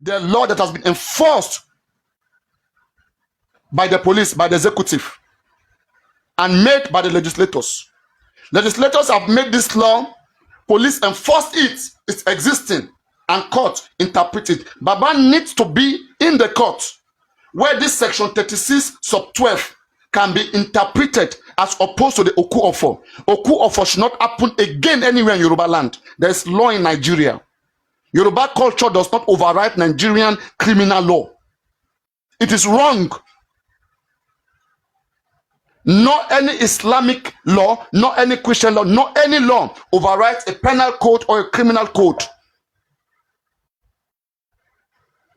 The law that has been enforced by the police, by the executive, and made by the legislators. Legislators have made this law, police enforce it, it's existing, and court interpret it. Baba needs to be in the court where this section 36 sub 12 can be interpreted as opposed to the Oku Ofo. Oku Ofo should not happen again anywhere in Yoruba land. There is law in Nigeria. Yoruba culture does not override Nigerian criminal law. It is wrong. Not any Islamic law, not any Christian law, not any law overrides a penal code or a criminal code,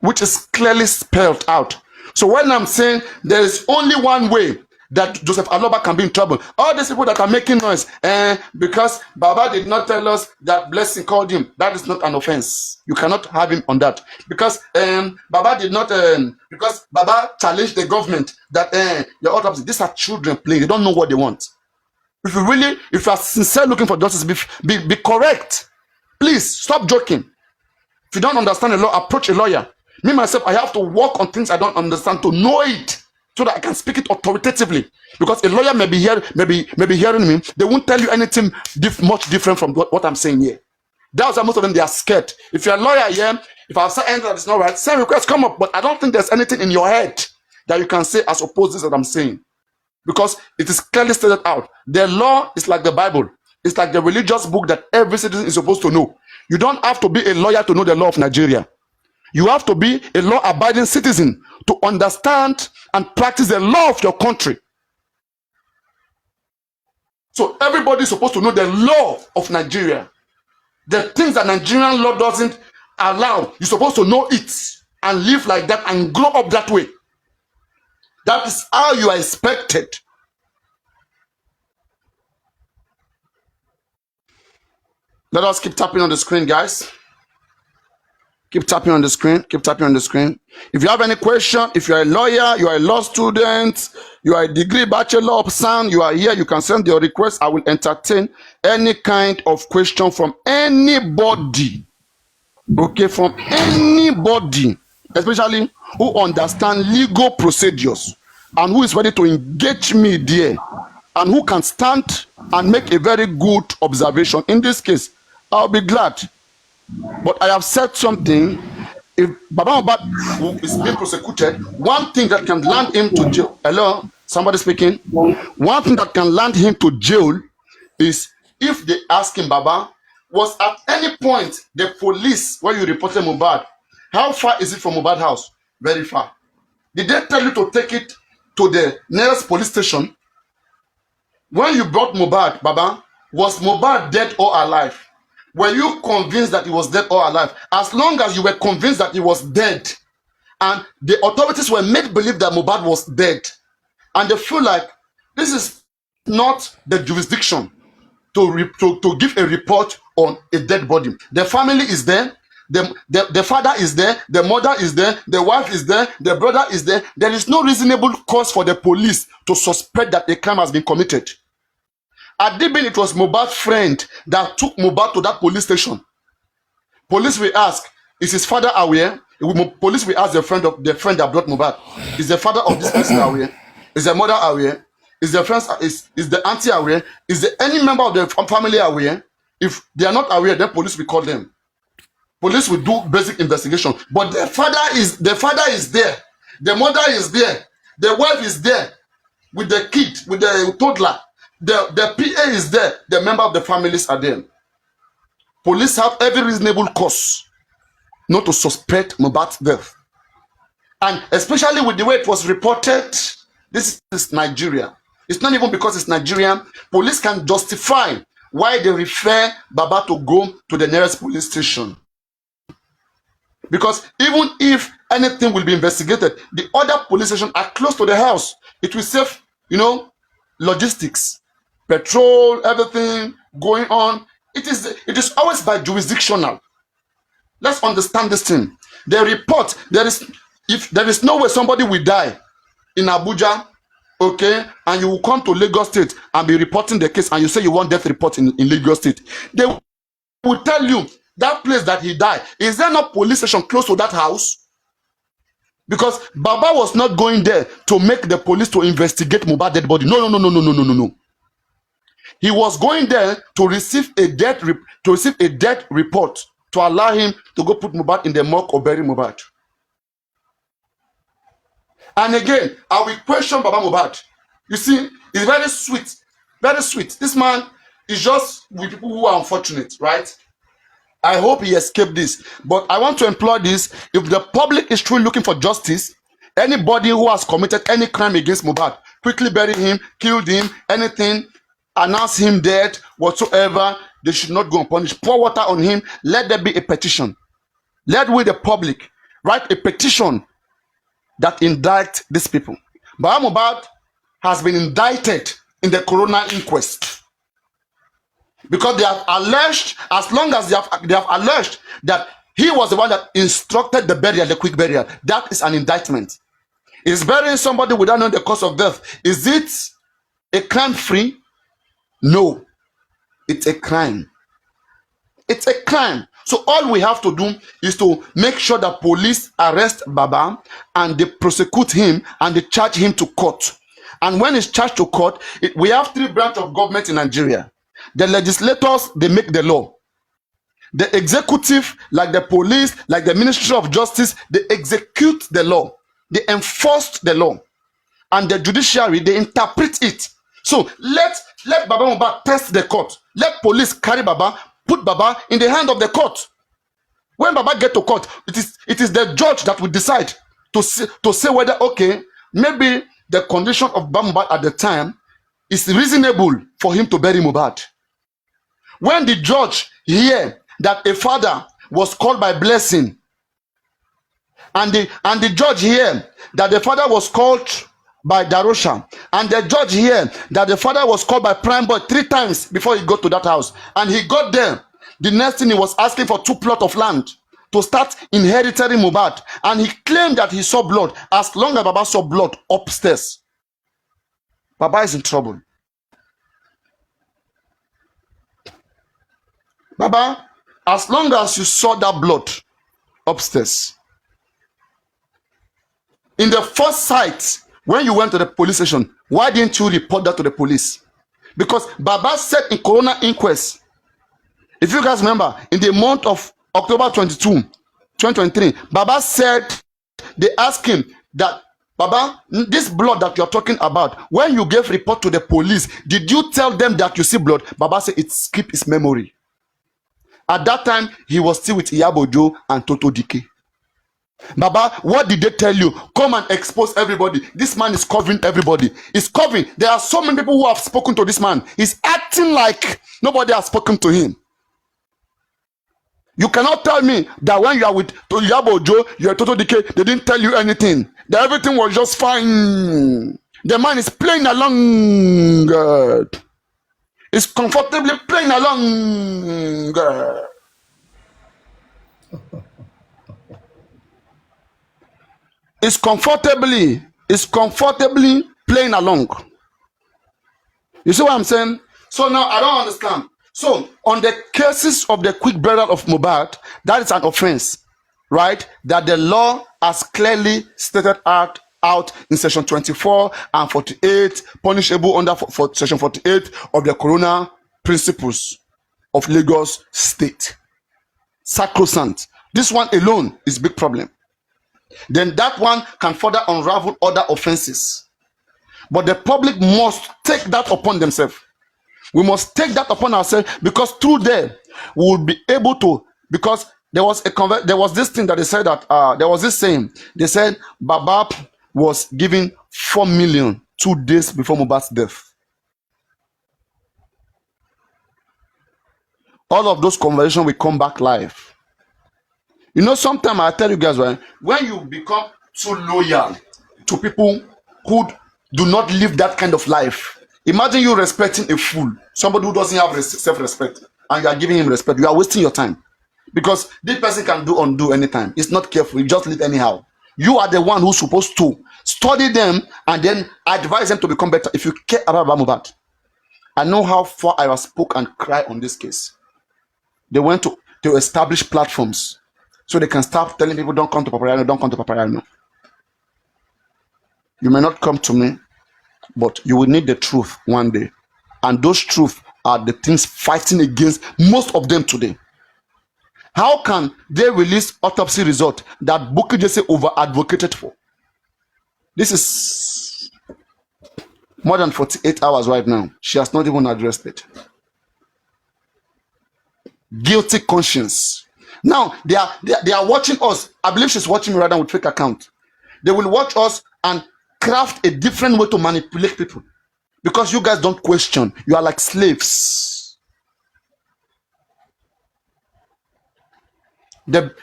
which is clearly spelled out. So when I'm saying there is only one way that Joseph Aloba can be in trouble, all these people that are making noise, because Baba did not tell us that Blessing called him, that is not an offense. You cannot have him on that. Because Baba did not, because Baba challenged the government that your autopsy, these are children playing, they don't know what they want. If you are sincere looking for justice, be correct. Please stop joking. If you don't understand the law, approach a lawyer. Me myself, I have to work on things I don't understand to know it, so that I can speak it authoritatively. Because a lawyer may be hearing me, they won't tell you anything much different from what I'm saying here. That's why most of them, they are scared. If you're a lawyer here, if I've said anything that is not right, send request, come up. But I don't think there's anything in your head that you can say as opposed to this that I'm saying. Because it is clearly stated out. The law is like the Bible. It's like the religious book that every citizen is supposed to know. You don't have to be a lawyer to know the law of Nigeria. You have to be a law-abiding citizen to understand and practice the law of your country. So everybody is supposed to know the law of Nigeria. The things that Nigerian law doesn't allow, you're supposed to know it and live like that and grow up that way. That is how you are expected. Let us keep tapping on the screen, guys. Keep tapping on the screen. Keep tapping on the screen. If you have any question, if you are a lawyer, you are a law student, you are a degree bachelor of science, you are here, you can send your request. I will entertain any kind of question from anybody. Okay, from anybody, especially who understand legal procedures and who is ready to engage me there and who can stand and make a very good observation. In this case, I'll be glad. But I have said something. If Baba Mohbad is being prosecuted, one thing that can land him to jail. Hello, somebody speaking. One thing that can land him to jail is if they ask him, Baba, was at any point the police where you reported Mohbad, how far is it from Mohbad house? Very far. Did they tell you to take it to the nearest police station? When you brought Mohbad, Baba, was Mohbad dead or alive? Were you convinced that he was dead or alive? As long as you were convinced that he was dead, and the authorities were made believe that Mohbad was dead, and they feel like this is not the jurisdiction to give a report on a dead body. The family is there, the father is there, the mother is there, the wife is there, the brother is there. There is no reasonable cause for the police to suspect that a crime has been committed. Adibin, it was Mohbad's friend that took Mohbad to that police station. Police will ask, is his father aware? Police will ask the friend that brought Mohbad, is the father of this person aware? Is the mother aware? Is the friends, is the auntie aware? Is there any member of the family aware? If they are not aware, then police will call them. Police will do basic investigation. But the father is there, the mother is there, the wife is there with the kid, with the toddler. The PA is there, the member of the families are there. Police have every reasonable cause not to suspect Mohbad's death. And especially with the way it was reported, this is Nigeria. It's not even because it's Nigerian. Police can justify why they refer Baba to go to the nearest police station. Because even if anything will be investigated, the other police stations are close to the house. It will save, logistics. Petrol, everything going on. It is always by jurisdictional. Let's understand this thing. The report, there is no way somebody will die in Abuja, okay, and you will come to Lagos State and be reporting the case and you say you want death report in Lagos State. They will tell you that place that he died, is there no police station close to that house? Because Baba was not going there to make the police to investigate Mohbad dead body. No, no, no, no, no, no, no, no, no. He was going there to receive a death report to allow him to go put Mohbad in the morgue or bury Mohbad. And again, I will question Baba Mohbad. You see, it's very sweet, very sweet. This man is just with people who are unfortunate, right? I hope he escaped this. But I want to implore this. If the public is truly looking for justice, anybody who has committed any crime against Mohbad, quickly bury him, killed him, anything, announce him dead, whatsoever, they should not go unpunished. Pour water on him. Let there be a petition. Let we, the public, write a petition that indict these people. Baba Mohbad has been indicted in the coroner inquest. Because they have alleged, as long as they have alleged that he was the one that instructed the burial, the quick burial, that is an indictment. Is burying somebody without knowing the cause of death, is it a crime free? No, it's a crime. It's a crime. So all we have to do is to make sure that police arrest Baba and they prosecute him and they charge him to court. And when it's charged to court, we have three branches of government in Nigeria. The legislators, they make the law. The executive, like the police, like the Ministry of Justice, they execute the law. They enforce the law. And the judiciary, they interpret it. So let Baba Mohbad test the court. Let police carry Baba, put Baba in the hand of the court. When Baba get to court, it is the judge that will decide to say whether, okay, maybe the condition of Baba Mohbad at the time is reasonable for him to bury Mohbad. When the judge hear that a father was called by blessing, and the judge hear that the father was called by Darosha, and the judge hear that the father was called by Prime Boy 3 times before he got to that house, and he got there, the next thing he was asking for 2 plots of land to start inheriting Mohbad, and he claimed that he saw blood. As long as Baba saw blood upstairs, Baba is in trouble. Baba, as long as you saw that blood upstairs, in the first sight, when you went to the police station, why didn't you report that to the police? Because Baba said in coroner inquest, if you guys remember, in the month of October 22, 2023, Baba said, they asked him that, Baba, this blood that you're talking about, when you gave report to the police, did you tell them that you see blood? Baba said it skipped his memory. At that time, he was still with Iyabojo and Toto Dike. Baba, what did they tell you? Come and expose everybody. This man is covering everybody. He's covering. There are so many people who have spoken to this man. He's acting like nobody has spoken to him. You cannot tell me that when you are with Iyabojo, you are Toto Dike, they didn't tell you anything. That everything was just fine. The man is playing along. Is comfortably playing along. Is comfortably playing along. You see what I'm saying? So now I don't understand. So on the cases of the quick burial of Mohbad, that is an offense, right? That the law has clearly stated out in section 24 and 48, punishable under for section 48 of the Corona Principles of Lagos State. Sacrosanct. This one alone is a big problem. Then that one can further unravel other offenses. But the public must take that upon themselves. We must take that upon ourselves, because through there we will be able to, because there was this thing that they said that there was this saying. They said Baba was given 4 million 2 days before Mohbad's death. All of those conversations will come back live. You know, sometimes I tell you guys, when you become too loyal to people who do not live that kind of life, imagine you respecting a fool, somebody who doesn't have self-respect, and you are giving him respect. You are wasting your time, because this person can undo anytime. It's not careful. You just live anyhow. You are the one who's supposed to study them and then advise them to become better. If you care about Mohbad, I know how far I was spoke and cry on this case. They went to to establish platforms so they can start telling people, don't come to paparaino, don't come to paparaino. You may not come to me, but you will need the truth one day. And those truths are the things fighting against most of them today. How can they release autopsy result that Bukky Jesse over-advocated for? This is more than 48 hours right now. She has not even addressed it. Guilty conscience. Now, they are watching us. I believe she's watching me right now with fake account. They will watch us and craft a different way to manipulate people. Because you guys don't question. You are like slaves. The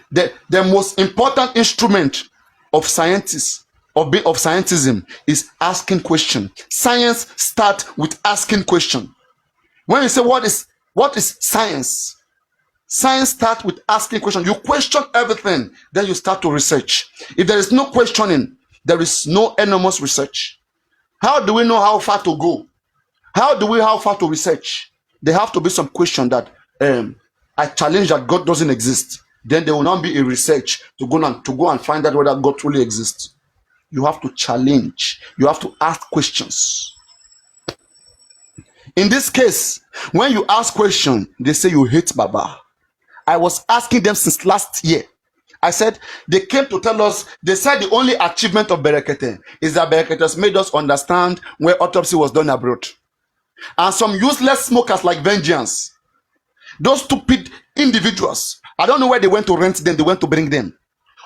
most important instrument of scientists, of scientism, is asking question. Science starts with asking question. When you say what is science? Science starts with asking question. You question everything, then you start to research. If there is no questioning, there is no enormous research. How do we know how far to go? How far to research? There have to be some question that I challenge that God doesn't exist. Then there will not be a research to go and find out whether God truly exists. You have to challenge. You have to ask questions. In this case, when you ask questions, they say you hate Baba. I was asking them since last year. I said, they came to tell us, they said the only achievement of Berekete is that Berekete has made us understand where autopsy was done abroad. And some useless smokers like Vengeance, those stupid individuals, I don't know where they went to rent them, they went to bring them.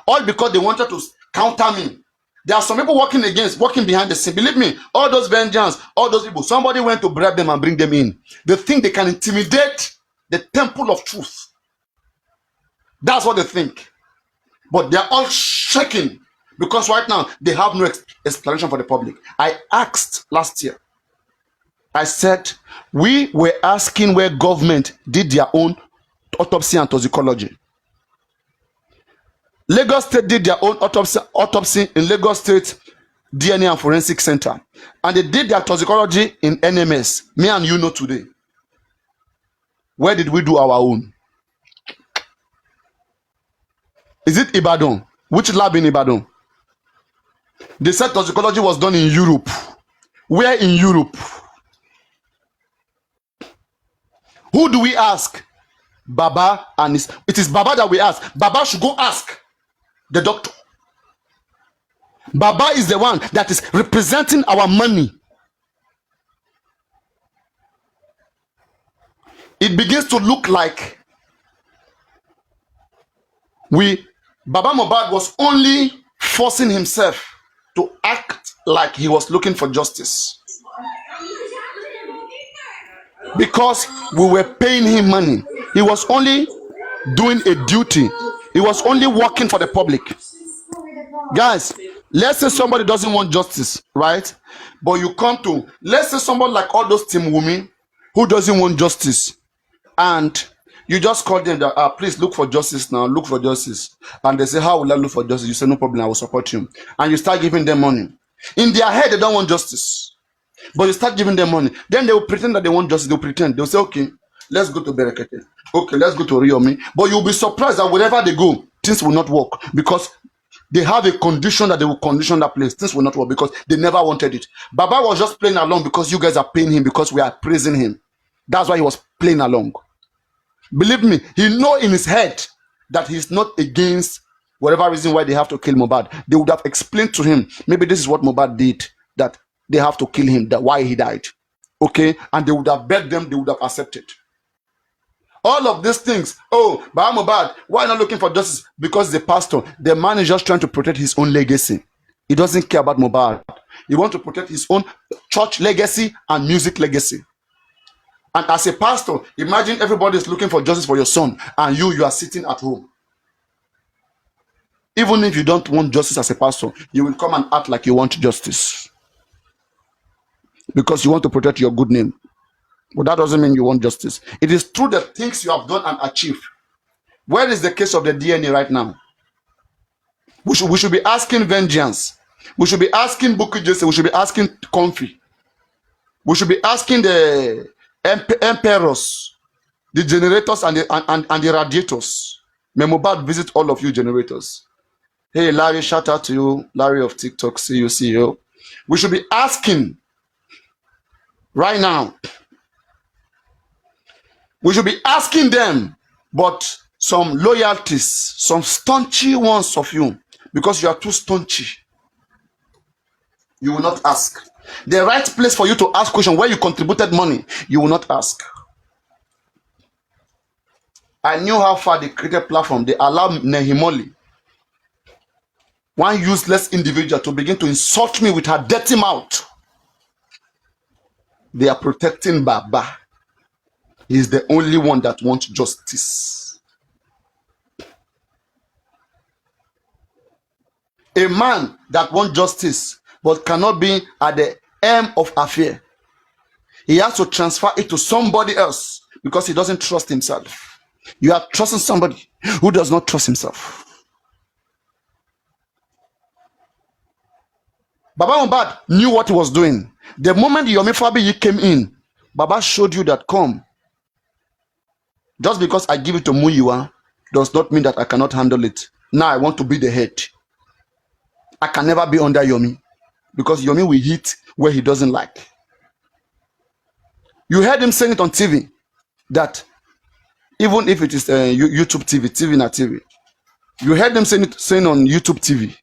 All because they wanted to counter me. There are some people working behind the scene. Believe me, all those Vengeance, all those people, somebody went to bribe them and bring them in. They think they can intimidate the temple of truth. That's what they think. But they're all shaking because right now they have no explanation for the public. I asked last year. I said, we were asking where government did their own autopsy and toxicology. Lagos State did their own autopsy in Lagos State DNA and Forensic Center. And they did their toxicology in NMS. Me and you know today. Where did we do our own? Is it Ibadan? Which lab in Ibadan? They said toxicology was done in Europe. Where in Europe? Who do we ask? Baba and it is Baba that we ask. Baba should go ask the doctor. Baba is the one that is representing our money. It begins to look like Baba Mohbad was only forcing himself to act like he was looking for justice. Because we were paying him money. He was only doing a duty. He was only working for the public. Guys, let's say somebody doesn't want justice, right? But you come to, let's say somebody like all those Team Wumi who doesn't want justice. And you just call them that, please look for justice now, look for justice. And they say, how will I look for justice? You say, no problem, I will support you. And you start giving them money. In their head, they don't want justice. But you start giving them money. Then they will pretend that they want justice. They'll pretend. They'll say, okay, let's go to Berekete. Okay, let's go to Riomi. But you'll be surprised that wherever they go, things will not work. Because they have a condition that they will condition that place. Things will not work because they never wanted it. Baba was just playing along because you guys are paying him because we are praising him. That's why he was playing along. Believe me, he know in his head that he's not against whatever reason why they have to kill Mohbad. They would have explained to him, maybe this is what Mohbad did, that they have to kill him, that why he died. Okay? And they would have begged them, they would have accepted. All of these things, oh, Baba Mohbad, why not looking for justice? Because the pastor, the man is just trying to protect his own legacy. He doesn't care about Mohbad. He wants to protect his own church legacy and music legacy. And as a pastor, imagine everybody is looking for justice for your son, and you are sitting at home. Even if you don't want justice as a pastor, you will come and act like you want justice. Because you want to protect your good name. But that doesn't mean you want justice. It is through the things you have done and achieved. Where is the case of the DNA right now? We should be asking Vengeance. We should be asking Bukky Jesse. We should be asking Comfy. We should be asking the emperors. The generators and the radiators. May Mohbad visit all of you generators. Hey, Larry, shout out to you. Larry of TikTok, see you, CEO. We should be asking right now. We should be asking them, but some loyalties, some staunchy ones of you, because you are too staunchy, you will not ask. The right place for you to ask question where you contributed money, you will not ask. I knew how far they created platform. They allowed Nehimoli, one useless individual, to begin to insult me with her dirty mouth. They are protecting Baba. He is the only one that wants justice. A man that wants justice but cannot be at the end of affair. He has to transfer it to somebody else because he doesn't trust himself. You are trusting somebody who does not trust himself. Baba Mohbad knew what he was doing. The moment Yomi Fabiyi came in, Baba showed you that, come. Just because I give it to Muyiwa does not mean that I cannot handle it. Now I want to be the head. I can never be under Yomi because Yomi will hit where he doesn't like. You heard him saying it on TV that even if it is YouTube TV, TV na TV, you heard him saying on YouTube TV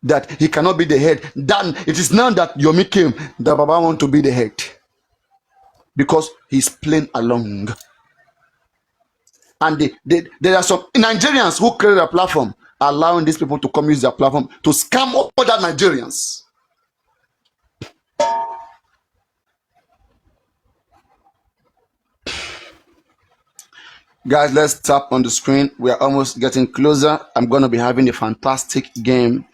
that he cannot be the head. Then it is now that Yomi came that Baba want to be the head because he's playing along. And there are some Nigerians who created a platform allowing these people to come use their platform to scam other Nigerians. Guys, let's tap on the screen. We are almost getting closer. I'm going to be having a fantastic game.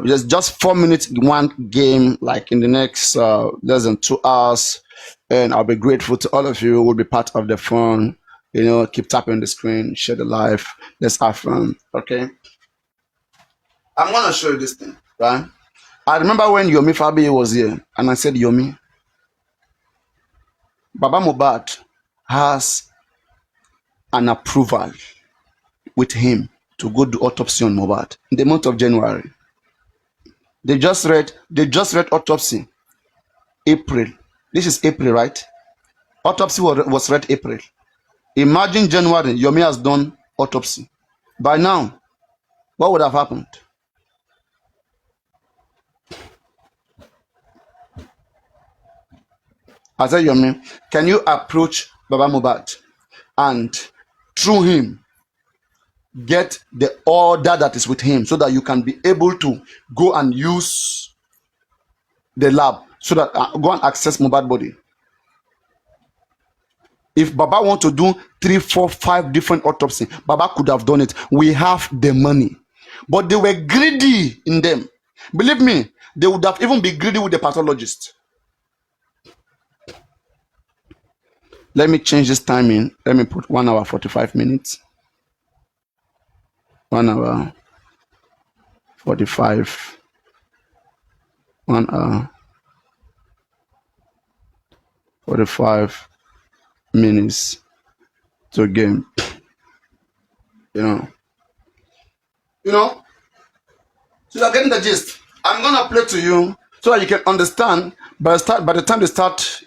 Just 4 minutes, one game, like in the next less than 2 hours. And I'll be grateful to all of you who will be part of the fun. You know, keep tapping the screen, share the live. Let's have fun, okay? I'm going to show you this thing, right? I remember when Yomi Fabiyi was here, and I said, Yomi, Baba Mohbad has an approval with him to go do autopsy on Mohbad in the month of January. They just read autopsy April. This is April, right? Autopsy was read April. Imagine January, Yomi has done autopsy. By now, what would have happened? I said, Yomi, can you approach Baba Mohbad and through him get the order that is with him so that you can be able to go and use the lab so that go and access Mohbad body? If Baba want to do 3, 4, 5 different autopsy, Baba could have done it. We have the money, but they were greedy in them. Believe me, they would have even been greedy with the pathologist. Let me change this timing. Let me put 1 hour 45 minutes. 1 hour 45. 1 hour 45 minutes to game. You know. So you're getting the gist. I'm gonna play to you so that you can understand. By the time they start,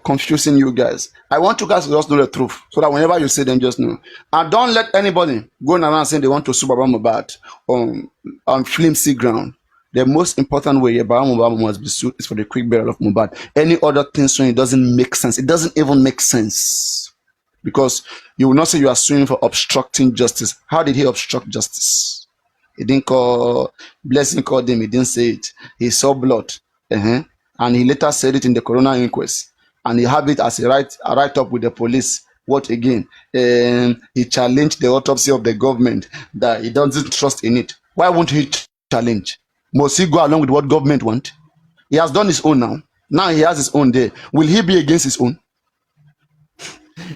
confusing you guys, I want you guys to just know the truth so that whenever you see them, just know. And don't let anybody go around saying they want to sue Baba Mohbad on flimsy ground. The most important way Baba Mohbad must be sued is for the quick burial of Mohbad. Any other thing suing, it doesn't make sense. It doesn't even make sense. Because you will not say you are suing for obstructing justice. How did he obstruct justice? He didn't call, Blessing called him, he didn't say it. He saw blood. And he later said it in the coroner inquest. And he had it as a write-up with the police. What again? He challenged the autopsy of the government that he doesn't trust in it. Why won't he challenge? Must he go along with what government want? He has done his own now. Now he has his own there. Will he be against his own?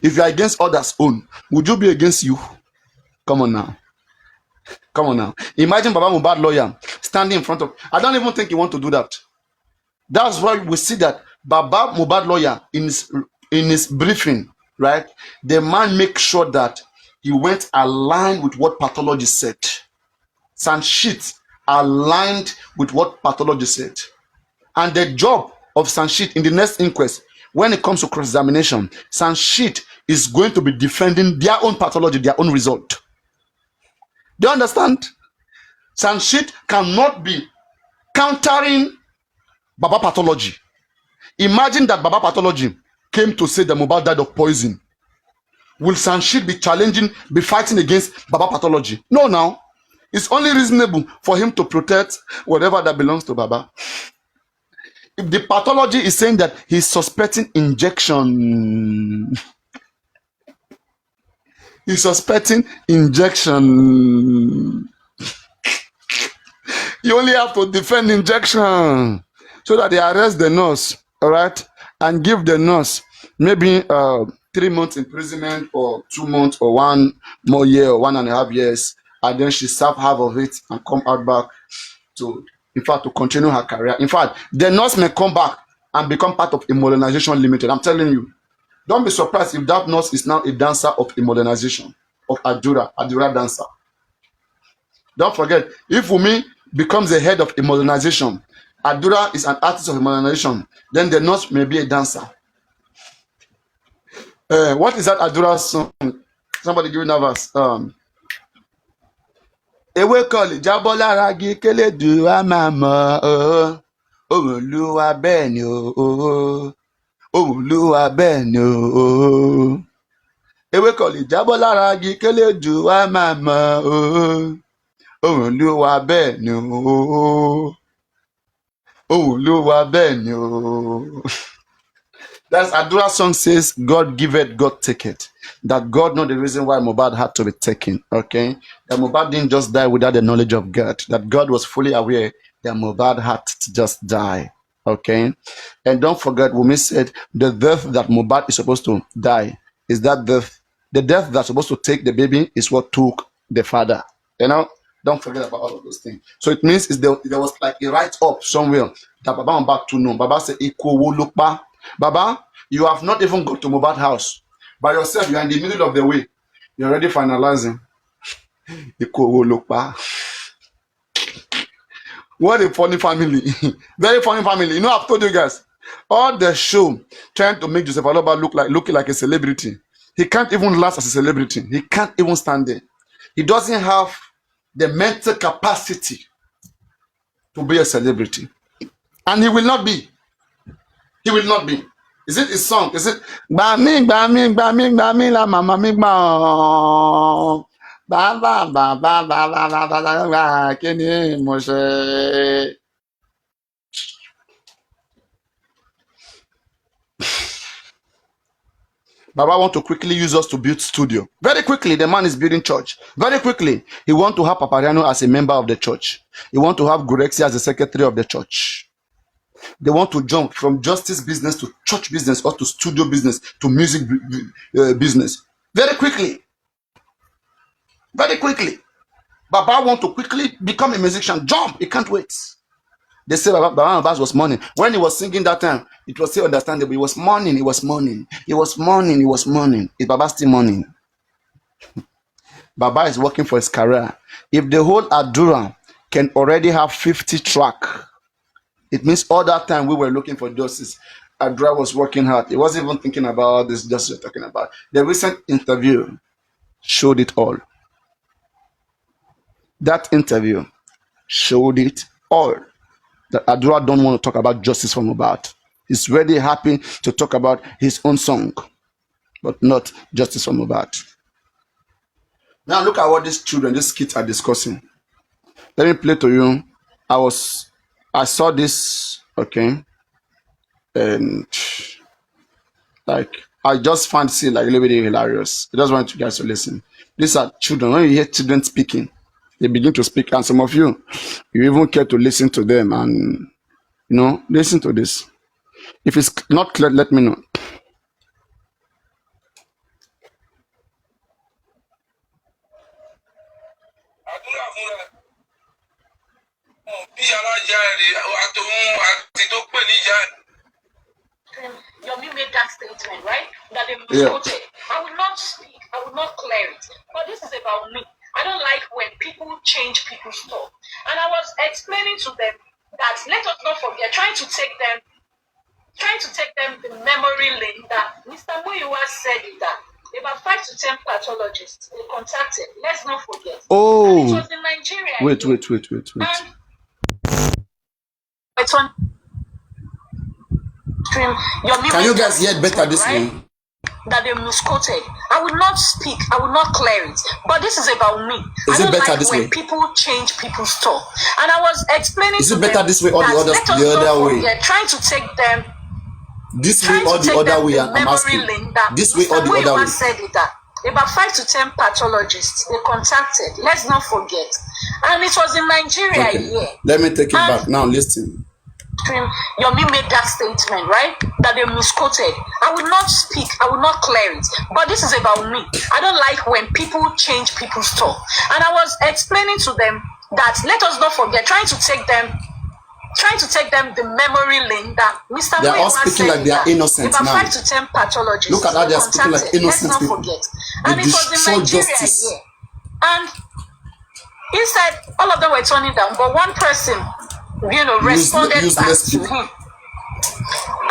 If you are against others' own, would you be against you? Come on now. Come on now. Imagine Baba Mohbad lawyer standing in front of... I don't even think he want to do that. That's why we see that Baba Mohbad lawyer in his briefing, right? The man makes sure that he went aligned with what pathology said. Sanshit aligned with what pathology said. And the job of Sanshit in the next inquest, when it comes to cross-examination, Sanshit is going to be defending their own pathology, their own result. Do you understand? Sanshit cannot be countering Baba pathology. Imagine that Baba pathology came to say that Mohbad died of poison. Will Sanshit be challenging, be fighting against Baba pathology? No, now. It's only reasonable for him to protect whatever that belongs to Baba. If the pathology is saying that he's suspecting injection, he's suspecting injection, you only have to defend injection so that they arrest the nurse, all right, and give the nurse maybe 3 months imprisonment or 2 months or 1 more year or 1.5 years, and then she serve half of it and come out back to, in fact, to continue her career. In fact, the nurse may come back and become part of Immunization Limited. I'm telling you, don't be surprised if that nurse is now a dancer of immunization, of Adura dancer. Don't forget, if Wumi becomes the head of immunization, Adura is an artist of immunization, then the nurse may be a dancer. What is that Adura song? Somebody give me that verse. Ewé kọlì jábọ́ lára igi kélédù á máa mọ̀ ọ́. Olúwa bẹ́ẹ̀ ni o. Olúwa bẹ́ẹ̀ ni o. Ewé kọlì jábọ́ lára igi kélédù á máa mọ̀ ọ́. Olúwa bẹ́ẹ̀ ni o. Olúwa bẹ́ẹ̀ ni o. That's Adura song says, God give it, God take it. That God know the reason why Mohbad had to be taken, okay? That Mohbad didn't just die without the knowledge of God. That God was fully aware that Mohbad had to just die, okay? And don't forget, Wumi said, the death that Mohbad is supposed to die is that death. The death that's supposed to take the baby is what took the father, you know? Don't forget about all of those things. So it means there was like a write-up somewhere that Baba Mohbad to know. Baba said, Baba, you have not even got to Mohbad house. By yourself, you are in the middle of the way. You're already finalizing. What a funny family. Very funny family. You know, I've told you guys, all the show trying to make Joseph Aloba looking like a celebrity. He can't even last as a celebrity. He can't even stand there. He doesn't have the mental capacity to be a celebrity. And he will not be. He will not be. Is it his song? Is it Bami la mama mi gba ba kini mo ṣe. Baba want to quickly use us to build studio. Very quickly, the man is building church. Very quickly, he want to have paparaino as a member of the church. He want to have Gurexia as the secretary of the church. They want to jump from justice business to church business or to studio business to music business. Very quickly. Very quickly. Baba want to quickly become a musician. Jump. He can't wait. They say Baba Abbas was mourning. When he was singing that time, it was still understandable. He was mourning. He was mourning. He was mourning. He was mourning. Is Baba still mourning? Baba is working for his career. If the whole Adura can already have 50 tracks, it means all that time we were looking for justice, Adura was working hard. He wasn't even thinking about this justice you're talking about. The recent interview showed it all. That interview showed it all. That Adura don't want to talk about justice for Mohbad. He's very happy to talk about his own song, but not justice for Mohbad. Now look at what these children, these kids are discussing. Let me play to you. I saw this, okay, and like I just find it like a little bit hilarious. I just want you guys to listen. These are children. When you hear children speaking, they begin to speak, and some of you even care to listen to them, and you know, listen to this. If it's not clear, let me know. Yomi made that statement, right? That they misquoted. I will not speak, I will not clear it. But this is about me. I don't like when people change people's stuff. And I was explaining to them that let us not forget, trying to take them the memory lane that Mr. Muyiwa said it that about 5 to 10 pathologists they contacted. Let's not forget. Oh, and it was in Nigeria. Wait. And it's on stream. Can you guys hear better this one? That they misquoted. I will not speak, I will not clear it. But this is about me. Is it better like this when way? People change people's stuff. And I was explaining is it better this way or the other way? They're trying to take them this way or the other way. I'm asking. This way or the other way. Said it that about 5 to 10 pathologists they contacted. Let's not forget. And it was in Nigeria. Okay. Let me take it back. Now listen. Yomi made that statement, right? That they misquoted. I will not speak, I will not clear it. But this is about me. I don't like when people change people's stuff. And I was explaining to them that let us not forget, trying to take them the memory lane that Mr. They are all speaking like they are innocent about now. 5 to 10 pathologists. Look at how they are speaking like innocent people. Let's not forget. And it was in Nigeria here. And instead, all of them were turning down, but one person responded back to him.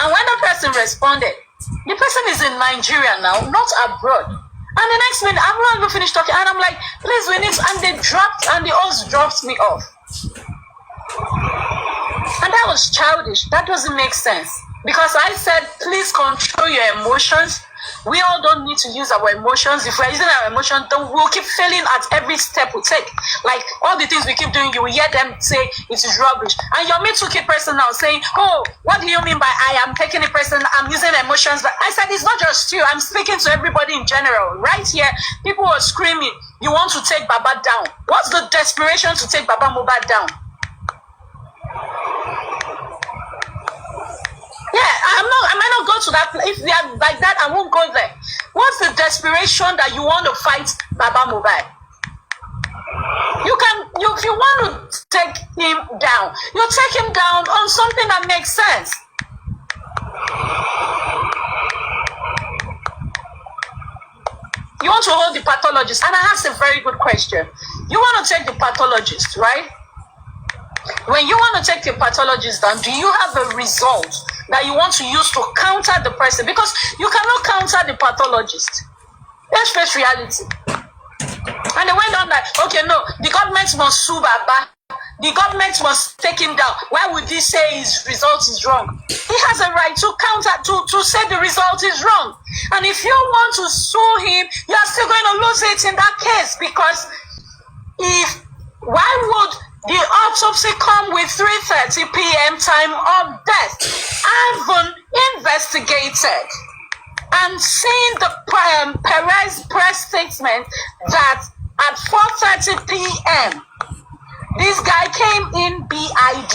And when the person responded, the person is in Nigeria now, not abroad. And the next minute, I'm not even finished talking, and I'm like, please, we need, and they also dropped me off. And that was childish. That doesn't make sense. Because I said, please control your emotions. We all don't need to use our emotions. If we're using our emotions, then we'll keep failing at every step we take. Like all the things we keep doing, you will hear them say it is rubbish. And Yomi took it personal, saying, oh, what do you mean by I am taking it personal? I'm using emotions. But I said, it's not just you. I'm speaking to everybody in general. Right here, people were screaming, you want to take Baba down. What's the desperation to take Baba Mohbad down? Yeah, I might not go to that place. If they are like that, I won't go there. What's the desperation that you want to fight Baba Mohbad? If you want to take him down, you take him down on something that makes sense. You want to hold the pathologist, and I asked a very good question. You want to take the pathologist, right? When you want to take the pathologist down, do you have a result that you want to use to counter the person? Because you cannot counter the pathologist. Let's face reality. And they went on that, okay, no, the government must sue Baba. The government must take him down. Why would he say his result is wrong? He has a right to counter, to say the result is wrong. And if you want to sue him, you are still going to lose it in that case. Because why would the autopsy come with 3:30 p.m. time of death? I've investigated and seen the Perez press statement that at 4:30 p.m. this guy came in BID.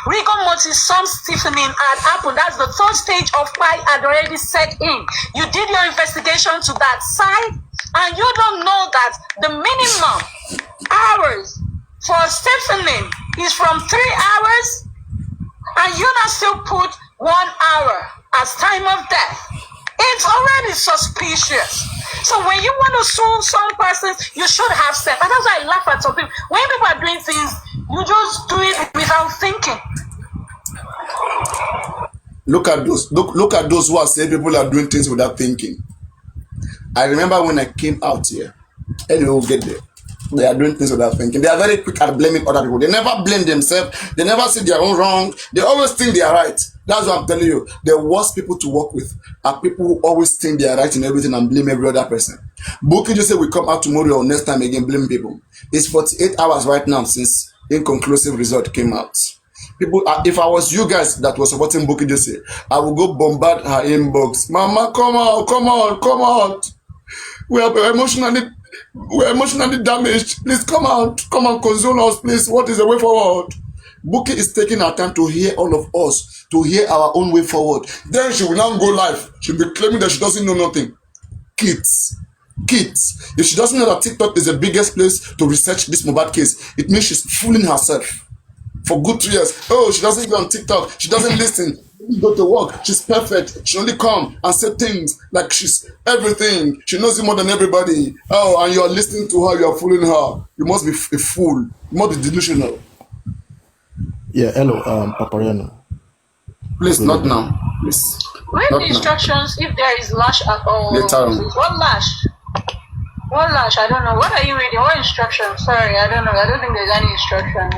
Rigor mortis, some stiffening had happened. That's the third stage of pi had already set in. You did your investigation to that side, and you don't know that the minimum hours for stiffening is from 3 hours, and you now still put 1 hour as time of death. It's already suspicious. So when you want to sue some persons, you should have sense. And that's why I laugh at some people. When people are doing things, you just do it without thinking. Look at those who are saying people are doing things without thinking. I remember when I came out here, anyway, we'll get there. They are doing things without thinking. They are very quick at blaming other people. They never blame themselves. They never see their own wrong. They always think they are right. That's what I'm telling you. The worst people to work with are people who always think they are right in everything and blame every other person. Bookie just say we come out tomorrow or next time again, blame people. It's 48 hours right now since inconclusive result came out. People, if I was you guys that was supporting Bookie just say, I will go bombard her inbox. Mama, come out. We are emotionally damaged. Please come out. Come and console us, please. What is the way forward? Bookie is taking our time to hear all of us, to hear our own way forward. Then she will now go live. She'll be claiming that she doesn't know nothing. Kids. If she doesn't know that TikTok is the biggest place to research this Mohbad case, it means she's fooling herself for good 2 years. Oh, she doesn't go on TikTok. She doesn't listen. go to work. She's perfect. She only come and say things like she's everything. She knows you more than everybody. Oh, and you're listening to her. You're fooling her. You must be a fool. You must be delusional. Yeah, hello, paparaino. Please, not now. Please. Read Not the now. instructions if there is lash at all. Later on. What lash? What lash? I don't know. What are you reading? What instruction? Sorry, I don't know. I don't think there's any instruction.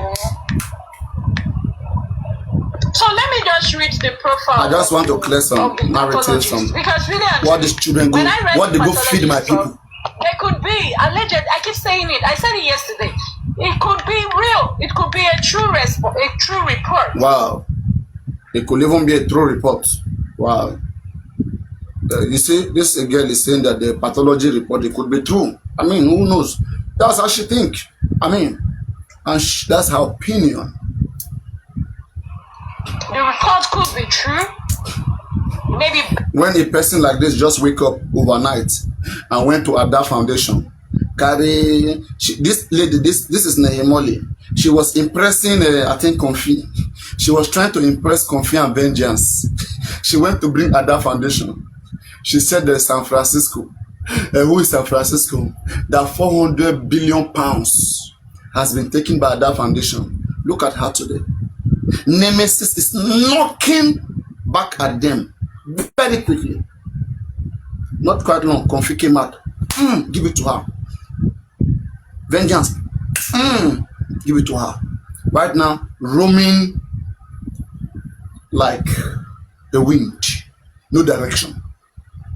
So let me just read the profile. I just want to clear some narratives, because really, what these children go, what they go feed my people. There could be alleged. I keep saying it. I said it yesterday. It could be real. It could be a true report. Wow. It could even be a true report. Wow. You see, this girl is saying that the pathology report, it could be true. I mean, who knows? That's how she think. I mean, and that's her opinion. The report could be true. Maybe when a person like this just wake up overnight and went to Ada Foundation, this lady, this is imole. She was impressing, I think, Confi. She was trying to impress Confi and Vengeance. She went to bring Ada Foundation. She said there's San Francisco. Who is San Francisco? That 400 billion pounds has been taken by Ada Foundation. Look at her today. Nemesis is knocking back at them very quickly. Not quite long. Confi came out. Give it to her. Vengeance. Give it to her. Right now, roaming like the wind. No direction.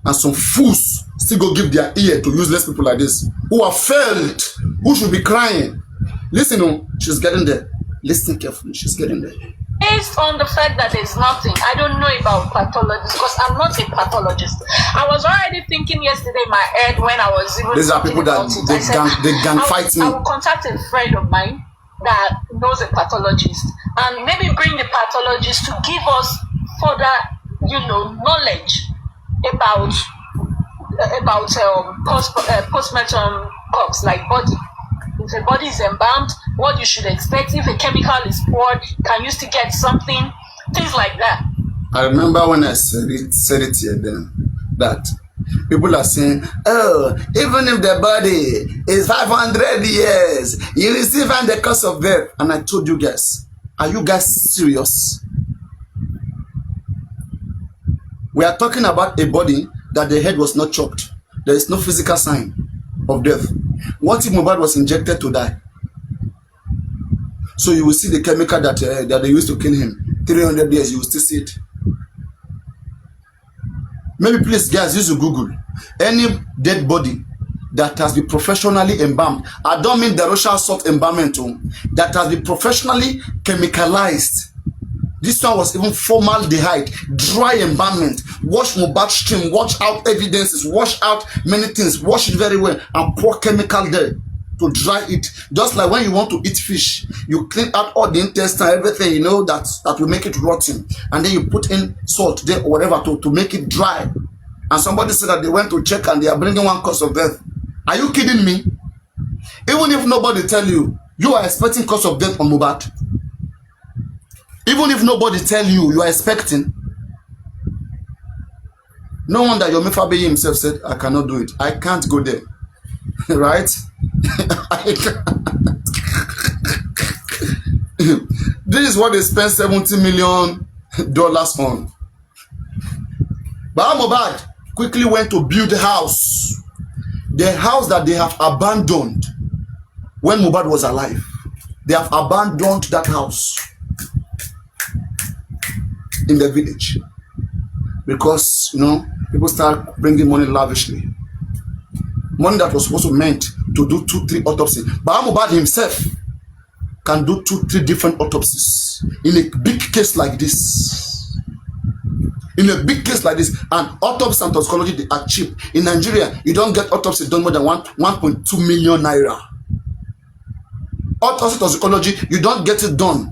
And some fools still go give their ear to useless people like this who have failed, who should be crying. Listen, oh, she's getting there. Listen carefully, she's getting there. Based on the fact that there's nothing, I don't know about pathologists because I'm not a pathologist. I was already thinking yesterday in my head when I was even. These are people that they can fight me. I will contact a friend of mine that knows a pathologist and maybe bring the pathologist to give us further, knowledge about postmortem corpse, like body. If a body is embalmed, what you should expect. If a chemical is poured, can you still get something? Things like that. I remember when I said it here then, that people are saying, oh, even if the body is 500 years, you will still find the cause of death. And I told you guys, are you guys serious? We are talking about a body that the head was not chopped. There is no physical sign of death. What if mohbad was injected to die? So you will see the chemical that they used to kill him. 300 years, you will still see it. Maybe please, guys, use Google. Any dead body that has been professionally embalmed. I don't mean the Russian salt embalmment, that has been professionally chemicalized. This one was even formaldehyde, dry embalmment. Wash mohbad stream, wash out evidences, wash out many things, wash it very well, and pour chemical there to dry it. Just like when you want to eat fish, you clean out all the intestine, everything, that will make it rotten, and then you put in salt there or whatever to make it dry. And somebody said that they went to check and they are bringing one cause of death. Are you kidding me? Even if nobody tell you, you are expecting cause of death on mohbad. Even if nobody tell you, you are expecting. No wonder Yomi Fabiyi himself said, I cannot do it. I can't go there. Right? This is what they spent $70 million on. But mohbad quickly went to build a house. The house that they have abandoned when mohbad was alive. They have abandoned that house in the village because people start bringing money lavishly, money that was supposed to meant to do 2-3 autopsies. But mohbad himself can do 2-3 different autopsies in a big case like this. In a big case like this, and autopsy and toxicology, they are cheap. In Nigeria, you don't get autopsy done more than 1.2 million naira. Autopsy toxicology, you don't get it done.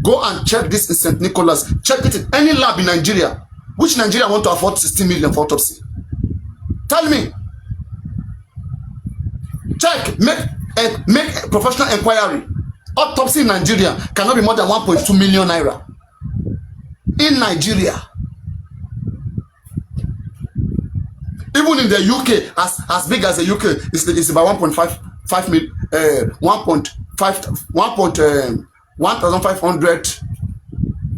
Go and check this in St. Nicholas. Check it in any lab in Nigeria. Which Nigeria want to afford 60 million for autopsy? Tell me. Check. Make a professional inquiry. Autopsy in Nigeria cannot be more than 1.2 million naira. in Nigeria. Even in the UK, as big as the UK, it's about 1.5 million, 1,500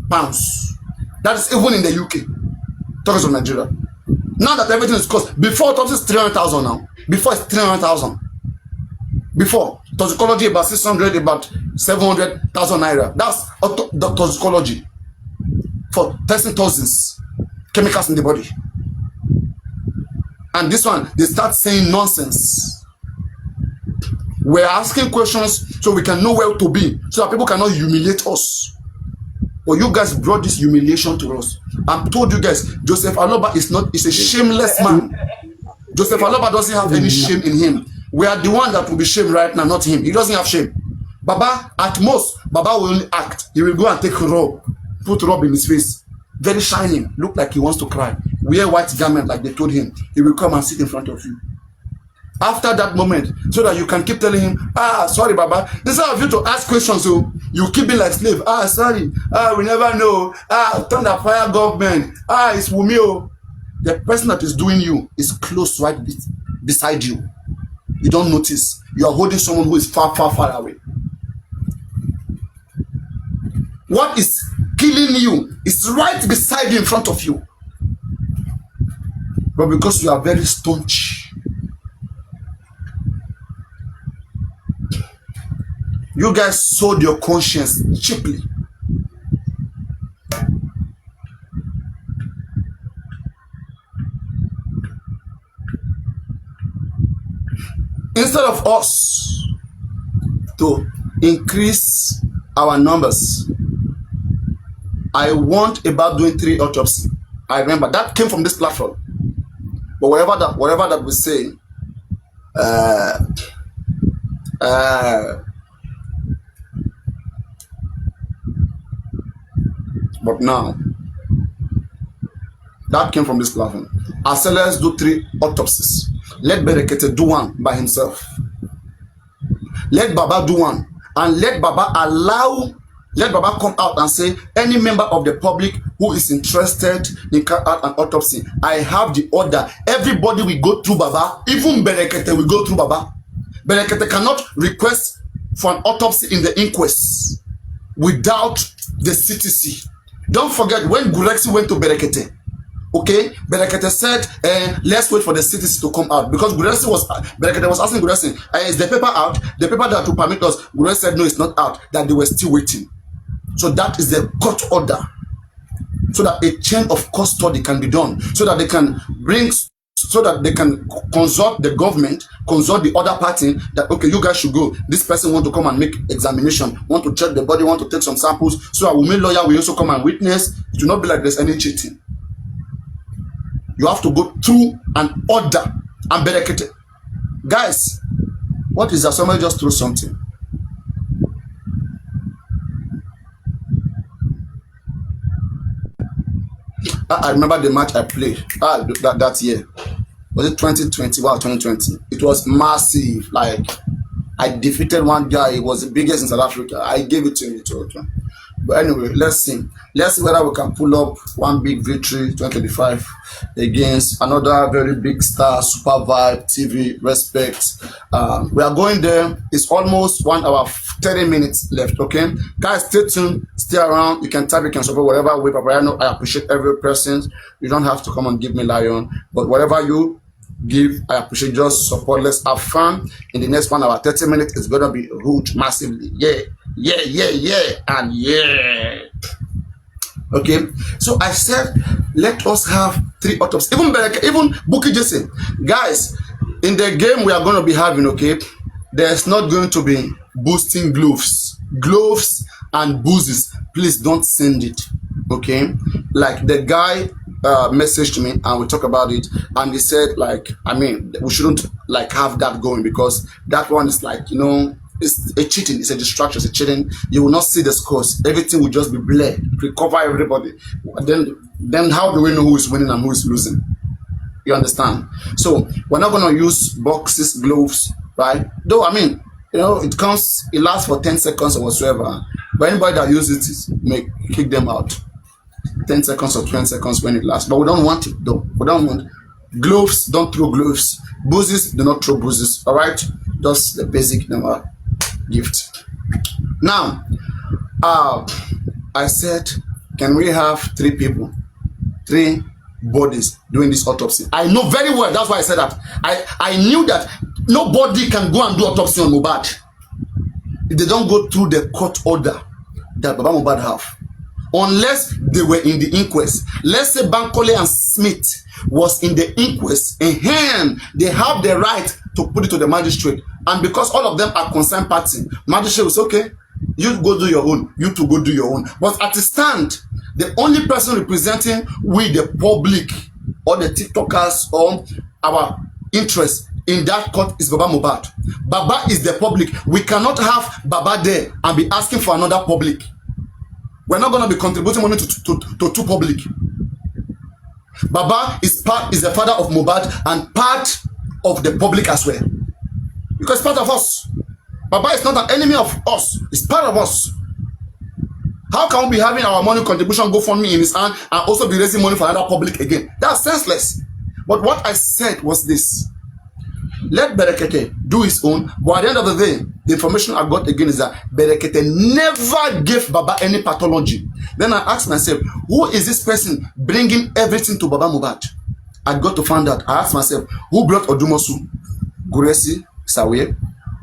pounds. That is even in the UK. Talking of Nigeria. Now that everything is cost, before autopsy is 300,000 now. Before it's 300,000. Before toxicology about 600, about 700,000 naira. That's the toxicology for testing toxins, chemicals in the body. And this one, they start saying nonsense. We're asking questions so we can know where to be, so that people cannot humiliate us. But you guys brought this humiliation to us. I told you guys, Joseph Aloba is a shameless man. Joseph Aloba doesn't have any shame in him. We are the one that will be shamed right now, not him. He doesn't have shame. Baba, at most, Baba will only act. He will go and take robe, put robe in his face, very shining, look like he wants to cry. Wear white garment like they told him. He will come and sit in front of you. After that moment, so that you can keep telling him, sorry, Baba. Instead of you to ask questions, so you keep being like slave. Sorry. We never know. Thunder fire government. It's Wumio. The person that is doing you is close right beside you. You don't notice. You are holding someone who is far, far, far away. What is killing you is right beside you, in front of you. But because you are very staunch, you guys sold your conscience cheaply. Instead of us to increase our numbers, I want about doing 3 autopsies. I remember that came from this platform. But whatever that we say, but now that came from this platform. I said, let's do 3 autopsies. Let Berekete do one by himself. Let Baba do one, and let Baba come out and say, any member of the public who is interested in carrying out an autopsy, I have the order. Everybody will go through Baba. Even Berekete will go through Baba. Berekete cannot request for an autopsy in the inquest without the CTC. Don't forget when Gurexi went to Berekete. Okay, Berekete said, let's wait for the CTC to come out, because Berekete was asking Gurexi, is the paper out? The paper that will permit us. Gurexi said, no, it's not out, that they were still waiting. So that is the court order, so that a chain of custody can be done, so that they can consult the government, consult the other party, that okay, you guys should go. This person want to come and make examination, want to check the body, want to take some samples, so our women lawyer will also come and witness. It will not be like there's any cheating. You have to go through an order and Berekete. Guys, what is that? Somebody just threw something. I remember the match I played that year. Was it 2020? Wow, 2020. It was massive. Like, I defeated one guy. He was the biggest in South Africa. I gave it to him. But anyway, let's see whether we can pull up one big victory 2025 against another very big star, Super Vibe TV, respect. We are going there. It's almost 1 hour 30 minutes left. Okay, guys, stay tuned, stay around. You can type, you can support whatever way. Paparaino, I appreciate every person. You don't have to come and give me lion, but whatever you give, I appreciate. Just support. Let's have fun. In the next 1 hour 30 minutes, it's gonna be huge, massively. And yeah. Okay, so I said, let us have 3 autopsies. Even Buki Jesse, guys, in the game we are going to be having, okay, there's not going to be boosting gloves and boozes. Please don't send it. Okay, like the guy messaged me and we talk about it, and he said, like, I mean, we shouldn't like have that going, because that one is like, you know, it's a cheating, it's a distraction, it's a cheating. You will not see the scores. Everything will just be blurred. Recover everybody. Then how do we know who is winning and who is losing? You understand? So we're not gonna use boxes, gloves, right? Though I mean, you know, it lasts for 10 seconds or whatsoever. But anybody that uses it may kick them out. 10 seconds or 20 seconds when it lasts. But we don't want it though. We don't want gloves, don't throw gloves. Bruises, do not throw bruises. Alright? Just the basic number gift. Now, I said, can we have 3 people, 3 bodies doing this autopsy? I know very well, that's why I said that. I knew that nobody can go and do autopsy on Mohbad if they don't go through the court order that Baba Mohbad have. Unless they were in the inquest. Let's say Bankole and Smith was in the inquest, and they have the right to put it to the magistrate. And because all of them are concerned party, magistrate will say, okay, you go do your own, you two go do your own. But at the stand, the only person representing we, the public, or the TikTokers, or our interest in that court is Baba Mohbad. Baba is the public. We cannot have Baba there and be asking for another public. We're not going to be contributing money to two public. Baba is the father of Mohbad and part of the public as well. Because part of us. Baba is not an enemy of us. It's part of us. How can we be having our money contribution GoFundMe in his hand and also be raising money for another public again? That's senseless. But what I said was this. Let Berekete do his own. But at the end of the day, the information I got again is that Berekete never gave Baba any pathology. Then I asked myself, who is this person bringing everything to Baba Mohbad? I got to find out. I asked myself, who brought Odumosu, Guresi, Sawe?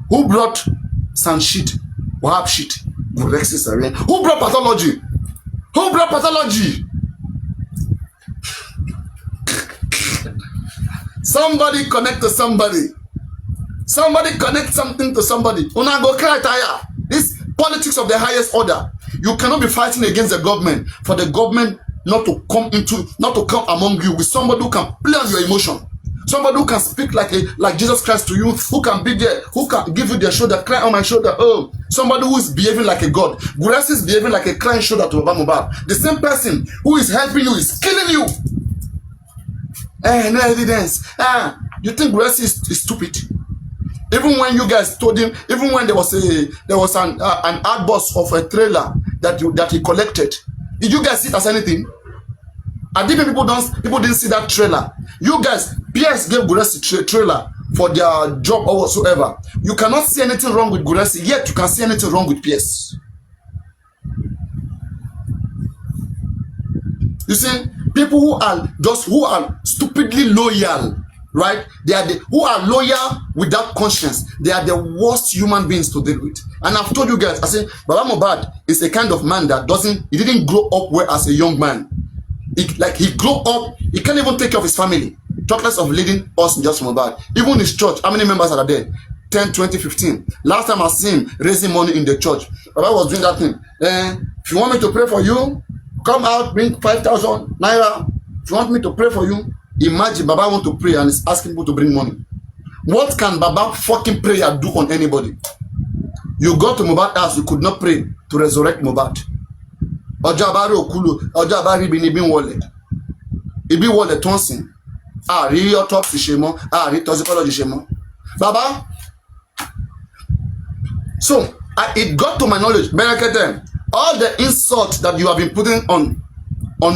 Who brought Sanshid, Wahab Shit, Guresi, Sawe? Who brought pathology? Who brought pathology? Somebody connect to somebody. Somebody connect something to somebody. Una go cry tire. This politics of the highest order. You cannot be fighting against the government for the government not to come among you with somebody who can play on your emotion. Somebody who can speak like Jesus Christ to you, who can be there, who can give you their shoulder, cry on my shoulder. Oh, somebody who is behaving like a god. Guresi is behaving like a crying shoulder to Baba Mohbad. The same person who is helping you is killing you. No evidence. You think Guresi is stupid? Even when you guys told him, even when there was an ad bus of a trailer that he collected, did you guys see it as anything? I think people didn't see that trailer. You guys, PS gave Guresi trailer for their job or whatsoever. You cannot see anything wrong with Guresi, yet you can see anything wrong with PS. You see, people who are stupidly loyal, right? They are who are loyal without conscience. They are the worst human beings to deal with. And I've told you guys, I say, Baba Mohbad is a kind of man that he didn't grow up well as a young man. He grew up, he can't even take care of his family. Talk less of leading us just Mohbad. Even his church, how many members are there? 10, 20, 15. Last time I see him raising money in the church, Baba was doing that thing. If you want me to pray for you, come out, bring 5,000 naira. If you want me to pray for you, imagine Baba want to pray and is asking people to bring money. What can Baba fucking prayer do on anybody? You go to Mohbad house, you could not pray to resurrect Mohbad. Ọjọ́ abárí òkúlò, ọjọ́ abárí ibi ni ibi ń wọlé. Ibi wọlé tó ń sìn. Àrí autopsy ṣe mọ́, àrí toxicology ṣe mọ́. Baba, so it got to my knowledge, Berekete, all the insults that you have been putting on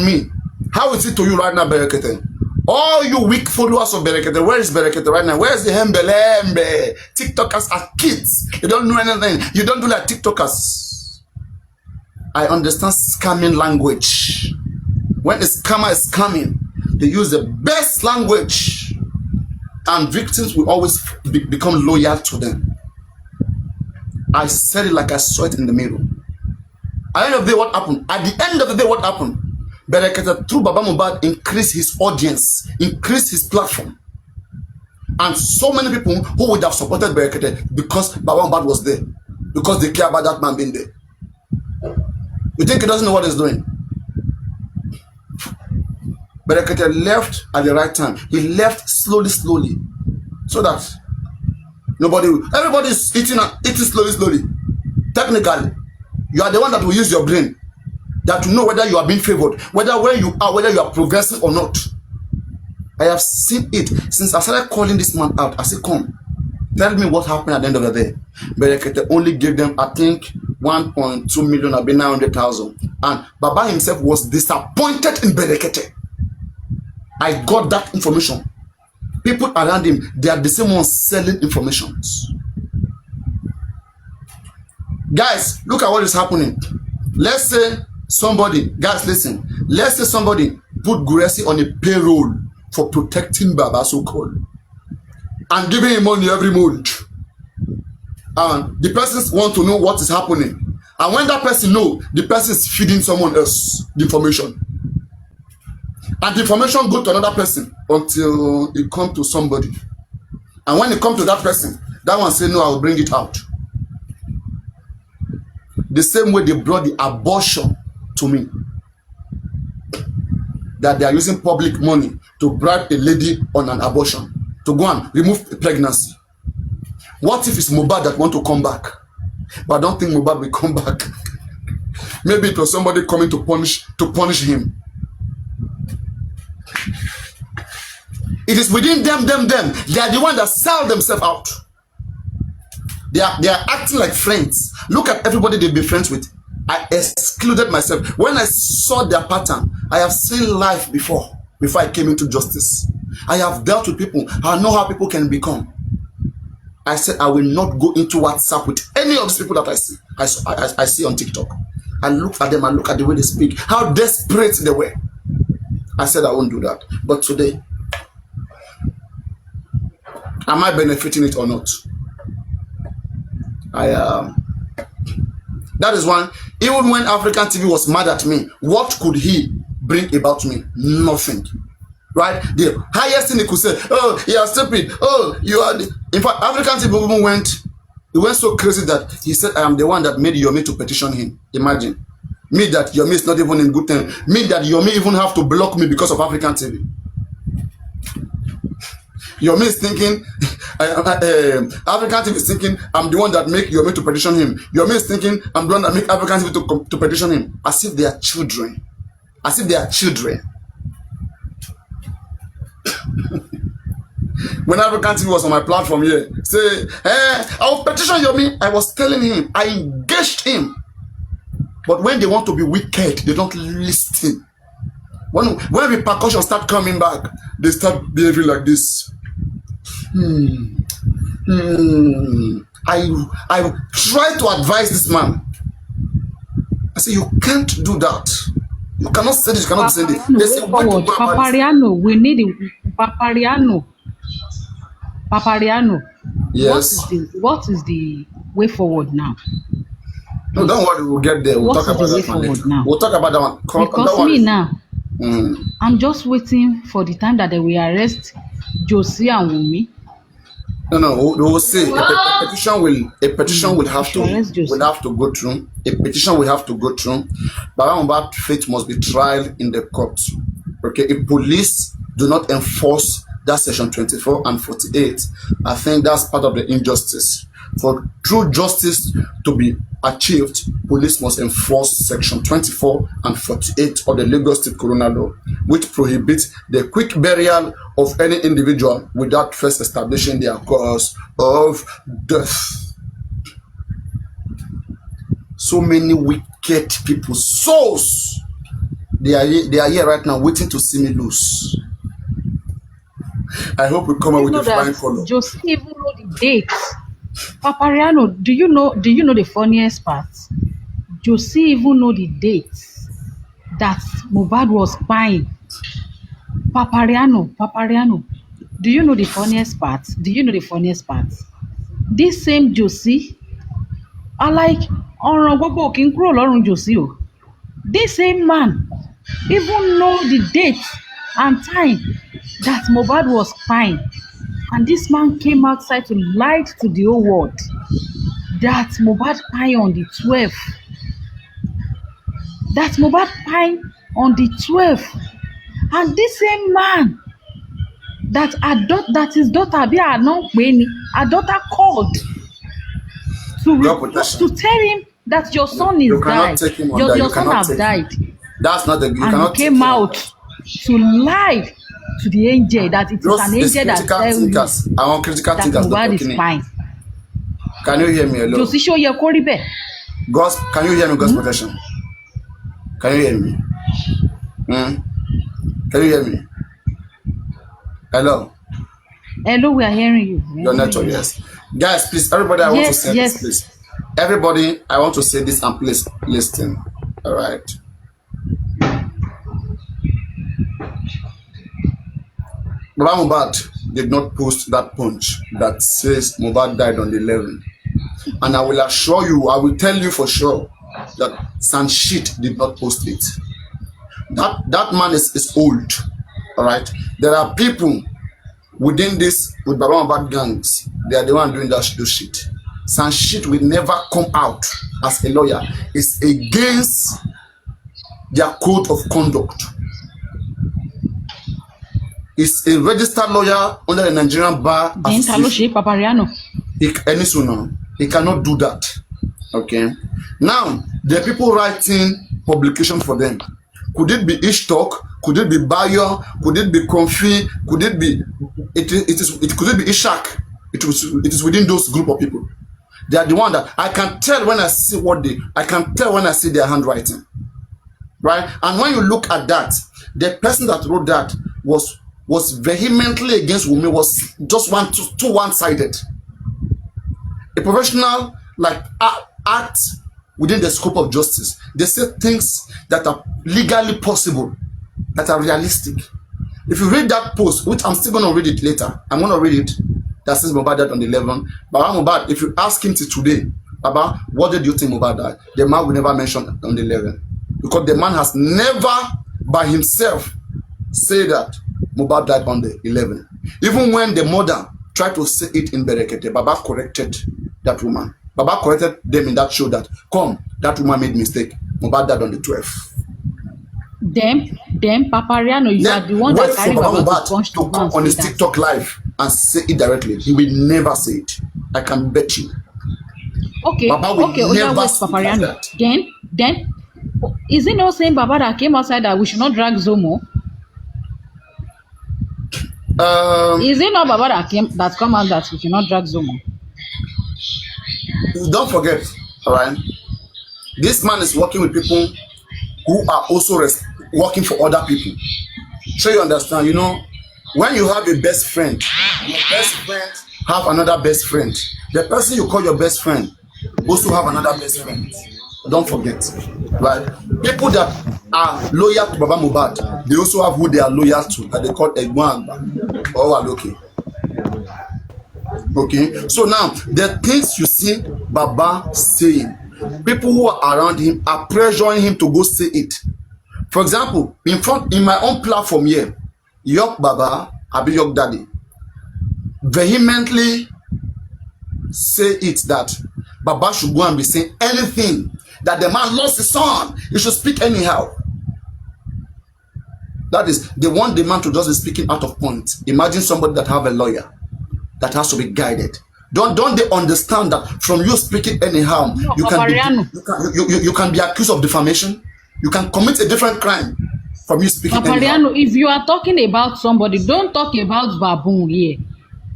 me, how is it to you right now, Berekete? All you weak followers of Berekete, where is Berekete right now? Where is the Hembelembe? TikTokers are kids. You don't know anything. You don't do like TikTokers. I understand scamming language. When a scammer is scamming, they use the best language, and victims will always become loyal to them. I said it like I saw it in the mirror. At the end of the day, what happened? At the end of the day, what happened? Berekete, through Baba Mohbad, increased his audience, increased his platform. And so many people who would have supported Berekete because Baba Mohbad was there, because they care about that man being there. You think he doesn't know what he's doing? Berekete left at the right time. He left slowly, so that everybody is eating slowly. Technically, you are the one that will use your brain, that to know whether you are being favored, whether you are progressing or not. I have seen it since I started calling this man out. I said, come, tell me what happened at the end of the day. Berekete only gave them, I think, 1.2 million, I've been 900,000. And Baba himself was disappointed in Berekete. I got that information. People around him, they are the same ones selling informations. Guys, look at what is happening. Let's say somebody, guys, listen. Let's say somebody put Guresi on a payroll for protecting Baba, so-called, and giving him money every month. And the person want to know what is happening. And when that person know, the person is feeding someone else the information. And the information go to another person until it come to somebody. And when it come to that person, that one say, no, I will bring it out. The same way they brought the abortion to me. That they are using public money to bribe a lady on an abortion to go and remove a pregnancy. What if it's mohbad that want to come back? But I don't think mohbad will come back. Maybe it was somebody coming to punish him. It is within them. They are the one that sell themselves out. They are acting like friends. Look at everybody they've been friends with. I excluded myself. When I saw their pattern, I have seen life before I came into justice. I have dealt with people. I know how people can become. I said I will not go into WhatsApp with any of these people that I see. I see on TikTok. I look at them and look at the way they speak, how desperate they were. I said I won't do that. But today, am I benefiting it or not? That is one. Even when African TV was mad at me, what could he bring about me? Nothing. Right? The highest thing he could say, oh, you are stupid. Oh, you are. In fact, African TV even went so crazy that he said, I am the one that made Yomi to petition him. Imagine. Me that Yomi is not even in good time. Me that Yomi even have to block me because of African TV. Yomi is thinking, African TV is thinking, I'm the one that make Yomi to petition him. Yomi is thinking, I'm the one that make African TV to petition him. As if they are children. As if they are children. When African TV was on my platform here, say, hey, I will petition Yomi. I was telling him, I engaged him. But when they want to be wicked, they don't listen. When repercussions start coming back, they start behaving like this. I try to advise this man. I say, you can't do that. You cannot say this, you cannot say this. They say, Paparaino, we need it. Paparaino. Yes. What is the way forward now? No, don't worry, we'll get there. We'll talk about that one later. We'll talk about that one. Because me now, I'm just waiting for the time that they will arrest Josie and Wumi. No, we will say a petition will have to go through. A petition will have to go through. But faith must be tried in the court. Okay, if police do not enforce that section 24 and 48, I think that's part of the injustice. For true justice to be achieved, police must enforce section 24 and 48 of the Lagos State Coroner Law, which prohibits the quick burial of any individual without first establishing their cause of death. So many wicked people, souls, they are here right now waiting to see me loose. I hope we come out with a flying color. Just even know the date. Paparaino, do you know the funniest part? Josie even know the date that Mohbad was buying. Paparaino, do you know the funniest part? This same Josie, I like Josie. This same man even know the date and time that Mohbad was buying. And this man came outside to lie to the whole world that Mohbad pie on the 12th. That Mohbad pie on the 12th. And this same man that his daughter her daughter called to tell him that your son is died. Your son has died. That's not the and he came out to lie to the angel that it is an angel that tells you that Mohbad is fine. Can you hear me alone? Josie show your koribe. God's, can you hear me? God's protection. Can you hear me? Mm? Can you hear me? Hello. Hello, we are hearing you. Your network, yes. Guys, please, everybody, I want to say this, please. Everybody, I want to say this and please listen. All right. Baba Mohbad did not post that punch that says Mohbad died on the 11th. And I will assure you, I will tell you for sure that Sanshit did not post it. That man is old. All right. There are people within this with Baba Mohbad gangs. They are the one doing that shit. Sanshit will never come out as a lawyer. It's against their code of conduct. Is a registered lawyer under the Nigerian Bar Association. Paparaino. He cannot do that. Okay. Now, the people writing publication for them. Could it be Ishtok? Could it be Bayo? Could it be Comfy? Could it be could it be Ishak? It is within those group of people. They are the one that I can tell when I see I can tell when I see their handwriting. Right? And when you look at that, the person that wrote that was vehemently against Wunmi, was just too one-sided. A professional like act within the scope of justice. They say things that are legally possible, that are realistic. If you read that post, which I'm still going to read it later, I'm going to read it, that says Mohbad died on the 11th. Baba Mohbad, if you ask him till today, Baba, what did you think Mohbad died? The man will never mention on the 11th. Because the man has never by himself said that Mohbad died on the 11th. Even when the mother tried to say it in Berekete, Baba corrected that woman. Baba corrected them in that show that, come, that woman made mistake. Mohbad died on the 12th. Them, Paparaino, you are the one that carried Baba to come on his TikTok live and say it directly. He will never say it. I can bet you. Okay, Baba will never say Paparaino. Then, is it not saying Baba that came outside that we should not drag Zomo? Is it not Baba that come out that we should not drag Zomo? Don't forget, all right? This man is working with people who are also working for other people. So you understand, you know, when you have a best friend, your best friend have another best friend. The person you call your best friend also have another best friend. Don't forget, right? People that are loyal to Baba Mohbad, they also have who they are loyal to, that they call Egwan or Aloke. Okay, so now the things you see Baba saying, people who are around him are pressuring him to go say it. For example, in my own platform here, Yok Baba, Abi Yok Daddy, vehemently say it that Baba should go and be saying anything, that the man lost his son, he should speak anyhow. That is, they want the man to just be speaking out of point. Imagine somebody that have a lawyer that has to be guided. Don't they understand that from you speaking anyhow, no, you can be accused of defamation? You can commit a different crime from you speaking anyhow. If you are talking about somebody, don't talk about baboon here.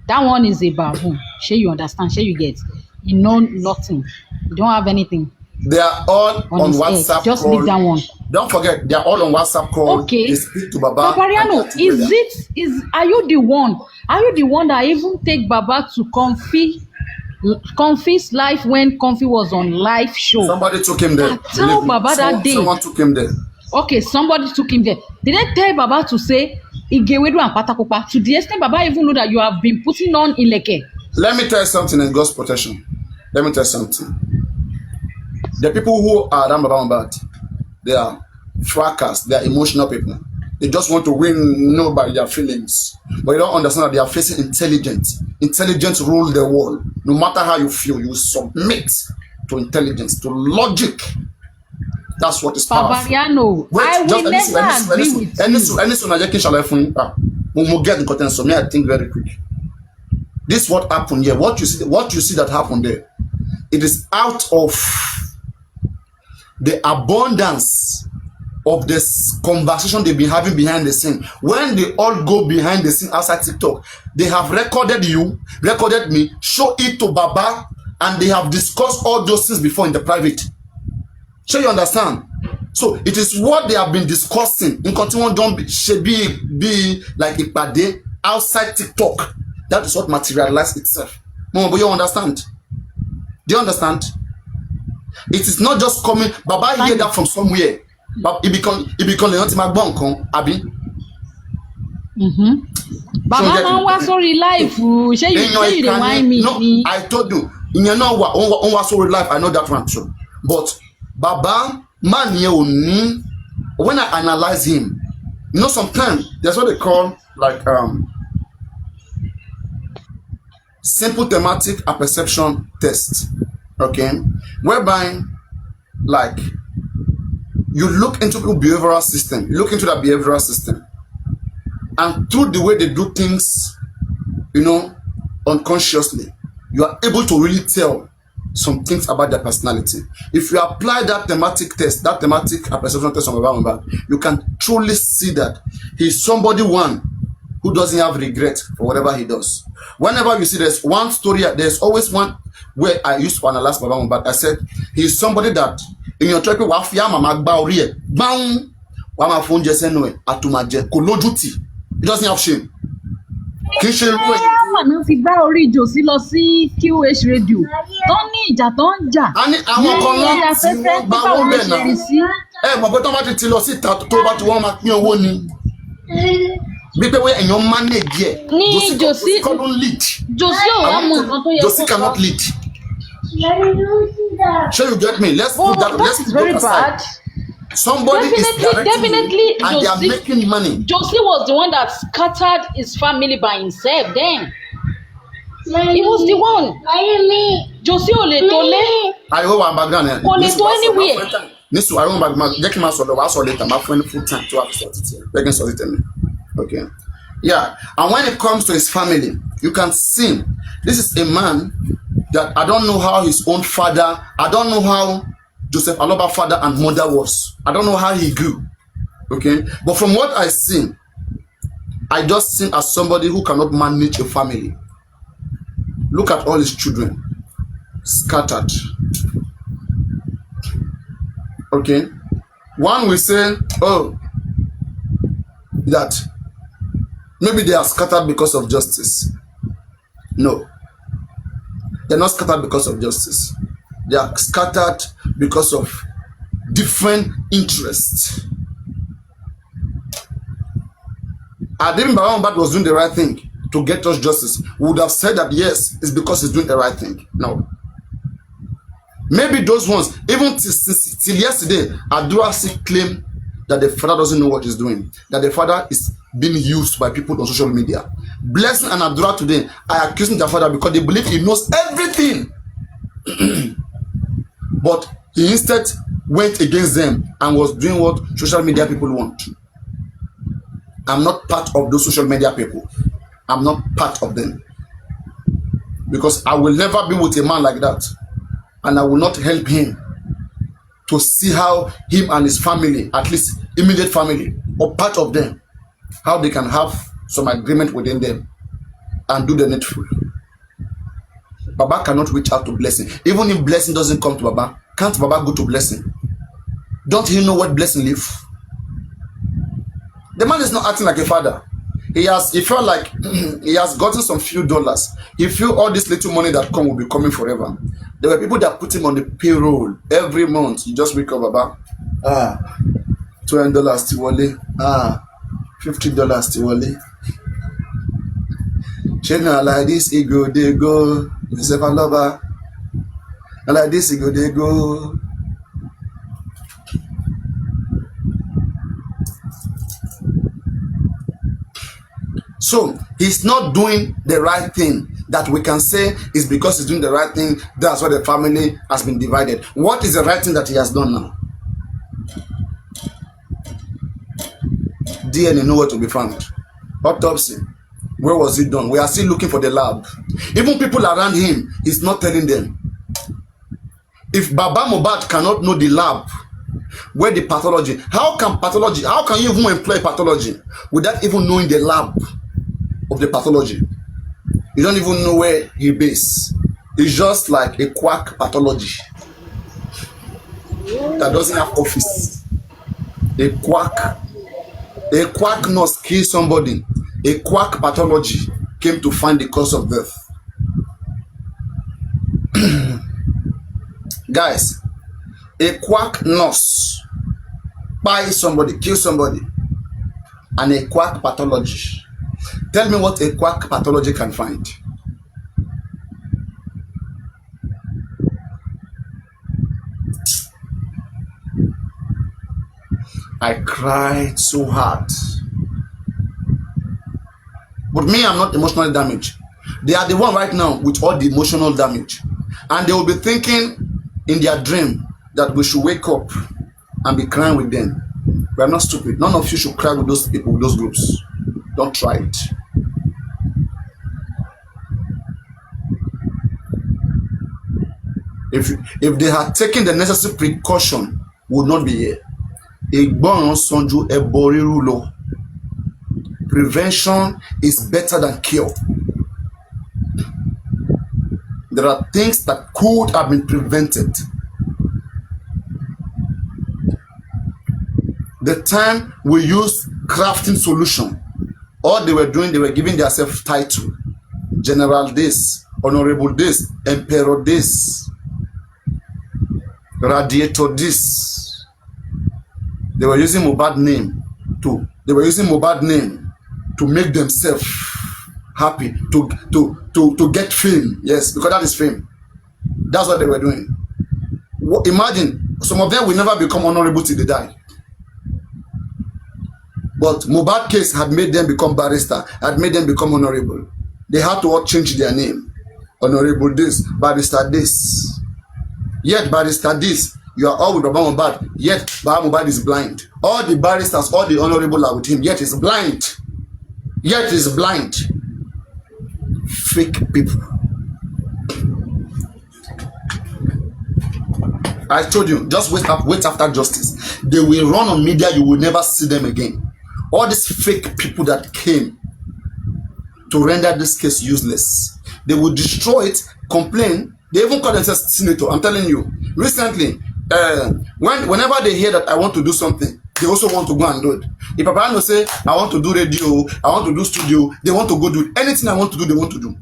That one is a baboon. Sure you understand, sure you get. You know nothing. You don't have anything. They are all on WhatsApp. Just leave that one. Don't forget, they are all on WhatsApp call. Okay. They speak to Baba. Paparaino, are you the one? Are you the one that even take Baba to Comfy's life when Comfy was on live show? Somebody took him there. Tell Baba that day. Someone took him there. Okay, somebody took him there. Did they tell Baba to say Igewedu and Patakopa? To the extent Baba even know that you have been putting on Ileke. Let me tell you something in God's protection. Let me tell you something. The people who are around Baba Mohbad, they are fracas, they are emotional people. They just want to win, by their feelings. But you don't understand that they are facing intelligence. Intelligence rule the world. No matter how you feel, you submit to intelligence, to logic. That's what is powerful. Paparaino, I will never agree with you. I think very quick. This is what happened here. What you see that happened there, it is out of the abundance of this conversation they've been having behind the scene. When they all go behind the scene outside TikTok, they have recorded you, recorded me, show it to Baba, and they have discussed all those things before in the private. So you understand? So it is what they have been discussing in continuing don't should be like ìpàdé outside TikTok. That is what materialized itself. Mama, but you understand? Do you understand? It is not just coming. Baba hear that from somewhere. But it become Leonti Magbon abi. Baba máa ń wá sórí life ṣé you dey whine me ni. I told you ìyẹn náà wà on wá sórí life I know that one too. But Baba man yẹn ò ní, when I analyze him, you know sometimes there's what they call like simple thematic apperception test, okay, whereby like you look into the behavioral system, and through the way they do things, you know, unconsciously, you are able to really tell some things about their personality. If you apply that thematic test, that thematic perception test on Baba, you can truly see that he's somebody one who doesn't have regret for whatever he does. Whenever you see there's one story, there's always one where I used to analyze Baba, but I said he's somebody that in your trip wafia mama gba ori e bang wa ma fun je senu e atumaje kò lójútì. He doesn't have shame. Kì í ṣe irú ẹ̀. Àná fi gbá orí Jòsí lọ sí QH radio tó ní ìjà tó ń jà. A ní àwọn kan náà tí wọ́n gbá owó bẹ́ẹ̀ náà. Ẹ mọ̀ pé tó bá ti lọ sí ìta tó bá ti wọ́n máa pín owó ni. Bí pé wọ́n èèyàn manage ẹ̀. Ní Jòsí couldn't lead. Jòsí ò wá mọ nǹkan tó yẹ kó sọ. Jòsí cannot lead. Sure you get me? Let's put that. Let's put very that bad. aside. Somebody Definitely, and they are making money. Jòsí was the one that scattered his family by himself then. He was the one. Jòsí ò lè tó lé. I hope I'm background here. Kò lè tó anywhere. Nisu, I remember jẹ́ kí n máa sọ̀rọ̀ wá sọ̀rọ̀ later, máa fún ẹni full time to have to sort it here. Let me sort it in. Okay. Yeah. And when it comes to his family, you can see this is a man that I don't know how his own father, I don't know how Joseph Aloba's father and mother was. I don't know how he grew. Okay. But from what I see, I just see him as somebody who cannot manage a family. Look at all his children scattered. Okay. One will say, oh, that maybe they are scattered because of justice. No. They're not scattered because of justice. They are scattered because of different interests. I didn't believe Baba was doing the right thing to get us justice. We would have said that yes, it's because he's doing the right thing. No. Maybe those ones, even till yesterday, Adura still claim that the father doesn't know what he's doing, that the father is being used by people on social media. Blessing and Adura today are accusing their father because they believe he knows everything. But he instead went against them and was doing what social media people want. I'm not part of those social media people. I'm not part of them. Because I will never be with a man like that. And I will not help him to see how him and his family, at least immediate family, or part of them, how they can have some agreement within them and do the needful. Baba cannot reach out to Blessing. Even if Blessing doesn't come to Baba, can't Baba go to Blessing? Don't he know what Blessing live? The man is not acting like a father. He felt like he has gotten some few dollars. He feel all this little money that come will be coming forever. There were people that put him on the payroll every month. You just wake up, Baba. $20 Tiwale. $50 Tiwale. Chena like this, ego they go. Joseph Aloba. And like this, ego they go. So he's not doing the right thing that we can say is because he's doing the right thing. That's why the family has been divided. What is the right thing that he has done now? DNA nowhere to be found. Autopsy. Where was it done? We are still looking for the lab. Even people around him, he's not telling them. If Baba Mohbad cannot know the lab, where the pathology, how can you even employ pathology without even knowing the lab of the pathology? You don't even know where he base. It's just like a quack pathology. that doesn't have office. A quack nurse killed somebody. A quack pathology came to find the cause of death. Guys, a quack nurse buy somebody, kill somebody, and a quack pathology. Tell me what a quack pathology can find. I cried so hard. But me, I'm not emotionally damaged. They are the one right now with all the emotional damage. And they will be thinking in their dream that we should wake up and be crying with them. We are not stupid. None of you should cry with those people, with those groups. Don't try it. If they had taken the necessary precaution, we would not be here. Prevention is better than cure. There are things that could have been prevented. The time we use crafting solution, all they were doing, they were giving themselves title. General this, Honorable this, Emperor this, Radiator this. They were using mohbad name to make themselves happy, to get fame. Yes, because that is fame. That's what they were doing. Imagine, some of them will never become honorable till they die. But mohbad case had made them become barrister, had made them become honorable. They had to all change their name. Honorable this, barrister this. Yet barrister this, you are all with Baba Mohbad, yet Baba Mohbad is blind. All the barristers, all the honorable are with him, yet he's blind. Yet he's blind. Fake people. I told you, just wait after justice. They will run on media, you will never see them again. All these fake people that came to render this case useless, they will destroy it, complain. They even call themselves senator. I'm telling you, recently, whenever they hear that I want to do something, they also want to go and do it. If paparaino say I want to do radio, I want to do studio, they want to go do it. Anything I want to do, they want to do.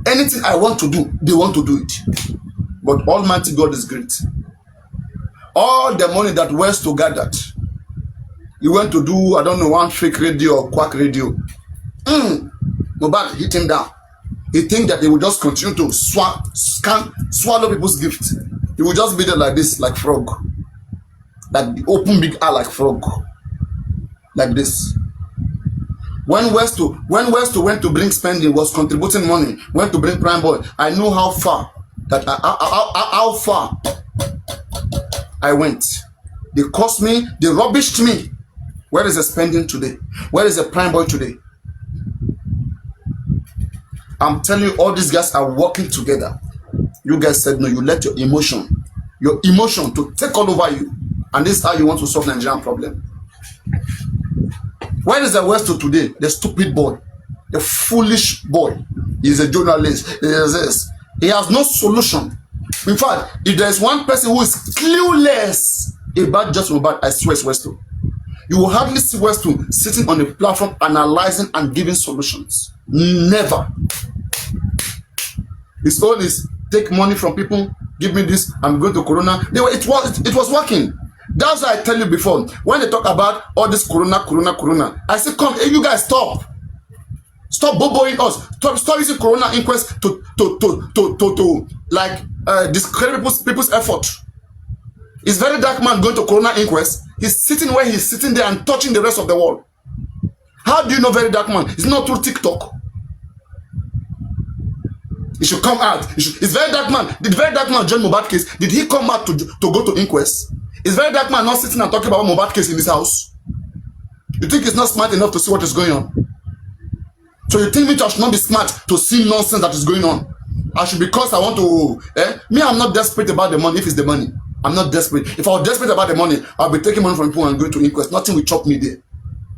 Anything I want to do, they want to do it. But Almighty God is great. All the money that Westo gathered, he went to do, I don't know, one fake radio or quack radio. Mohbad hit him down. He think that they will just continue to swallow people's gifts. He will just be there like this, like frog. Like the open big eye like frog. Like this. When Westo went to bring spending, was contributing money, went to bring Prime Boy, I know how far I went. They cost me, they rubbished me. Where is the spending today? Where is the Prime Boy today? I'm telling you, all these guys are working together. You guys said no, you let your emotion to take all over you. And this is how you want to solve Nigerian problem. Where is the Westo today? The stupid boy, the foolish boy. He's a journalist. He has no solution. In fact, if there is one person who is clueless about just Mohbad, I swear it's Westo. You will hardly see Westo sitting on a platform analyzing and giving solutions. Never. His own is take money from people, give me this, I'm going to Corona. It was working. That's why I tell you before, when they talk about all this Corona, I say, come, hey, you guys, stop boboing us. Stop using Corona inquest to discredit people's effort. It's very dark man going to Corona inquest. He's sitting where he's sitting there and touching the rest of the world. How do you know very dark man? It's not through TikTok. It should come out. It's very dark man. Did very dark man join Mohbad case? Did he come out to go to inquest? Is very dark man not sitting and talking about Mohbad case in his house? You think he's not smart enough to see what is going on? So you think me I should not be smart to see nonsense that is going on? I should, because I want to, me, I'm not desperate about the money if it's the money. I'm not desperate. If I was desperate about the money, I'll be taking money from people and going to inquest. Nothing will chop me there.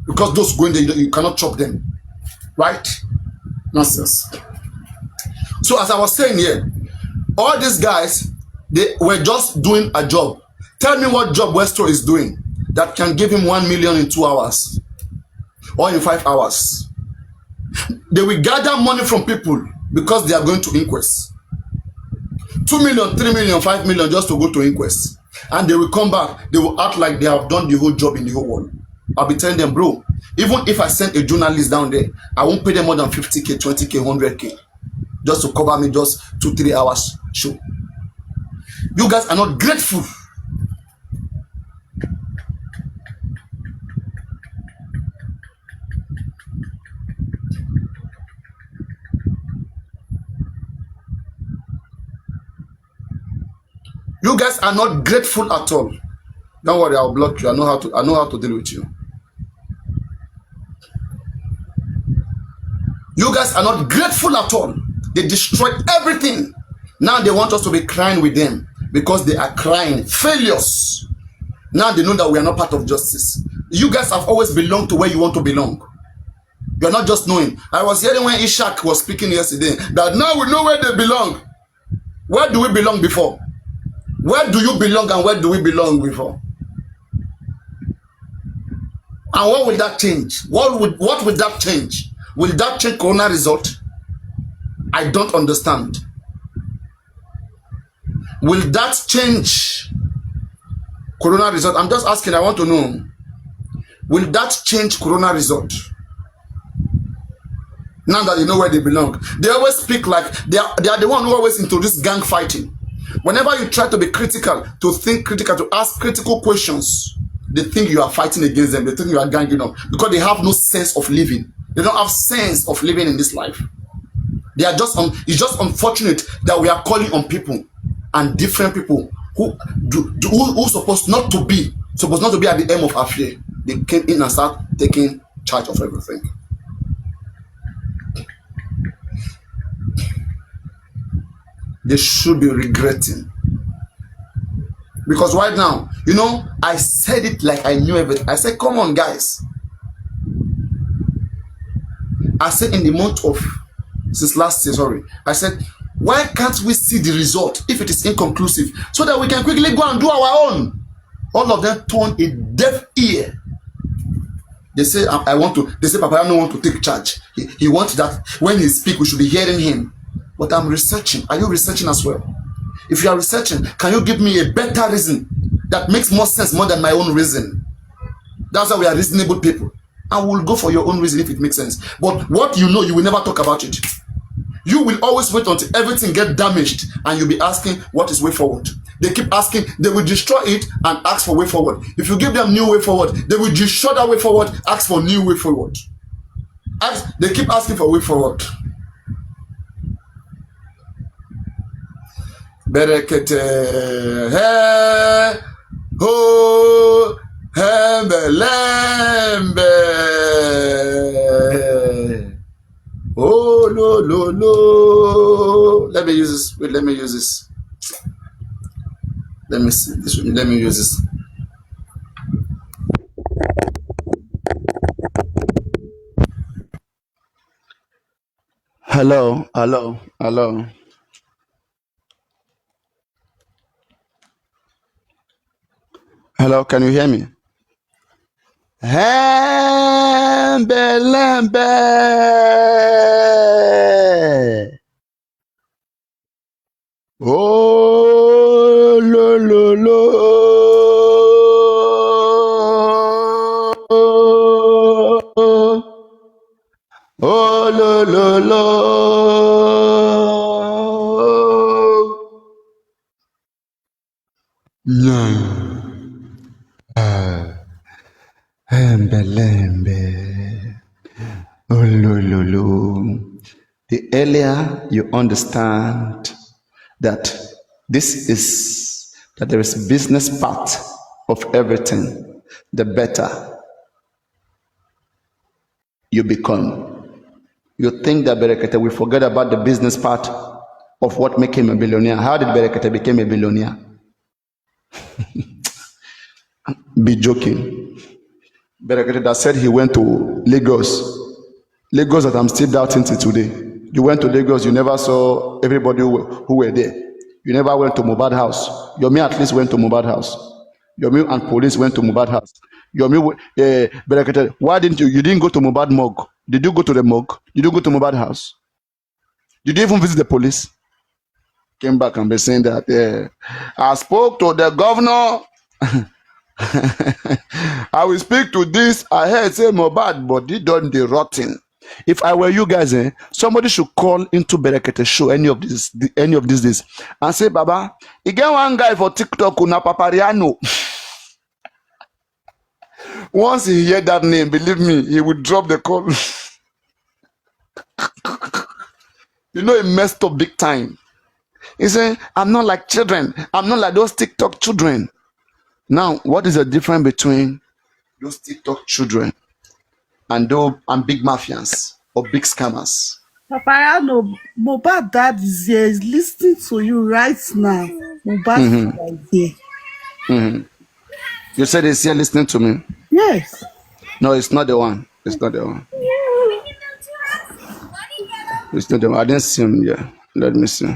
Because those going there, you cannot chop them. Right? Nonsense. So as I was saying here, all these guys, they were just doing a job. Tell me what job Westro is doing that can give him 1 million in 2 hours or in 5 hours. They will gather money from people because they are going to inquest. 2 million, 3 million, 5 million just to go to inquest. And they will come back. They will act like they have done the whole job in the whole world. I'll be telling them, bro, even if I send a journalist down there, I won't pay them more than 50K, 20K, 100K just to cover me just 2-3 hours show. You guys are not grateful. You guys are not grateful at all. Don't worry, I'll block you. I know how to deal with you. You guys are not grateful at all. They destroyed everything. Now they want us to be crying with them because they are crying failures. Now they know that we are not part of justice. You guys have always belonged to where you want to belong. You are not just knowing. I was hearing when Ishak was speaking yesterday that now we know where they belong. Where do we belong before? Where do you belong and where do we belong before? And what will that change? What will that change? Will that change corona result? I don't understand. Will that change corona result? I'm just asking, I want to know. Will that change corona result? Now that you know where they belong. They always speak like they are the one who always introduce gang fighting. Whenever you try to be critical, to think critical, to ask critical questions, they think you are fighting against them. They think you are ganging up because they have no sense of living. They don't have sense of living in this life. They are just it's just unfortunate that we are calling on people and different people who supposed not to be at the aim of affair. They came in and start taking charge of everything. They should be regretting. Because right now, you know, I said it like I knew everything. I said, come on, guys. I said in the month of, since last year, sorry. I said, why can't we see the result if it is inconclusive so that we can quickly go and do our own? All of them turn a deaf ear. They say, they say, Papa, I don't want to take charge. He wants that when he speaks, we should be hearing him. But I'm researching. Are you researching as well? If you are researching, can you give me a better reason that makes more sense more than my own reason? That's why we are reasonable people. I will go for your own reason if it makes sense. But what you know, you will never talk about it. You will always wait until everything gets damaged and you'll be asking what is way forward. They keep asking, they will destroy it and ask for way forward. If you give them new way forward, they will destroy that way forward, ask for new way forward. They keep asking for way forward. Berekete he ho hembelembe oh no no no. Let me use this. Wait, let me use this. Let me see this. Let me use this. Hello. Hello, can you hear me? Hembelembe. Oh, lo, lo, lo. Oh, lo, lo, lo. No. Hembelembe. Oh, lo, lo, lo. The earlier you understand that that there is business part of everything, the better you become. You think that Berekete will forget about the business part of what made him a billionaire. How did Berekete become a billionaire? Be joking. Berekete that said he went to Lagos that I'm still doubting till today. You went to Lagos, you never saw everybody who were there. You never went to mohbad house. Yomi at least went to mohbad house. Yomi and police went to Mohbad house. Yomi, Berekete, why didn't you? You didn't go to Mohbad morgue. Did you go to the morgue? Did you go to Mohbad house? Did you even visit the police? Came back and be saying that I spoke to the governor. I will speak to this. I heard say Mohbad, but they done the rotting. If I were you guys, somebody should call into Berekete show any of these days and say, Baba, you get one guy for TikTok na paparaino. Once he hear that name, believe me, he would drop the call. You know, he messed up big time. He said, I'm not like children. I'm not like those TikTok children. Now, what is the difference between those TikTok children and big mafians or big scammers? Paparaino, Mohbad dad is here. He's listening to you right now. Mohbad is here. Mm-hmm. You said he's here listening to me? Yes. No, it's not the one. It's not the one. It's not the one. I didn't see him yet. Let me see.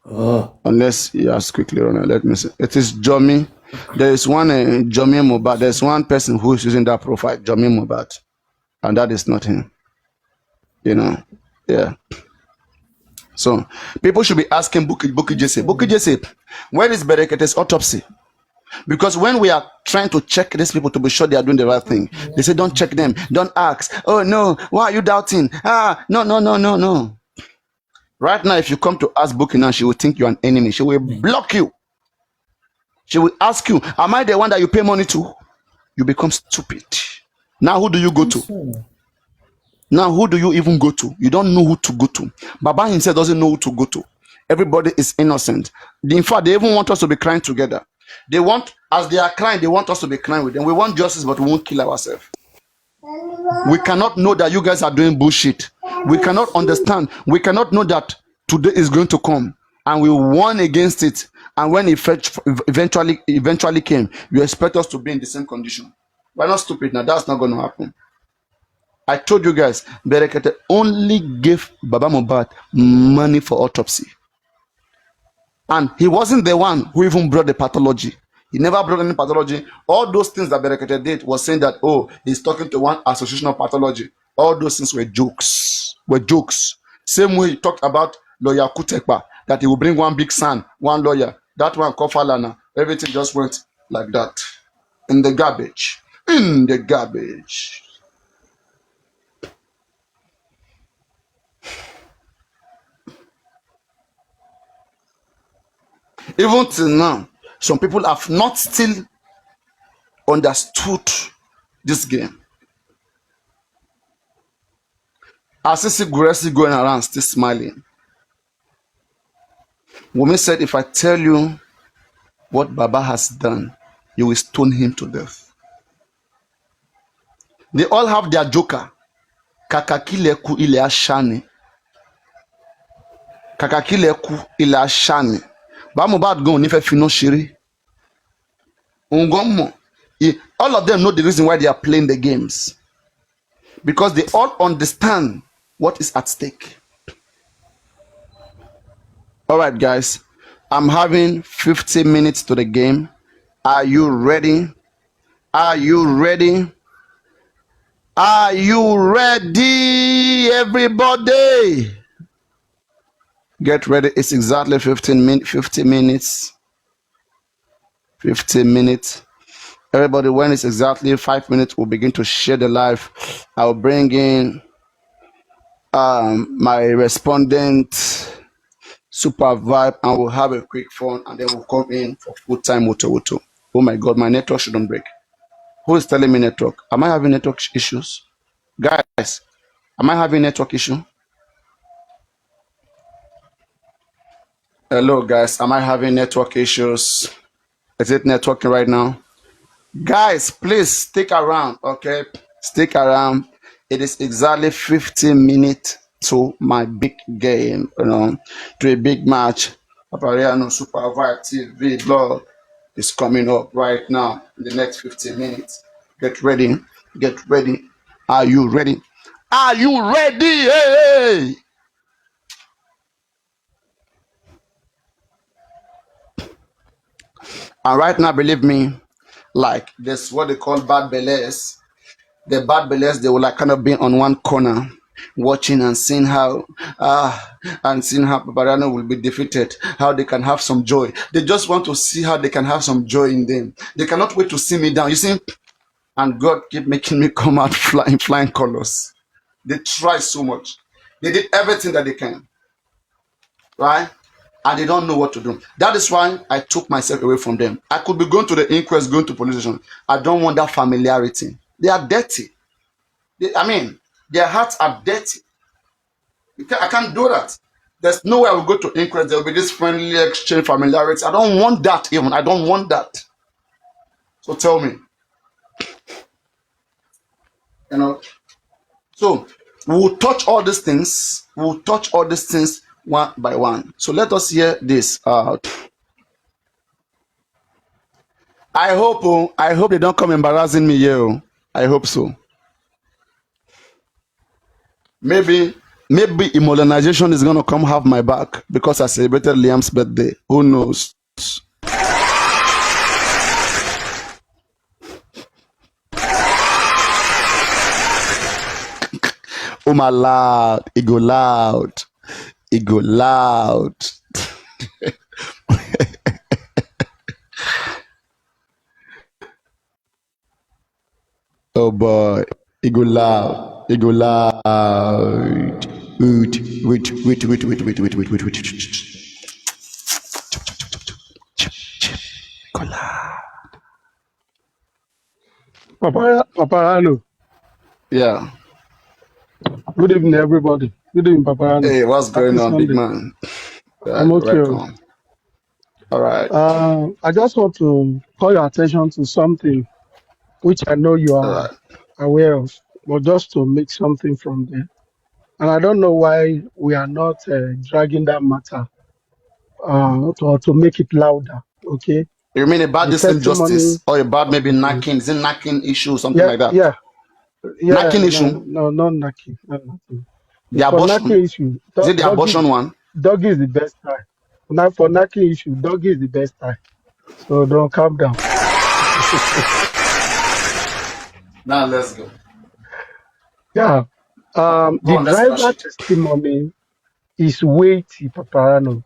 Unless he has quickly run out. Let me see. It is Jomi. There is one Jomi Mohbad. There's one person who is using that profile, Jomi Mohbad. And that is not him. You know? Yeah. So people should be asking Bukky Jesse, where is Berekete's autopsy? Because when we are trying to check these people to be sure they are doing the right thing, they say, don't check them, don't ask. Oh no, why are you doubting? No. Right now, if you come to ask Bukky now, she will think you're an enemy. She will block you. She will ask you, am I the one that you pay money to? You become stupid. Now who do you go to? Now who do you even go to? You don't know who to go to. Baba himself doesn't know who to go to. Everybody is innocent. In fact, they even want us to be crying together. They want, as they are crying, they want us to be crying with them. We want justice, but we won't kill ourselves. We cannot know that you guys are doing bullshit. We cannot understand. We cannot know that today is going to come and we warn against it. And when it eventually came, you expect us to be in the same condition. We're not stupid now. That's not going to happen. I told you guys, Berekete only gave Baba Mohbad money for autopsy. And he wasn't the one who even brought the pathology. He never brought any pathology. All those things that Berekete did was saying that, oh, he's talking to one association of pathology. All those things were jokes. Same way he talked about lawyer Kutekba, that he will bring one big son, one lawyer. That one, Kofalana. Everything just went like that. In the garbage. Even till now, some people have not still understood this game. I see Guresi going around still smiling. Wumi said, if I tell you what Baba has done, you will stone him to death. They all have their joker. Kakakileku ile ashani. Kakakileku ile ashani. Ba Mohbad go ni fe fino shiri. Ungomo. All of them know the reason why they are playing the games. Because they all understand what is at stake. All right, guys. I'm having 50 minutes to the game. Are you ready? Are you ready? Are you ready, everybody? Get ready. It's exactly 50 minutes. 50 minutes. Everybody, when it's exactly 5 minutes, we'll begin to share the live. I'll bring in my respondent, Super Vibe, and we'll have a quick phone, and then we'll come in for full-time Woto. Oh my God, my network shouldn't break. Who is telling me network? Am I having network issues? Guys, am I having network issue? Hello, guys. Am I having network issues? Is it networking right now? Guys, please stick around, okay? Stick around. It is exactly 15 minutes to my big game, to a big match. Paparaino Super Vibe TV blog is coming up right now in the next 15 minutes. Get ready. Get ready. Are you ready? Are you ready? Hey! And right now, believe me, like this, what they call bad belles. The bad belles, they will like kind of be on one corner watching and seeing how Papariano will be defeated, how they can have some joy. They just want to see how they can have some joy in them. They cannot wait to see me down. You see, and God keep making me come out flying colors. They try so much. They did everything that they can, right? And they don't know what to do. That is why I took myself away from them. I could be going to the inquest, going to police station. I don't want that familiarity. They are dirty. Their hearts are dirty. I can't do that. There's no way I will go to inquest. There will be this friendly exchange, familiarity. I don't want that even. I don't want that. So tell me. So we'll touch all these things. We'll touch all these things one by one. So let us hear this out. I hope they don't come embarrassing me here. I hope so. Maybe imolization is gonna come have my back because I celebrated Liam's birthday. Who knows? Oh my loud, it go loud, it go loud. Oh boy, it go loud, it go loud. Wait. Go loud. Paparaino. Yeah. Good evening, everybody. Good evening, Paparaino. Hey, what's going on, Sunday. big man? I'm okay. Welcome. All right. I just want to call your attention to something which I know you are aware of, but just to make something from there. And I don't know why we are not dragging that matter to make it louder. Okay. You mean about The this testimony. injustice or about maybe knacking? Is it knacking issue, something Yeah, like that? yeah. Knacking issue? No, not knacking. Not knacking. The For abortion? knacking issue, Is it the abortion one? doggy is the best time. Now for knacking issue, doggy is the best time. So don't calm down. Now let's go. Yeah. Go The on, let's driver flash it. testimony is weighty, Paparano.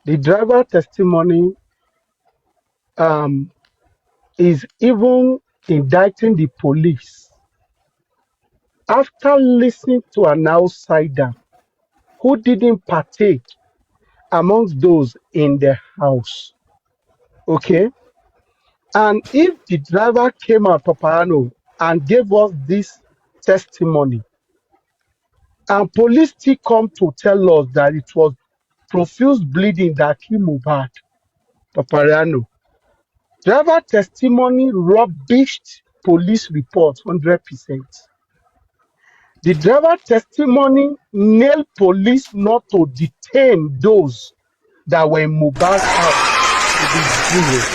The driver testimony is even indicting the police after listening to an outsider who didn't partake amongst those in the house. Okay? And if the driver came out, Paparano, and gave us this testimony, and police still come to tell us that it was profuse bleeding that killed Mohbad, Papariano. Driver testimony rubbished police report 100%. The driver testimony nailed police not to detain those that were in Mohbad's house to be jailed.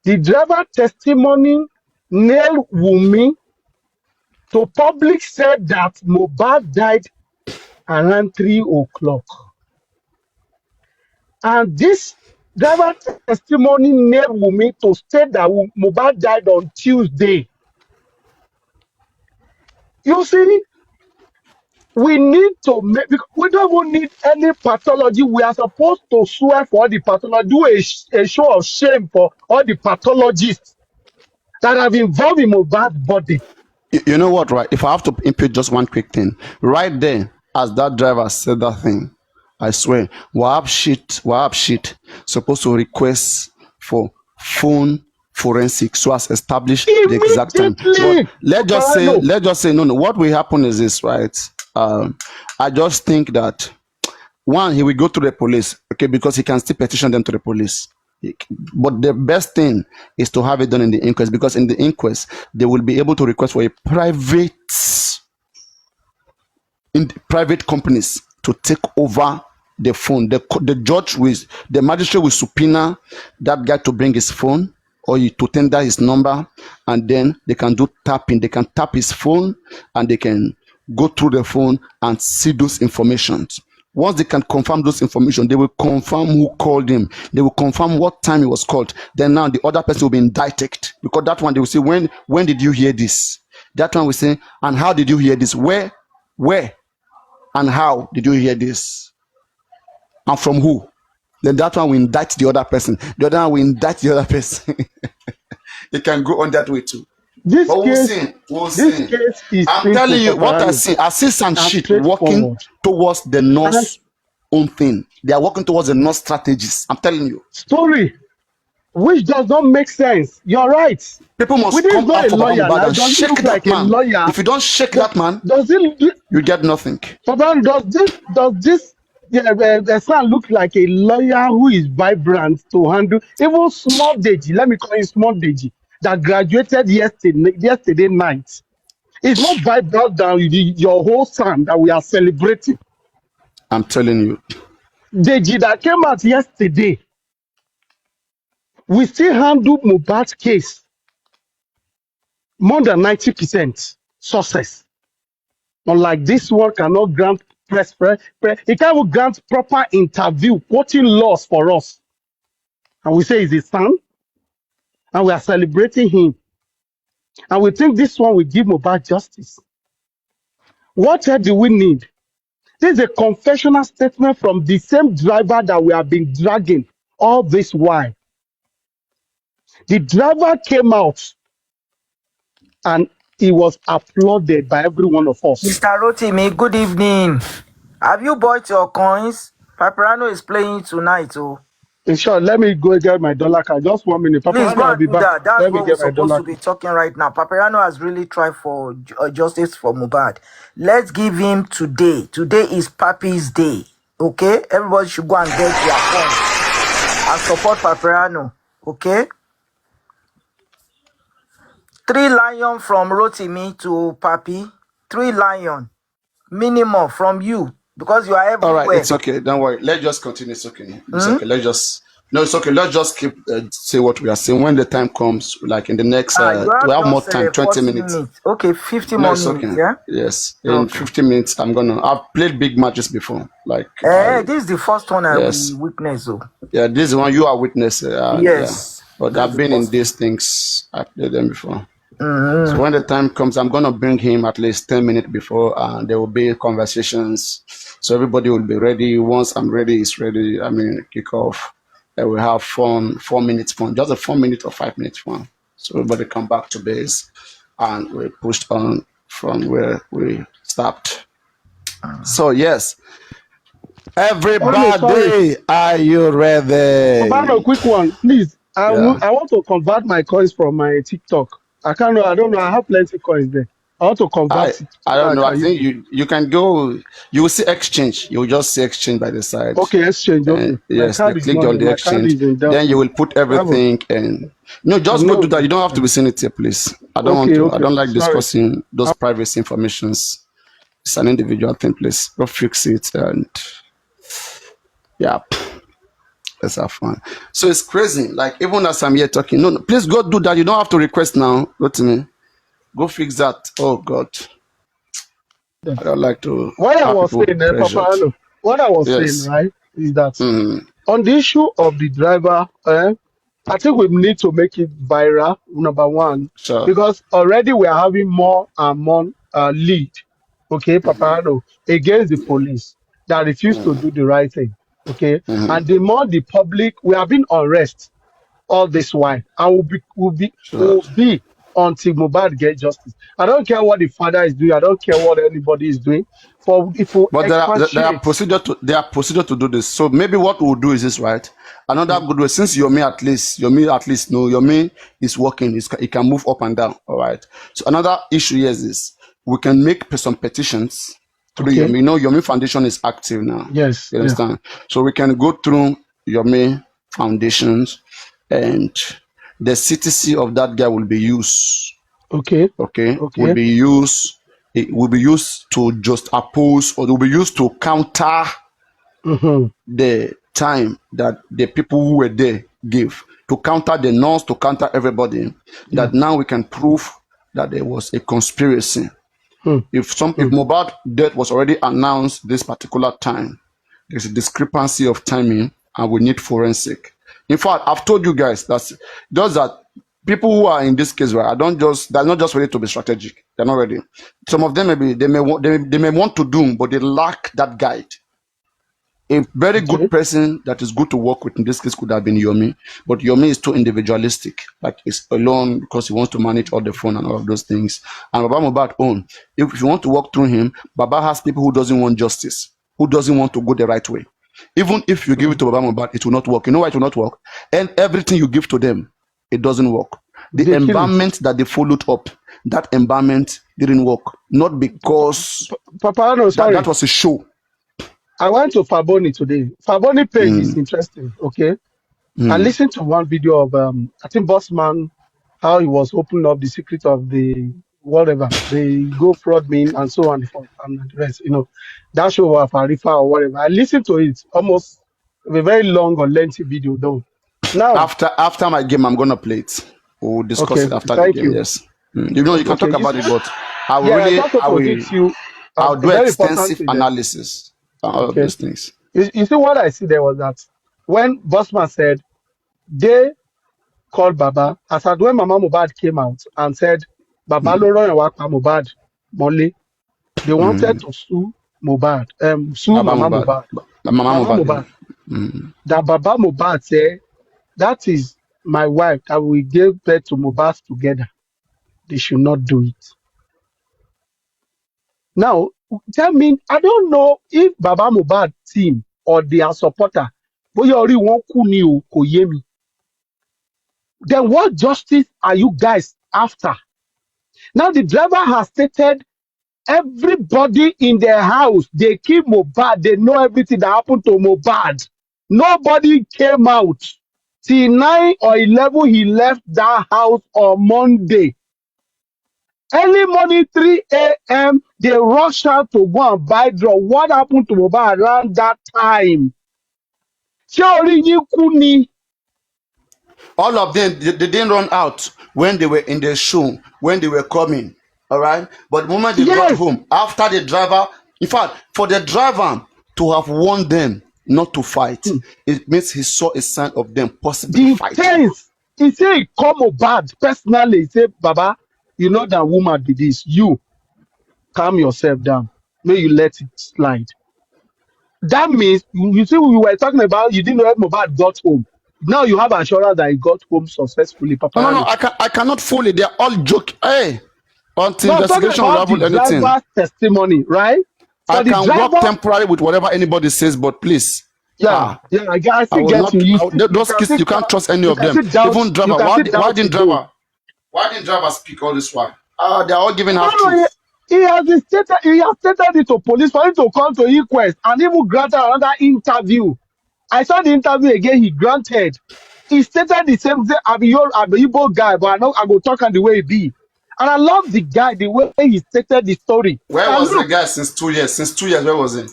The driver testimony nailed Wumi to public said that Mohbad died around 3 o'clock. And this driver testimony nailed Wumi to state that Mohbad died on Tuesday. You see, we need to make, we don't even need any pathology. We are supposed to swear for all the pathology, do a show of shame for all the pathologists that have involved in Mohbad's body. You know what, right? If I have to input just one quick thing, right there, as that driver said that thing, I swear, Wahab shit supposed to request for phone forensic so as establish the exact time. But let's just say no. What will happen is this, right? I just think that one, he will go to the police, okay, because he can still petition them to the police. But the best thing is to have it done in the inquest, because in the inquest they will be able to request for a private companies to take over the phone. The judge the magistrate will subpoena that guy to bring his phone or to tender his number, and then they can do tapping. They can tap his phone and they can go through the phone and see those informations. Once they can confirm those information, they will confirm who called him. They will confirm what time he was called. Then now the other person will be indicted, because that one they will say, when did you hear this? That one will say, and how did you hear this? Where, and how did you hear this? And from who? Then that one will indict the other person. The other one will indict the other person. It can go on that way too. This But we'll case, see. We'll this see. case is I'm simple, telling you what I Paparano, see. I see some and shit working straightforward. towards the And North own thing. They are working towards the North strategies. I'm telling you. story, which does not make sense. You're right. People We must this is come not out a for Baba lawyer Mohbad now. and Does he shake look that like a man. lawyer? If you don't shake that man, Does it, you get nothing. Paparano, does this the son look like a lawyer who is vibrant to handle even small Deji? Let me call him small Deji that graduated yesterday night. It's not vibrant than your whole son that we are celebrating. I'm telling you. Deji that came out yesterday, we still handle Mohbad's case more than 90% success. Unlike this one cannot grant press, he can't even grant proper interview, quoting laws for us. And we say he's his son, and we are celebrating him. And we think this one will give Mohbad justice. What else do we need? This is a confessional statement from the same driver that we have been dragging all this while. The driver came out and he was applauded by every one of us. Mr. Rotimi, good evening. Have you bought your coins? Paparano is playing tonight, oh. In short, let me go get my dollar card. Just 1 minute. Please Paparano, go I'll and be do back. that. That's Let me what we're get my supposed dollar to be card. talking right now. Paparano has really tried for justice for Mohbad. Let's give him today. Today is Papi's day. Okay? Everybody should go and get their coins and support Paparano. Okay? 3 lion from Rotimi to Papi. 3 lion. Minimum from you. Because you are All right, everywhere. it's okay. Don't worry. Let's just continue. It's okay. It's okay. It's okay. Let's just keep say what we are saying. When the time comes, like in the next, You we have have more just time, 20 40 minutes. minutes. Okay, 50 No, more it's okay. minutes, yeah? Yes, in Okay. 50 minutes, I've played big matches before. Like, This is the first one I yes, will witness, though. yeah, this is one you are witness. Yeah, Yes. but That's I've the been in first these things. I played them before. one. So when the time comes, I'm gonna bring him at least 10 minutes before, and there will be conversations. So everybody will be ready. Once I'm ready, it's ready. I mean, kick off. And we have fun, 4 minutes fun, just a 4 minute or 5 minutes fun. So everybody come back to base, and we pushed on from where we stopped. So yes, Oh, no, sorry. everybody, are you Paparano, ready? quick one. Please, I Yeah. want to convert my coins from my TikTok. I don't know. I have plenty coins there. I want to convert it I so that don't I know. I can use think it. you can go. You will see exchange. You will just see exchange by the side. Okay, exchange. Okay. And My yes, they card is click not on there. the My card exchange. is in Then you Delta. will put I have a, everything and no, just I'm go do not. that. You don't have to be seeing it here, please. I don't want Okay, to. I okay. don't like Sorry. discussing those privacy informations. It's an individual thing, please. Go fix it and yeah, let's have fun. So it's crazy. Like even as I'm here talking, no, please go do that. You don't have to request now. Go to me. Go fix that. Oh God, I don't like to What I have was people saying, pressured. Paparano, what I was saying, Yes. right, is that Mm, on the issue of the driver, I think we need to make it viral, number one, sure. because already we are having more and more lead, okay, Paparano, against the police that refuse to do the right thing, okay? And the more the public, we have been unrest all this while, and Sure. will be until Mohbad get justice. I don't care what the father is doing. I don't care what anybody is doing. For if we But expatiate, there are procedure to do this. So maybe what we'll do is this, right? Another good way, since Yomi at least know Yomi is working, it can move up and down. All right. So another issue here is this: we can make some petitions through okay, Yomi. You know, Yomi Foundation is active now. yes, You yeah, understand? So we can go through Yomi Foundations, and the CTC of that guy will be used. okay, Okay, okay, it will be used to just oppose, or it will be used to counter mm-hmm, the time that the people who were there give, to counter the nurse, to counter everybody, yeah, that now we can prove that there was a conspiracy. hmm, If hmm, Mohbad death was already announced this particular time, There's a discrepancy of timing, and we need forensic. In fact, I've told you guys that just that people who are in this case, right, they're not just ready to be strategic. They're not ready. Some of them they may want to do, but they lack that guide. A very Okay. good person that is good to work with in this case could have been Yomi, but Yomi is too individualistic. Like he's alone because he wants to manage all the phone and all of those things. And Baba Mohbad own. If you want to work through him, Baba has people who doesn't want justice, who doesn't want to go the right way. Even if you give it to Baba Mohbad, it will not work. You know why it will not work? And everything you give to them, it doesn't work. The They kill it. environment that they followed up, that environment didn't work. Not because Papano, sorry. that was a show. I went to Faboni today. Faboni page is interesting, okay? I listened to one video of I think Bossman, how he was opening up the secret of the whatever, the go fraud mean and so on and forth and the rest, you know, that show of Arifa or whatever. I listened to it almost a very long or lengthy video though. Now After my game, I'm gonna play it. We'll discuss okay, it after the thank game. you. Yes, you know you can Okay, talk you about it, see, but I will yeah, really, I thought to predict you I'll a do very important extensive thing there. analysis on all of Okay. those things. You see what I see there was that when Bossman said they called Baba, as at when Mama Mohbad came out and said, Baba lo ran wa pa Mohbad mole, they wanted to sue Mohbad, sue Baba Mama Mohbad, Mohbad. Mama Mama Mohbad. Mohbad. Yeah. That Baba Mohbad said, that is my wife that we gave birth to Mohbad together. They should not do it. Now, tell me, I don't know if Baba Mohbad team or their supporter, bóyá orí wọn kú ni o, kò yé mi. Then what justice are you guys after? Now the driver has stated everybody in their house, they kill Mohbad, they know everything that happened to Mohbad. Nobody came out. Till 9 or 11, he left that house on Monday. Early morning, 3 a.m., they rush out to go and buy drug. What happened to Mohbad around that time? Ṣé orí yín kú ni? All of them, they didn't run out when they were in the show, when they were coming. All right, but the moment they got Yes, home, after the driver, in fact, for the driver to have warned them not to fight, it means he saw a sign of them possibly the fighting. fence. He say he call Mohbad personally. He say, Baba, you know that woman be this. You calm yourself down. May you let it slide. That means you see we were talking about you didn't know if Mohbad got home. Now you have assurance that he got home successfully. No, no, no. Paparano. I cannot fully. They're all joke. Hey, until No, I'm talking investigation about the unravel anything, driver's testimony, right? I For the can work driver, temporarily with whatever anybody says. But please, yeah, I I still will get not. you. Those kids, you can't trust any You of can them. still doubt, Even driver. you can still Why doubt didn't again. driver? Why didn't driver speak all this while? They're all giving half No, truth. he has stated it to police for him to come to inquest and even granted another interview. I saw the interview again, he granted. He stated the same thing, I'm a Igbo guy, but I know I go talk on the way he be. And I love the guy, the way he stated the story. Where And was the look, guy since 2 years? Since 2 years, where was he?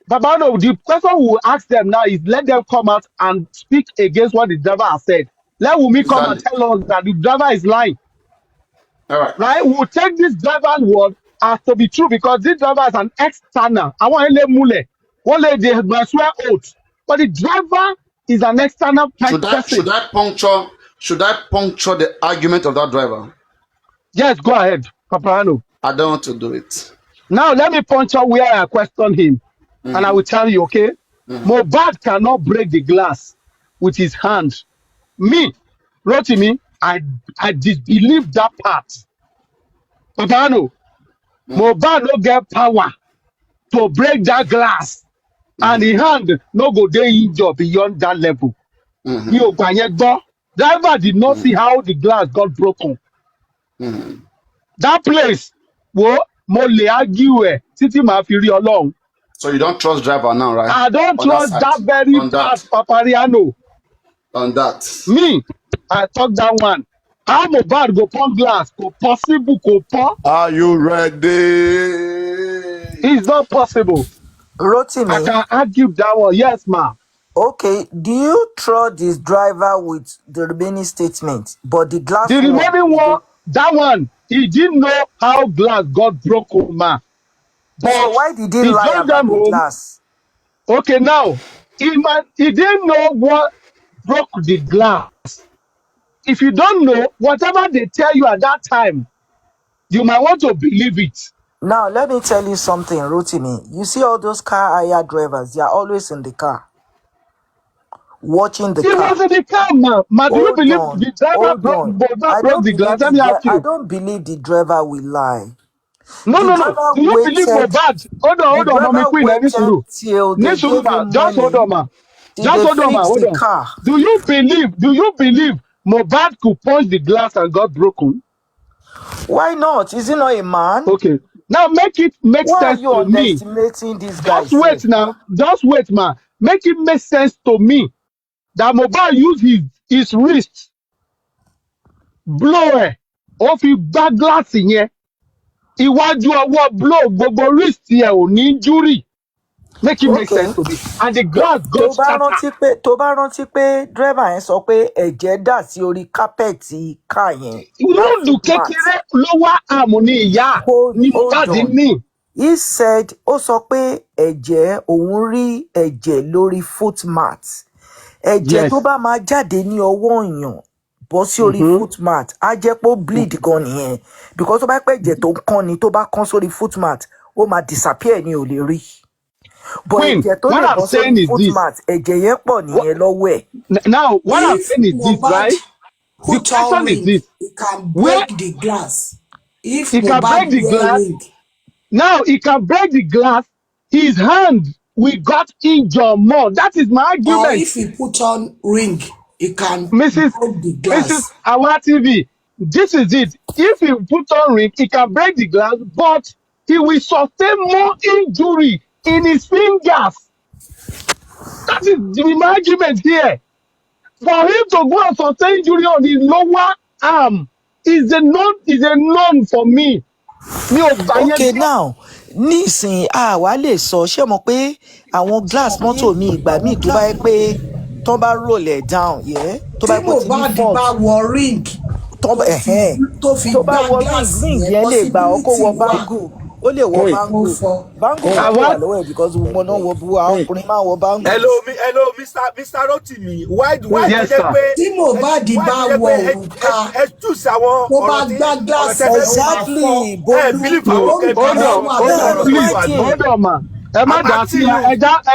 Babano, the question we will ask them now is let them come out and speak against what the driver has said. Let Wumi come and Exactly. tell us that the driver is lying. All right. Right? We will take this driver's word as to be true because this driver is an external. I want to mule. One lady they must swear oath. But the driver is an external person. Should I puncture the argument of that driver? Yes, go ahead, Paparano. I don't want to do it. Now let me puncture where I question him. And I will tell you, okay? Mohbad cannot break the glass with his hand. Me, Rotimi, I disbelieve that part. Paparano, Mohbad no get power to break that glass. And the hand no go dey injured beyond that level. Mi ò gbà yẹn gbọ́. Driver did not see how the glass got broken. That place, wo mo lè argue ẹ̀ títí màá fi rí Ọlọ́run. So you don't trust driver now, right? I don't On trust that side. very On part, that. Papariano. On that. Me, I talk that one. How Mohbad go pump glass? Go possible, go pump? Are you ready? It's not possible. I Rotimi, can argue that one. Yes, ma'am. okay, do you trust this driver with the remaining statement? But the glass The one, remaining one, that one, he didn't know how glass got broken, man. so But why did he he lie drove about them the home. glass? Okay, now he didn't know what broke the glass. If you don't know, whatever they tell you at that time, you might want to believe it. Now, let me tell you something, Rotimi. You see all those car hire drivers, they are always in the car, watching the He was car. in the car, man. Do you Hold believe on, the driver hold on. broke the glass? Let me ask I you. don't believe the driver will lie. No, The no, no. driver Do you believe waited. Mohbad? The Hold on, Mommy driver Queen, waited till they Nisuru, gave ma. him Just hold money. on, ma. Did Just they hold on, ma. fix Hold the on. car? Do you believe Mohbad could punch the glass and got broken? Why not? Is he not a man? Okay. Now make it make Why are sense you to me. underestimating this guy, Just wait sir? now. Just wait, ma. Make it make sense to me that Mohbad used his wrist blow ẹ̀. Ó fi gbá glass yẹn. Iwájú ọwọ́ blow gbogbo wrist yẹn ò ní injury. Make it make Okay. sense to me. And the glass got shattered. Tó bá rántí pé driver yẹn sọ pé ẹ̀jẹ̀ dà sí orí kápẹ́ẹ̀tì car yẹn, ìyẹn Wúndù footmat. kékeré ló wá àmù ní ìyá ni Hold Mohbad on. ní. He said ó sọ pé òun rí ẹ̀jẹ̀ lórí footmat. Ẹ̀jẹ̀ tó Yes. bá máa jáde ní ọwọ́ èèyàn bọ́ sí orí Mm-hmm. footmat á jẹ́ pé ó bleed gan nìyẹn, because tó bá pẹ́ ẹ̀jẹ̀ tó ń kán ni tó bá kán sórí footmat ó máa disappear ni ò lè rí. But Queen, ẹ̀jẹ̀ tó what lè I'm bọ́ sórí saying is this. footmat, ẹ̀jẹ̀ yẹn pọ̀ nìyẹn lọ́wọ́ ẹ̀. Now, what I'm If saying is this, Mohbad right? The put on question is ring, this. he can Where break the glass. If he can break Mohbad the wear glass, ring, now he can break the glass, his hand we got injured more. That is my or argument. if he put on ring, he can Mrs. break the Mrs. glass. Awa TV, this is it. If he put on ring, he can break the glass, but he will sustain more injury in his fingers. That is my argument here. For him to go and sustain injury on his lower arm is a non for me. Mi ò gbà yẹn Okay, gbọ́. now nísìnyí àwa lè sọ ṣé mọ̀ pé àwọn glass mọ́tò mi ìgbà míì tó bá yẹ pé tó bá roll ẹ̀ down, tó bá Tí yẹ pé ó ti ní Mohbad fault, bá wọ ring tó fi tó bá gbá wọ gíláàsì ring yẹn, yẹn lè gbà ọ́ kó possibility wọ wà bango, ó lè wọ Queen, kó bango fọ́. bango Queen, gan lè wà Àwa lọ́wọ́ ẹ̀ because gbogbo náà wọ bú àwọn Queen. ọkùnrin máa ń wọ bango. Hello, Mr. Rotimi. Why Queen. tó yes jẹ́ sir. pé Tí Mohbad why bá tó jẹ́ wọ pé òrùka ẹ choose àwọn tó bá ọ̀rọ̀ gbá gíláàsì tẹ́ fẹ́ yẹn ó believe. máa fọ́. Exactly, Bolu. Believe No, àwọn Òrùka hold believe yẹn on, wà àwọn hold very on, ọ̀rọ̀ very tẹ́mi please, wà ní. strong. hold on, ma. Ẹ má I'm dá sí asking you.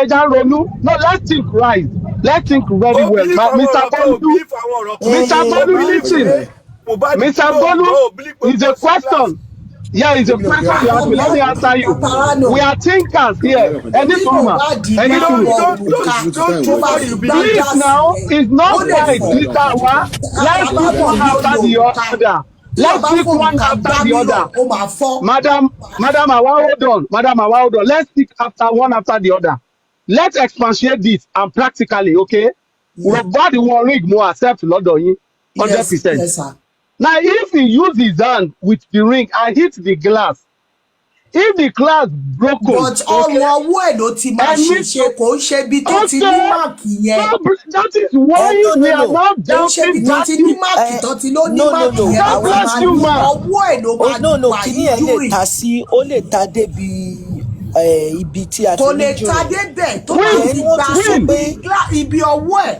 ẹja ronú. No, let's think right. Let's think very well. Believe àwọn Mr. ọ̀rọ̀ kan, Bolu, believe àwọn ọ̀rọ̀ kan. Mr. O Bolu, believe listen. pé Mohbad Mr. blow, Bolu o believe pé is a bọ́ sí glass. question. Yeah, it's a question you ask me. Let me answer you. We Paparano, are thinkers here. Any tí suruma, Mohbad any bá suru. wọ òrùka tó bá Sorry, fi you gbá believe. Please gíláàsì now, yẹn it's ó not lè right, fọ́. Mr. Awa. Let's pick Paparano one ni ó after lo the òrùka. other. Tí wọ́n Let's bá pick one fòrùka gbá after the mírọ̀ other. ó máa fọ́. Madam Awa, hold on. Madam Awa, hold on. Let's pick one after the other. Let's expatiate this and practically, okay? Yeah. Robot the one ring more accept lọ́dọ̀ yín Yes, 100%. yes, sir. Now, if he use his hand with the ring and hit the glass, if the glass broken, But okay? ọrùn ọwọ́ ẹ̀ ló ti máa And ṣèṣe, kò ń ṣe ibi tó ti ní okay, máàkì yẹn. that is why No, we no, are no. not Kò ń ṣe ibi doubting tó that ti ní you. máàkì tó ti ló ní No, no, máàkì no. yẹn ló God ti bless máa you, ní man. ọwọ́ ẹ̀ ló máa No, gbà kíní ẹ̀ lè injúrì. ta sí, ó lè ta débi ibi tí a ti Kò ní lè ta injury. débẹ̀ tó bá Then fi wọ́n gba tún sọ pé ibi ọwọ́ ẹ̀.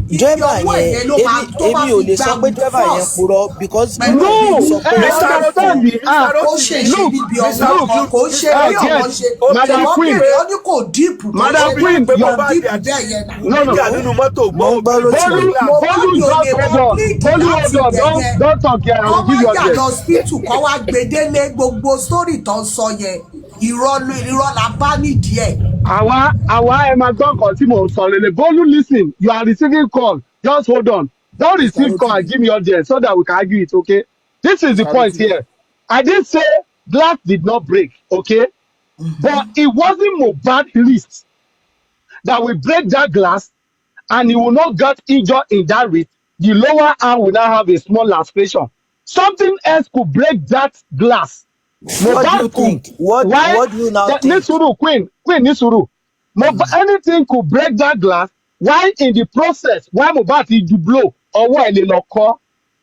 Ibi driver ọwọ́ ẹ̀ yẹn yẹn ló máa tó bá èmi fi ò lè gba sọ pé driver yẹn force purọ́ because pẹ̀lú woman ìbínú yìí No, sọ pé ó Mr. lè fọ́. understand Rotimi, the Mr. Ó Rotimi, ṣèṣe look, níbi Mr. ọwọ́ kan, look, kò ń ṣe bí ọ̀wọ́ yes, ṣe. Madam Wọ́n Queen, béèrè ó ní kò díìpù, kò ń ṣe Madam bí Queen, pé ó Mohbad díìpù àti bẹ́ẹ̀ yẹn náà. no, jà no. nínú mọ́tò mo ń gbọ́ believe Rotimi. àwọn glass. Mohbad ò lè Just máa hold on. bleed Bolu, láti hold ibẹ̀ on. yẹn. Don't talk here. I will Kọ́ má give you yà lọ audience. hospital kọ́ wá gbedele gbogbo sórí tó ń sọ yẹn. Irọ́ la bá nídìí ẹ̀. Àwa ẹ máa gbọ́ nǹkan tí mò ń sọ lélẹ̀. Bolu, listen, you are receiving call. Just hold on. Don't Mr. receive call and Rotimi. give me audience so that we can argue it, okay? This is the Mr. point Rotimi. here. I did say glass did not break, okay? But it wasn't Mohbad wrist that will break that glass and he will not get injured in that wrist. The lower arm will now have a small laceration. Something else could break that glass. What do you Mohbad could. think? Why? What do you now think? Nisuru, Queen, Nisuru. Anything could break that glass. Why in the process? Why Mohbad did you blow? Or why they lock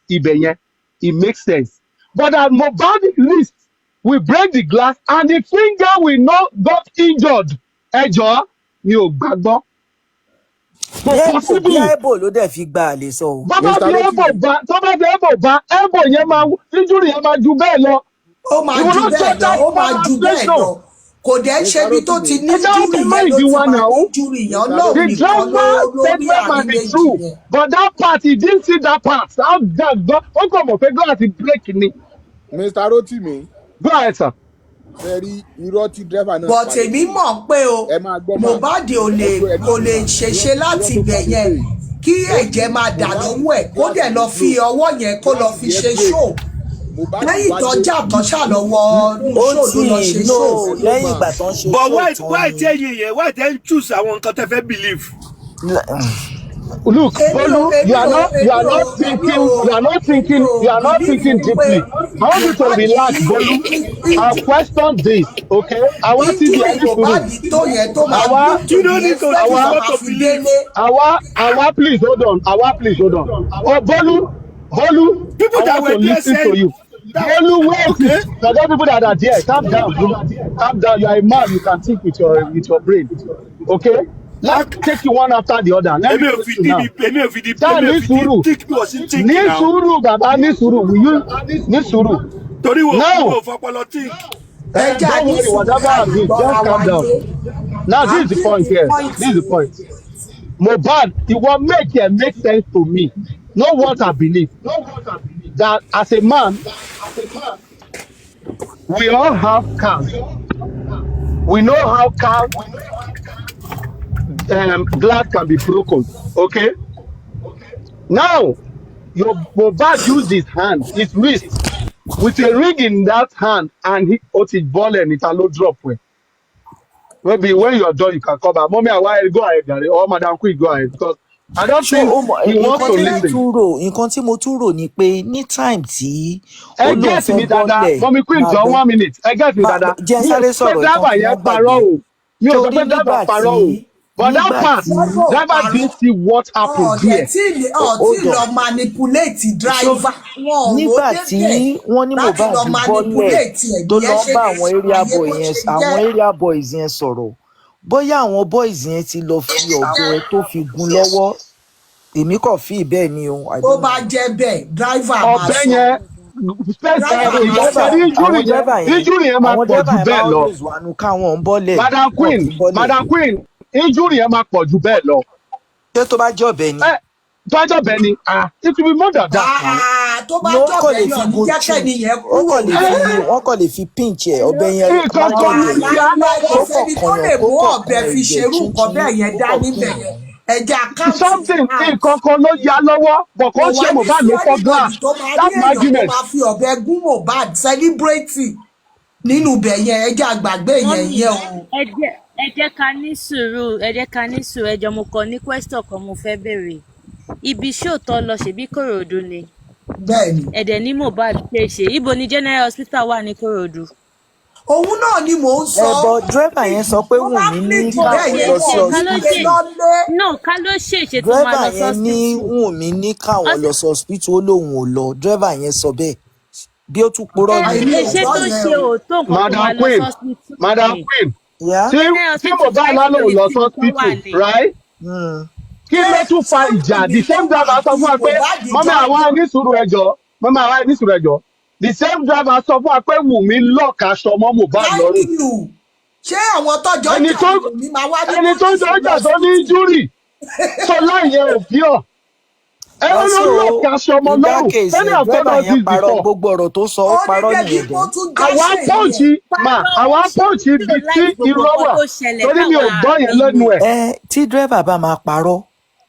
ibẹ̀ yẹn? It makes sense. But at Mohbad wrist, we break the glass and the finger will not got injured. Ẹ jọ̀ọ́, mi ò gbàgbọ́. Kò bí possible. ẹ̀bò ló dẹ̀ fi gba àlè sọ o. Tó bá fi ẹ̀bò bá ẹ̀bò yẹn máa injury yẹn máa ju bẹ́ẹ̀ lọ. ó máa ju bẹ́ẹ̀ lọ ó máa ju bẹ́ẹ̀ lọ kò dẹ̀ ń ṣe ibi tó ti ní júrì yẹn ló ti máa ní júrì yẹn lọ́ọ̀ nìkan lórí àárín méjì yẹn. But that part he didn't see that part. How that go? Ó kàn mọ̀ pé glass break ni. Mr. Rotimi. Go ahead, sir. Very irọ́ tí driver náà. But èmi mọ̀ pé o Mohbad ò lè ṣèṣe láti ibẹ̀ yẹn kí ẹ̀jẹ̀ máa dà lọ́wọ́ ẹ̀ kó dẹ̀ lọ fi ọwọ́ yẹn kó lọ fi ṣe ṣó lẹ́yìn tó jà tán ṣàlọ́wọ́ ṣó ló lọ ṣe ṣó. lẹ́yìn ìgbà tó ń ṣe ṣó but why tell you yẹn why tell you choose àwọn nǹkan tẹ́ fẹ́ believe. Look, Bolu, you are not thinking deeply. I want you to relax, Bolu. I'll question this, okay? I want to see the please hold on. Oh, Bolu, people that were listen to you. Bolu, wait. For those people that are there, calm down. Calm down. You are a man. You can think with your brain, okay? Let's take you one after the other. Let me listen now. Ní sùúrù, bàbá ní sùúrù. Will you ní sùúrù? Now, don't worry, whatever I do, just calm down. Now, this is the point here. This is the point. Mohbad, it will make sense to me. Know what I believe. That as a man, we all have cars. We know how cars glass can be broken. Okay. Now, your Mohbad used his hand, his wrist, with a ring in that hand, and he put his ball and it a low drop way. Maybe when you're done, you can come back. Mommy, why go ahead, Gary, or Madam Quick, go ahead, because I don't think he wants to listen. Nǹkan tí mo tún rò ni pé ní time tí ó lóun fẹ́ bọ́lẹ̀. Mommy Quick, just 1 minute. I get me, Dada. Jẹ́ sáré sọ̀rọ̀ ìtàn. Mi ò sọ pé dábàá parọ́ o. But that part, driver didn't see what happened there. Tí lọ manipulate driver. Nígbà tí wọ́n ní Mohbad bọ́lẹ̀ tó lọ bá àwọn area boys yẹn sọ̀rọ̀. Bóyá àwọn boys yẹn ti lọ fi ọ̀bẹ tó fi gún lọ́wọ́. Èmi kò fi bẹ́ẹ̀ ni o. Ó bá jẹ́ bẹ́ẹ̀, driver máa sọ. Ọ̀bẹ yẹn injury yẹn máa pọ̀ jù bẹ́ẹ̀ lọ. Madam Queen. Injury yẹn máa pọ̀ jù bẹ́ẹ̀ lọ. Ṣé tó bá jẹ́ ọ̀bẹ ni? Tó bá jẹ́ ọ̀bẹ ni, it will be more than that. Tó bá jẹ́ ọ̀bẹ yẹn ní jẹ́kẹ́ ni yẹn kúrò. Wọ́n kàn lè fi pinch ẹ̀ ọ̀bẹ yẹn. Kó lè mú ọ̀bẹ fi ṣerú nǹkan bẹ́ẹ̀ yẹn dá níbẹ̀ yẹn. Ẹja káàtì. Something kankan ló ya lọ́wọ́, but kò ṣe Mohbad ló fọ́ glass. That's my argument. Tó máa fi ọ̀bẹ gún Mohbad celebrate nínú ibẹ̀ yẹn ẹja àgbàgbé yẹn o. Ẹ jẹ́ ká ní sùúrù ẹ jọ̀ọ́ mo kàn ní question kan mo fẹ́ béèrè ibi ṣóòtọ́ lọ ṣèbí Kòròdú ni bẹ́ẹ̀ni ẹ̀dẹ̀ ní Mohbad ṣe ibo ni General Hospital wà ní Kòròdú. Òun náà ni mò ń sọ. Ẹ̀bọ̀ dírẹ́bà yẹn sọ pé Wùnmí ní káwọn lọ sí hospital. No, ká ló ṣèṣe tó máa lọ sí hospital. Dírẹ́bà yẹn ní Wùnmí ní káwọn lọ sí hospital ó lóun ò lọ dírẹ́bà yẹn sọ bẹ́ẹ̀ bí ó tún purọ́ ní. Ṣé tó ṣe òótọ́ nǹkan tó máa lọ sí hospital. Madam Queen. Tí Mohbad lálẹ́ ò lọ sí hospital, right? Kí ló tún fa ìjà? The same driver sọ fún wa pé mọ́mí àwọn onísùúrù ẹ̀jọ̀. The same driver sọ fún wa pé Wùnmí lọ́ọ̀ka aṣọ mọ́ Mohbad lọ́rùn. Ṣé àwọn tọ́jọ́ jà Wùnmí máa wá ní ẹni tó ń jọjà tó ní injury tó láyé òbí ọ̀. Ẹni ló lọ́ọ̀ka aṣọ mọ́ lọ́rùn. Ẹni àfẹ́lọ́ ti dìbò. Gbogbo ọ̀rọ̀ tó sọ ó parọ́ nìyẹn dẹ̀. Àwọn pọ́ǹchì ibi tí irọ́ wà torí mi ò gbọ́ yẹn lẹ́nu ẹ̀. Tí dírẹ́bà bá máa parọ́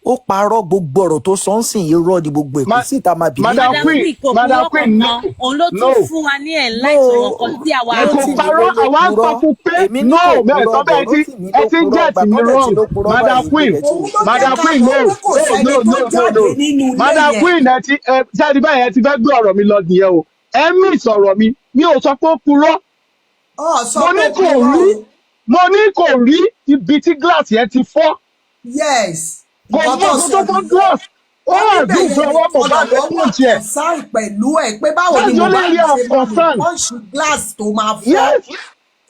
ó parọ́ gbogbo ọ̀rọ̀ tó sọ ń sìn irọ́ ni gbogbo èkó sí ìta máa bì. Madam Queen no. Òun ló tún fún wa ní ẹ̀ láìsí ọkọ̀ tí àwa kò parọ́ àwa ń sọ fún pé no mẹ́ẹ̀sọ́ bẹ́ẹ̀ ẹ ti ń get me wrong. Madam Queen no. Madam Queen ẹ ti ṣáàdì báyìí ẹ ti fẹ́ gbé ọ̀rọ̀ mi lọ nìyẹn o. Ẹ mí ìsọ̀rọ̀ mi ò sọ pé ó purọ́. Mo ní kò rí ibi tí glass yẹn ti fọ́. Yes. Kò mọ̀ tó fọ́ glass. Ó wà ní ìfọwọ́ Mohbad lẹ́kùn tiẹ̀. Sáì pẹ̀lú ẹ̀ pé báwo ni Mohbad ṣe máa punch glass tó máa fọ́.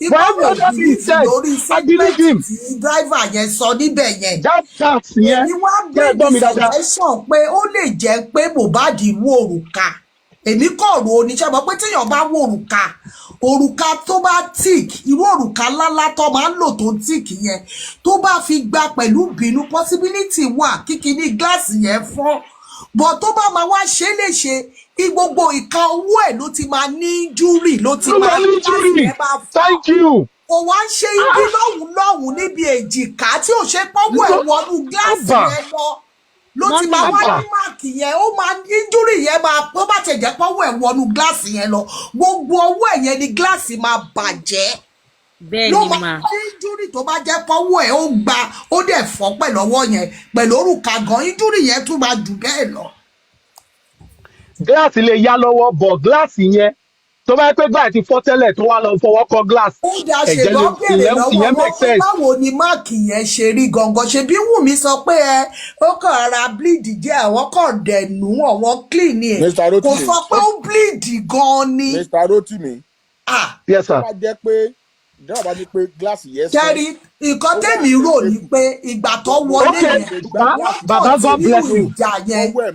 ipá But every wo other thing he bìlífù said, lórí I believe segment him. tí driver yẹn sọ níbẹ̀ yẹn. That tax yẹn, Èmi wá kẹ́ ẹ bring gbọ́ the mi dáadáa. suggestion pé ó lè jẹ́ pé Mohbad wú òrùka. Èmi kọ̀ ro oníṣẹ́ mọ̀ pé téèyàn bá wú òrùka tó bá tick irú òrùka ńláńlá tó máa ń lò tó tick yẹn tó bá fi gba pẹ̀lú bínú possibility wà kíkiní gíláàsì yẹn fọ́. But tó bá máa wá ṣe léṣe gbogbo ìka owó ẹ̀ ló ti máa ní júrì ló ti máa gíláàsì yẹn máa fọ́. Thank you. Kò wá ń ṣe ibi lọ́hùn níbi èjìká tí ò ṣe pọ́wọ́ ẹ̀ wọnú gíláàsì yẹn ló ti máa wá ní máàkì yẹn ó máa injúrì yẹn máa tó bá tẹ̀ jẹ́ pọ́wọ́ ẹ̀ wọnú gíláàsì yẹn lọ gbogbo ọwọ́ ẹ̀ yẹn ni gíláàsì máa bàjẹ́. Bẹ́ẹ̀ni mà. Ló máa ní injúrì tó bá jẹ́ pọ́wọ́ ẹ̀ ó gba ó dẹ̀ fọ́ pẹ̀lú ọwọ́ yẹn pẹ̀lú òrùka gan injúrì yẹn tún máa jù bẹ́ẹ̀ lọ. Gíláàsì lè yá lọ́wọ́ bọ̀ gíláàsì yẹn tó bá yẹ pé gbà tí fọ́ tẹ́lẹ̀ tó wá lọ fọwọ́ kọ glass ẹ̀jẹ̀ lè bèrè lọ́wọ́ wọn pé báwo ni máàkì yẹn ṣe rí gangan ṣe bí Wùmí sọ pé ó kàn ara bleed díẹ̀ àwọn kàn dẹ̀nu àwọn clean ẹ̀ kò sọ pé ó bleed gan ni. Mr. Rotimi. Yes sir. ó bá jẹ́ pé ìjọba bá ní pé gíláàsì yẹn sọ. Jerry nǹkan tẹ́mi rò ní pé ìgbà tó wọlé yẹn bàbá God bless you.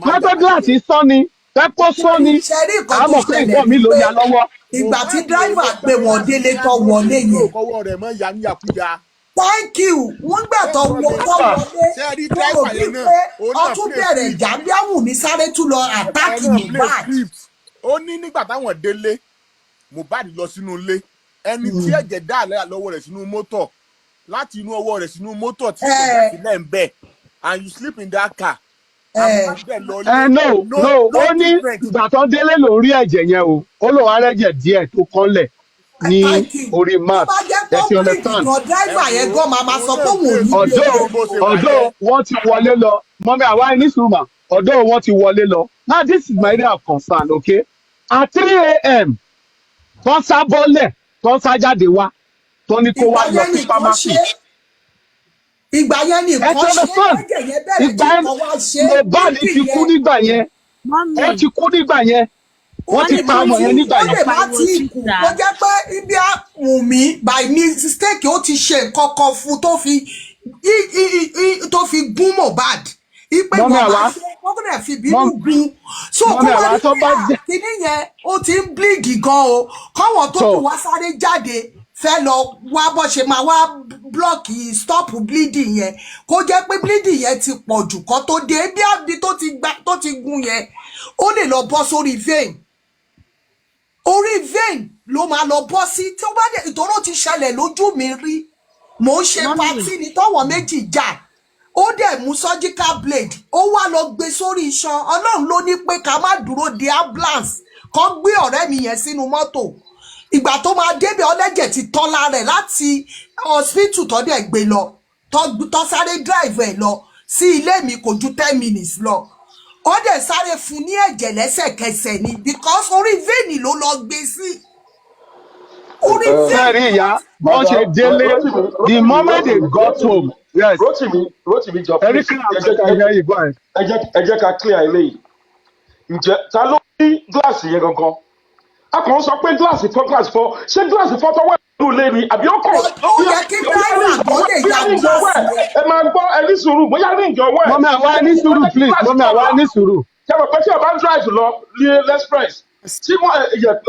pẹ́pẹ́ gíláàsì sọ ni pẹ́pọ́ sọ ni àmọ̀ pé nǹkan mi ló ya lọ́wọ́. Ìgbà tí dráìvà gbé wọn délé tó wọlé yẹn. kọ́wọ́ rẹ̀ mọ́ ya ní àkúnya. Thank you wọ́n gbà tó wọlé tó rò bí pé ọtún bẹ̀rẹ̀ ìjà bí Wùmí sáré tún lọ àtáàkì Mohbad. ó ní nígbà táwọn délé Mohbad lọ sínú ilé ẹni tí ẹ̀jẹ̀ dá àlẹ́ lọ́wọ́ rẹ̀ sínú mọ́tò láti inú ọwọ́ rẹ̀ sínú mọ́tò tí ẹ̀jẹ̀ sílẹ̀ ń bẹ̀ and you sleep in that car. No ó ní ìgbà tó délé lórí ẹ̀jẹ̀ yẹn o ó lò wá rẹ́jẹ̀ díẹ̀ tó kọ́lẹ̀ ní orí mat ẹ̀sìn understand. ọ̀dọ́ wọ́n ti wọlé lọ mọ́mí àwa ní sùúrù ọ̀dọ́ wọ́n ti wọlé lọ now this is my area of concern okay at 3 a.m. tó ń sá bọ́lẹ̀ tó ń sá jáde wá tó ní kó wá lọ sí pharmacy. Ìgbà yẹn ni nǹkan ṣe ẹ̀jẹ̀ yẹn bẹ̀rẹ̀ kí nǹkan wá ṣe. Mohbad ti kú nígbà yẹn wọ́n ti kú nígbà yẹn wọ́n ti pa ọmọ yẹn nígbà yẹn. ó lè má ti kú ó jẹ́ pé ibi Wùmí by mistake ó ti ṣe nǹkan kan fún tó fi gún Mohbad ipe Mohbad wọ́n kò dẹ̀ fi bínú gún so kó wá ní kíní yẹn ó ti ń bleed gan o káwọn tó kù wá sáré jáde fẹ́ lọ wá bó ṣe máa wá blọọkì stop bleeding yẹn kó jẹ́ pé bleeding yẹn ti pọ̀ jù kó tó dé bí àbí tó ti gún yẹn ó lè lọ bọ́ sórí vein orí vein ló máa lọ bọ́ sí tí ó bá dé ìtọ́rọ̀ ti ṣẹlẹ̀ lójú mi rí mò ń ṣe pátì ní tọ́wọ́ méjì jà ó dẹ̀ mú surgical blade ó wá lọ gbé sórí iṣan Ọlọ́run ló ní pé ká má dúró de ambulance kó gbé ọ̀rẹ́ mi yẹn sínú mọ́tò ìgbà tó máa débẹ̀ ọlẹ́jẹ̀ ti tán lára ẹ̀ láti hospital tó dẹ̀ gbé lọ tó sáré drive ẹ̀ lọ sí ilé mi kò ju 10 minutes lọ ó dẹ̀ sáré fún ní ẹ̀jẹ̀ lẹ́sẹ̀kẹsẹ̀ ni because orí vein ló lọ gbé sí orí vein. sẹ́ẹ̀rì ìyá wọ́n ṣe délé the moment they got home. Yes. Rotimi jọ please ẹ jẹ́ ká clear eléyìí ǹjẹ́ ta ló ní gíláàsì yẹn gangan a kàn ń sọ pé gíláàsì fọ́ ṣé gíláàsì fọ́ tọwọ́ ìlú ilé ni àbí ó kàn ó yẹ kí driver tó lè ya gíláàsì yẹn. ẹ máa gbọ́ ẹni sùúrù bóyá ní ìjọwọ́ ẹ̀. mọ́mí àwa ní sùúrù please mọ́mí àwa ní sùúrù. ṣé mo pẹ́ tí ọba ń drive lọ ní express tí wọ́n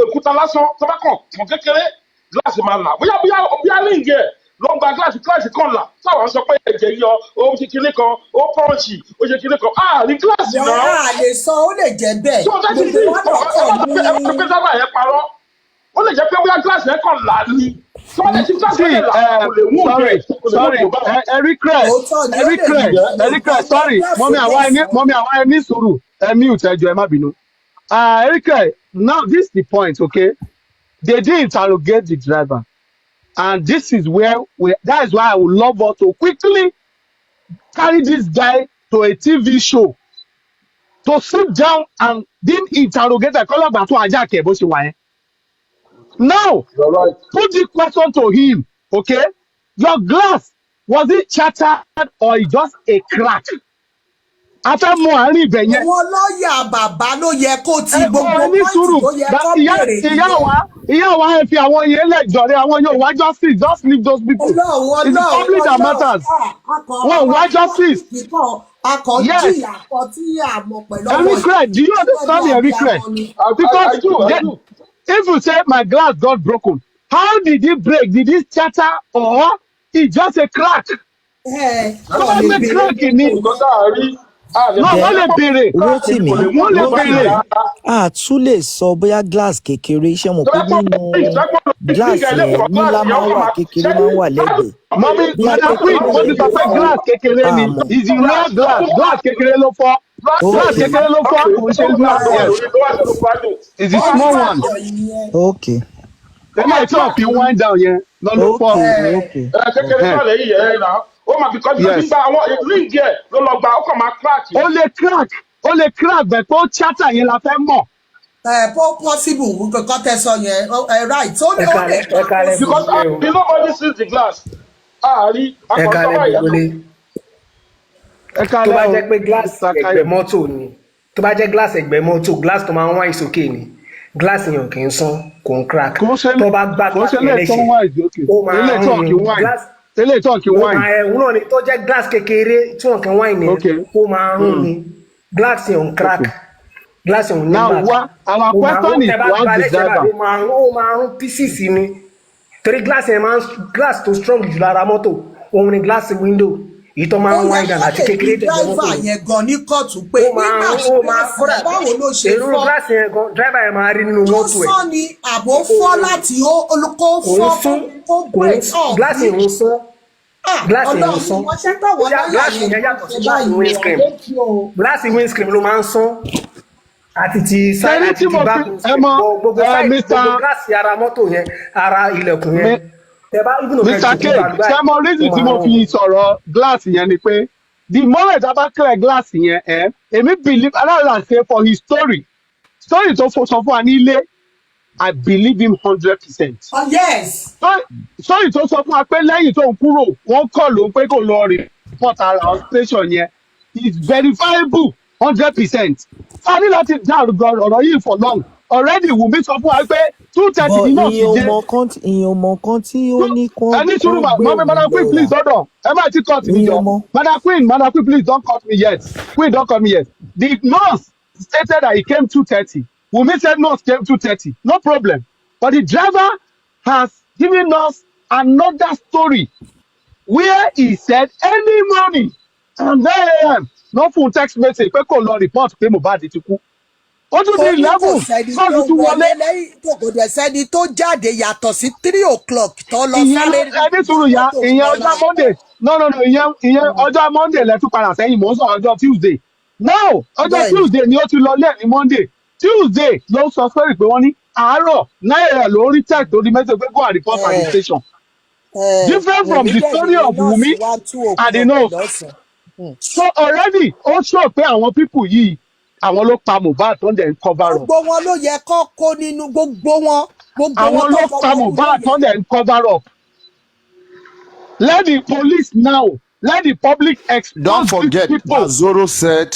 òkúta lásán tó bá kàn kékeré gíláàsì máa là bóyá ní ìjẹ́ ló ń gba gíláàsì kan là táwọn sọ pé ẹ̀jẹ̀ yọ ó ṣe kinní kan ó pọ́ǹchì ó ṣe kinní kan ní gíláàsì náà. wọ́n á lè sọ ó lè jẹ́ bẹ́ẹ̀. tó dájú sí pé dábà yẹn parọ́ ó lè jẹ́ pé bóyá gíláàsì yẹn kan là ní. Sorry mọ́mí àwa ẹni sùúrù ẹ̀mí ìtẹ́jọ́ ẹ má bínú. Erike, now this is the point, okay? They did interrogate the driver. And this is where that is why I would love us to quickly carry this guy to a TV show to sit down and then interrogate a caller back to Ajake bó ṣe wà yẹn. Now, right. Put the question to him, okay? Your glass, was it shattered or just a crack? a fẹ́ mọ àárín ibẹ̀ yẹn. àwọn lọ́ọ̀yà bàbá ló yẹ kó ti ẹ gbogbo ní pọ́ìntì sùúrù tó yẹ kó béèrè ìyá wa ẹ fi àwọn yẹn lẹ̀ jọ̀rẹ́ àwọn yóò wá justice just leave those people. It's the public that matters. Wọ́n wá justice. Yes. Every credit, do you understand me? Every credit. Because I do. if you say my glass got broken, how did it break? Did it shatter or it just a crack? Tó bá gbé crack ni. No, wọ́n lè béèrè. Rotimi, Wọ́n lè béèrè. a tún lè sọ bóyá glass kékeré iṣẹ́ mọ̀ pé nínú glass yẹn nílá máa ń wà kékeré máa ń wà lẹ́gbẹ̀ẹ́. Mọ́mí Madam Queen wọ́n ti sọ pé glass kékeré ni is the raw glass kékeré ló fọ́. Glass kékeré ló fọ́ kò ń ṣe glass yẹn. It's the small one. Okay. Ẹgbẹ́ tí wọ́n fi wind down yẹn lọ ló fọ́. Kékeré náà lè yí yẹn náà. Ó máa fi kọ́ bí nígbà àwọn ring yẹn ló lọ gba ọkọ̀ máa crack. Ó lè crack bẹ̀ pé ó chatter yẹn la fẹ́ mọ̀. Possible nǹkan tẹ sọ yẹn right ó lè because nobody sees the glass. Ẹ̀ka lẹ́ gbogbo ni tó bá jẹ́ pé glass ẹgbẹ́ mọ́tò ni tó bá jẹ́ glass ẹgbẹ́ mọ́tò glass tó máa ń wá ìsókè ni glass yẹn kì í sán kò ń crack tó bá gbá glass yẹn léṣe ó máa ń rún glass tẹ́lẹ̀ tó kì í wáìn. ẹ̀hún náà ni tó jẹ́ glass kékeré tí wọ́n kàn wáìn ni ó máa ń rún ni glass yẹn ń crack glass yẹn ń ní bàtà. Now wa our question is one designer. ó máa ń rún pieces ni torí glass yẹn máa ń glass tó strong jù lára mọ́tò òun ni glass window ìtọ́ máa ń wáìn dànù àti kékeré tẹ̀lé mọ́tò. driver yẹn gan ní kóòtù pé nígbà tí báwo ló ṣe fọ́ èrò glass yẹn gan driver yẹn máa rí nínú mọ́tò ẹ̀. tó sọ ni àbò fọ́ láti olùkó fọ́ kó break off. glass yẹn ń sán glass yẹn ń sán glass yẹn yàtọ̀ sí glass windscreen glass windscreen ló máa ń sán àti ti side àti ti back gbogbo side gbogbo glass ara mọ́tò yẹn ara ilẹ̀kùn yẹn. Mr. K ṣé mo reason tí mo fi sọ̀rọ̀ glass yẹn ni pé the moment a bá clear glass yẹn èmi believe aláàlá say for his story tó sọ fún wa ní ilé I believe him 100%. Oh yes. Story tó sọ fún wa pé lẹ́yìn tó ń kúrò wọ́n kọ̀ ló ń pé kò lọ report ara station yẹn is verifiable 100%. A ní láti dá ọ̀rọ̀ yìí for long already Wunmi sọ fún wa pé 2:30 ní náà ti jẹ́. ìyẹn ọmọ kan tí ó ní kó. Ẹni sùúrù Madam Queen please hold ẹ má ti cut me jọ. Madam Queen please don't cut me yet. Queen don't cut me yet. The nurse stated that he came 2:30. Wunmi said nurse came 2:30. No problem. But the driver has given us another story where he said any morning and 9 a.m. no phone text message pé kò lọ report pé Mohbad ti kú. Ó tún di 11 kọ́ọ̀lù tún wọlé. Kò dẹ̀ sẹ́ni tó jáde yàtọ̀ sí 3 o'clock tó lọ sáré. Ẹni sùúrù ya ìyẹn ọjọ́ Monday no ìyẹn ọjọ́ Monday lẹ́tún padà sẹ́yìn mò ń sọ ọjọ́ Tuesday. Now ọjọ́ Tuesday ni ó ti lọ lẹ́ẹ̀ni Monday. Tuesday ló sọ sórí pé wọ́n ní àárọ̀ 9 a.m. ló rí text lórí message pé go and report at the station. Different from the story of Wunmi and the nurse. So already ó sọ pé àwọn people yìí àwọn ló pa Mohbad tó ń dẹ̀ ń cover up. Gbogbo wọn ló yẹ kó nínú gbogbo wọn. Àwọn ló pa Mohbad tó ń dẹ̀ ń cover up. Let the police now, let the public expose. Don't forget that Zoro said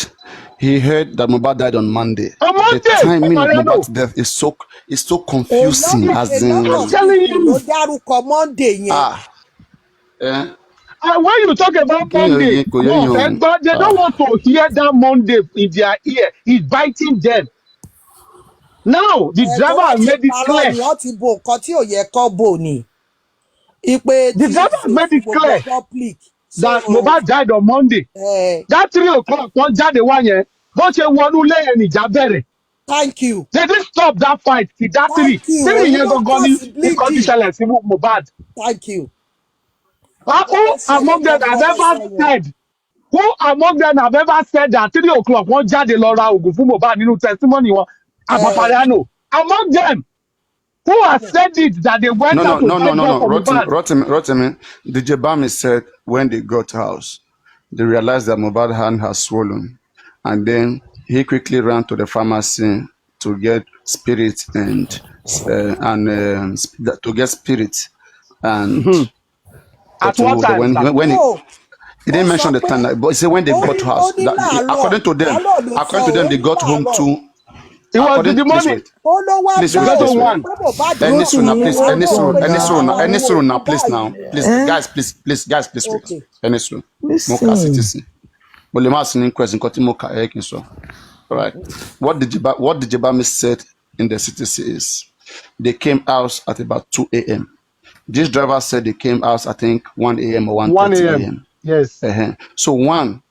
he heard that Mohbad died on Monday. On Monday, the timing of Mohbad's death is so confusing. As in, I'm telling you. And when you talk about Monday, they don't want to hear that Monday in their ear. It's biting them. Now, the driver has made it clear. The driver has made it clear that Mohbad died on Monday. That 3 o'clock, one jáde wá yẹn, bó ṣe wọnú lé ẹni ìjà bẹ̀rẹ̀. Thank you. They didn't stop that fight. That 3 years ago, ní condition sí Mohbad. Thank you. Who among them have ever said that 3 o'clock wọ́n jáde lọ ra oògùn fún Mohbad nínú testimony wọn paparaino? Among them, who has said it that they went out to fight for Mohbad? Rotimi, DJ Bami said when they got to house, they realized that Mohbad's hand has swollen, and then he quickly ran to the pharmacy to get spirit and to get spirit and. At what time? He didn't mention the time, but he said when they got to house. According to them, they got home to. It was in the morning. Please, please. All right. What the Jebami said in the CTC is they came out at about 2 a.m. This driver said they came out, I think, 1 a.m. or 1:30 a.m. Yes. So one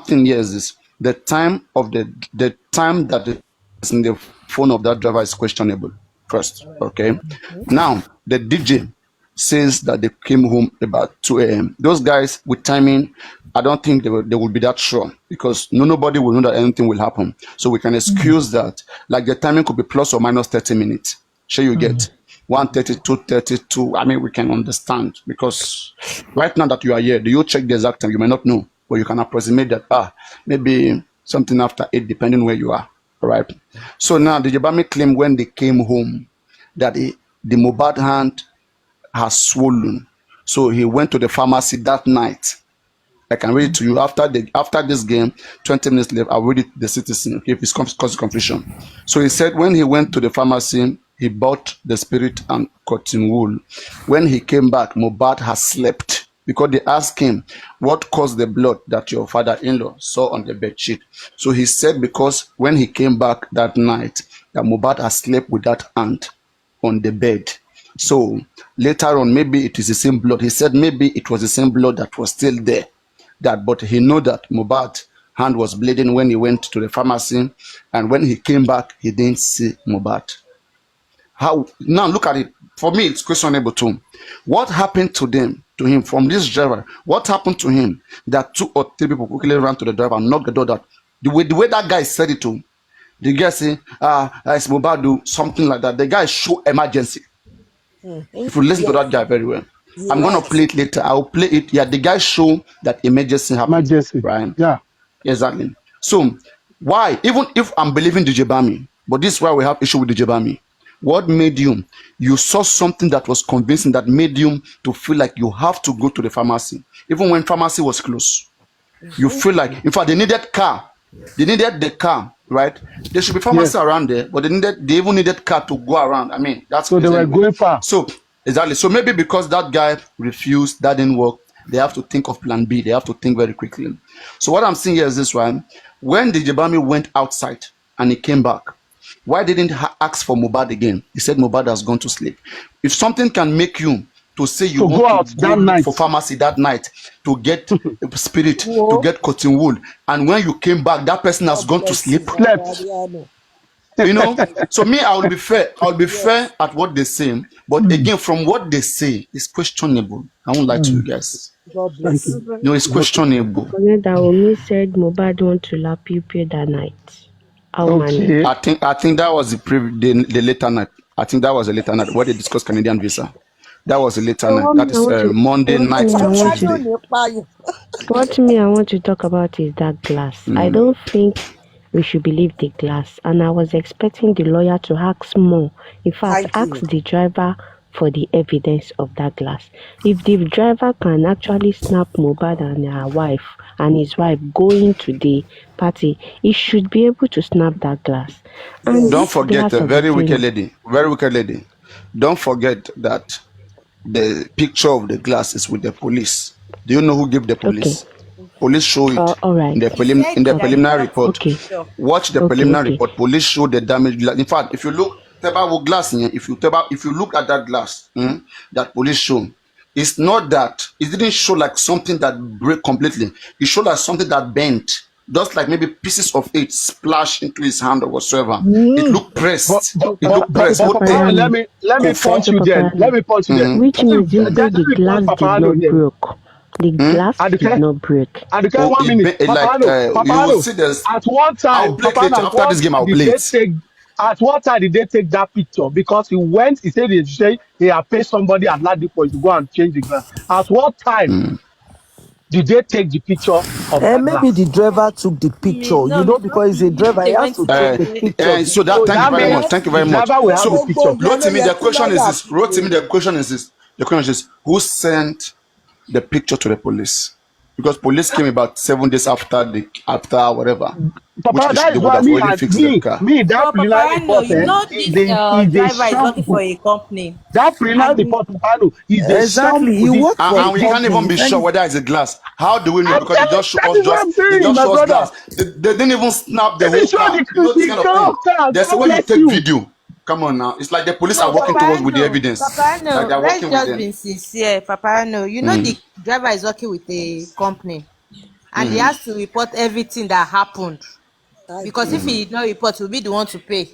thing here is this: the time that is in the phone of that driver is questionable. First, okay. Now the DJ says that they came home about 2 a.m. Those guys with timing, I don't think they will be that sure because nobody will know that anything will happen. So we can excuse that. Like the timing could be plus or minus 30 minutes. Sure, you get 1:30, 2:32. I mean, we can understand because right now that you are here, do you check the exact time? You may not know, but you can approximate that. Maybe something after 8, depending where you are. All right. So now the Jebami claim when they came home that the mohbad hand has swollen. So he went to the pharmacy that night. I can read it to you after this game, 20 minutes left. I'll read it the citizen, okay, if it's causing confusion. So he said when he went to the pharmacy, he bought the spirit and cotton wool. When he came back, mohbad has slept because they asked him what caused the blood that your father-in-law saw on the bed sheet. So he said because when he came back that night, that mohbad has slept with that hand on the bed. So later on, maybe it is the same blood. He said maybe it was the same blood that was still there. But he knew that mohbad's hand was bleeding when he went to the pharmacy, and when he came back, he didn't see mohbad. How now? Look at it. For me, it's questionable too. What happened to him from this driver? What happened to him that 2 or 3 people quickly ran to the driver and knocked the door? That the way that guy said it to, the guy say, "It's mohbad," do something like that. The guy show emergency. If you listen to that guy very well, I'm gonna play it later. I'll play it. Yeah, the guy show that emergency happened. Right? Yeah. Exactly. So why? Even if I'm believing the Jebami, but this is why we have issue with the Jebami. What made you saw something that was convincing that made you to feel like you have to go to the pharmacy, even when pharmacy was closed. You feel like, in fact, they needed car. They needed the car, right? There should be pharmacy around there, but they even needed car to go around. I mean, that's so they were going far. So exactly. So maybe because that guy refused, that didn't work, they have to think of plan B. They have to think very quickly. So what I'm seeing here is this one. When the Jebami went outside and he came back, why didn't he ask for mohbad again? He said mohbad has gone to sleep. If something can make you to say you want go out to that go night for pharmacy that night to get spirit, to get cotton wool, and when you came back, that person has gone to sleep. You know, so me, I will be fair. I'll be fair at what they say, but again, from what they say, it's questionable. I won't lie to you guys. No, it's questionable. Naomi said mohbad want to lap you that night. Okay. I think that was the later night. I think that was a later night where they discussed Canadian visa. That was a later night. That is Monday night to Tuesday. What I want to talk about is that glass. I don't think we should believe the glass, and I was expecting the lawyer to ask more. In fact, ask the driver for the evidence of that glass. If the driver can actually snap mohbad and her wife and his wife going to the party, he should be able to snap that glass. And don't forget, very wicked lady. Don't forget that the picture of the glass is with the police. Do you know who gave the police? Okay. Police show it in the preliminary report. Okay. Watch the preliminary report. Police show the damage. In fact, if you look glass, if you look at that glass that police show, it's not that it didn't show like something that break completely. It showed like something that bent, just like maybe pieces of it splashed into his hand or whatsoever. It looked pressed. Let me punch you there. Which means the glass did not break. The glass did not break. And 1 minute, you will see this. At one time, I'll play it after this game. I'll play it. At what time did they take that picture? Because he said he had paid somebody at Ladipo to go and change the glass. At what time did they take the picture of that maybe glass? the driver took the picture, because he's a driver, he has to take the picture. So thank you very much. So Rotimi, the question is this. The question is, who sent the picture to the police? because police came about 7 days after whatever, Papa, which that they is would why have already fixed the car. that But preliminary paparaino, report you know is this a driver is working for sample. a company. That preliminary And report, Papa, is a Exactly. sample. He worked for a And we can't even company. be If any, sure whether it's a glass. How do we know? I'm Because telling you, that is what I'm they saying, just my show us brother. glass. They didn't even snap the Let me whole show car. You know this the kind of thing. character. There's a God way you bless take you. video. Come on now. It's like the police are no, working towards with the paparaino, evidence. Like paparaino, they're let's working with just them. be sincere, paparaino. You know the driver is working with a company, and he has to report everything that happened. Because if he did not report, he'll be the one to pay.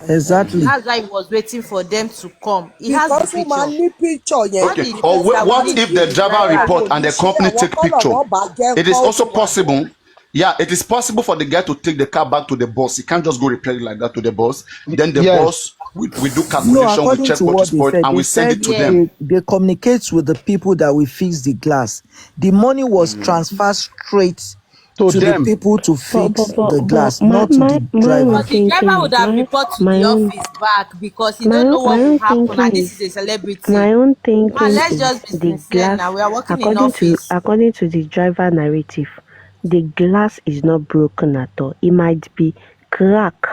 exactly. That's why he was waiting for them to come. He has the Because ó máa picture. ní picture yẹn. All Okay. the Or details that we what need if is the the driver driver. report and the company Àwọn take kọ́lọ̀ picture? náà bá jẹ́ It is nǹkan ó also ti wà possible. Yeah, it is possible for the guy to take the car back to the boss. He can't just go repair it like that to the boss. Then the Yes. boss, we do No, calculation, we according check to what is what for it, and they we send said it to them. they communicate with the people that will fix the glass. The money was transferred straight To to the them. people to fix the glass, not to the My own driver. But the driver thinking, would have reported to my the own, office back because he my don't own, know my what will own happen, thinking and this is, is a celebrity. my own Man, thinking let's is just be the sincere glass. now. We are working in office. According to the driver narrative, the glass is not broken at all. It might be crack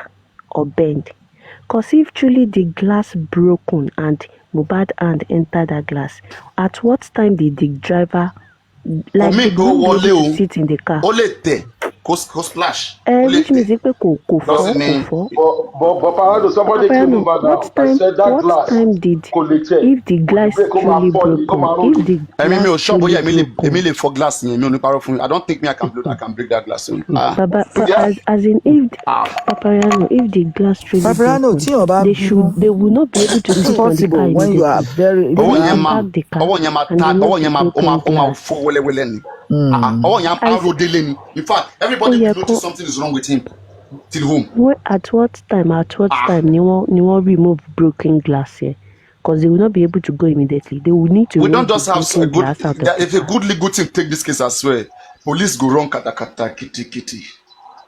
or bent. Cause if truly the glass broken and Mohbad hand enter that glass, at what time did the driver, For like, me, they go won't be able to wole sit in the car? olete, go splash, Which means olete. pé Doesn't kò mean fọ́. But Parado, somebody came Papayano, over now. I said that what glass, time did, collected. if the Could the glass break come and truly fall? Come broken, and roll. if the I mean, me glass o shop truly yeah, broken, Emily for glass. Me no power for me. I don't think me I can break that glass soon. Yeah. as in if Papayano, if the glass truly Paparano, broken, tí wọ́n bá bínú, they will not be able to it's sit on the car possible when you are immediately. very, if They you ọwọ́ need yẹn to have. máa park the car ọwọ́ yẹn máa and ta remove ọwọ́ the yẹn máa broken ó máa glass. fọ́ wẹ́lẹ́wẹ́lẹ́ ni. Mm. ọwọ́ yẹn á ro délé ni. In fact, everybody will notice something is wrong with him till home. At what time ni wọ́n remove broken glass here? Because they will not be able to go immediately. They will need to We don't remove the just have a broken good. glass out of the If a car. good legal team take this case, I swear, police go run kata kata kitty kitty.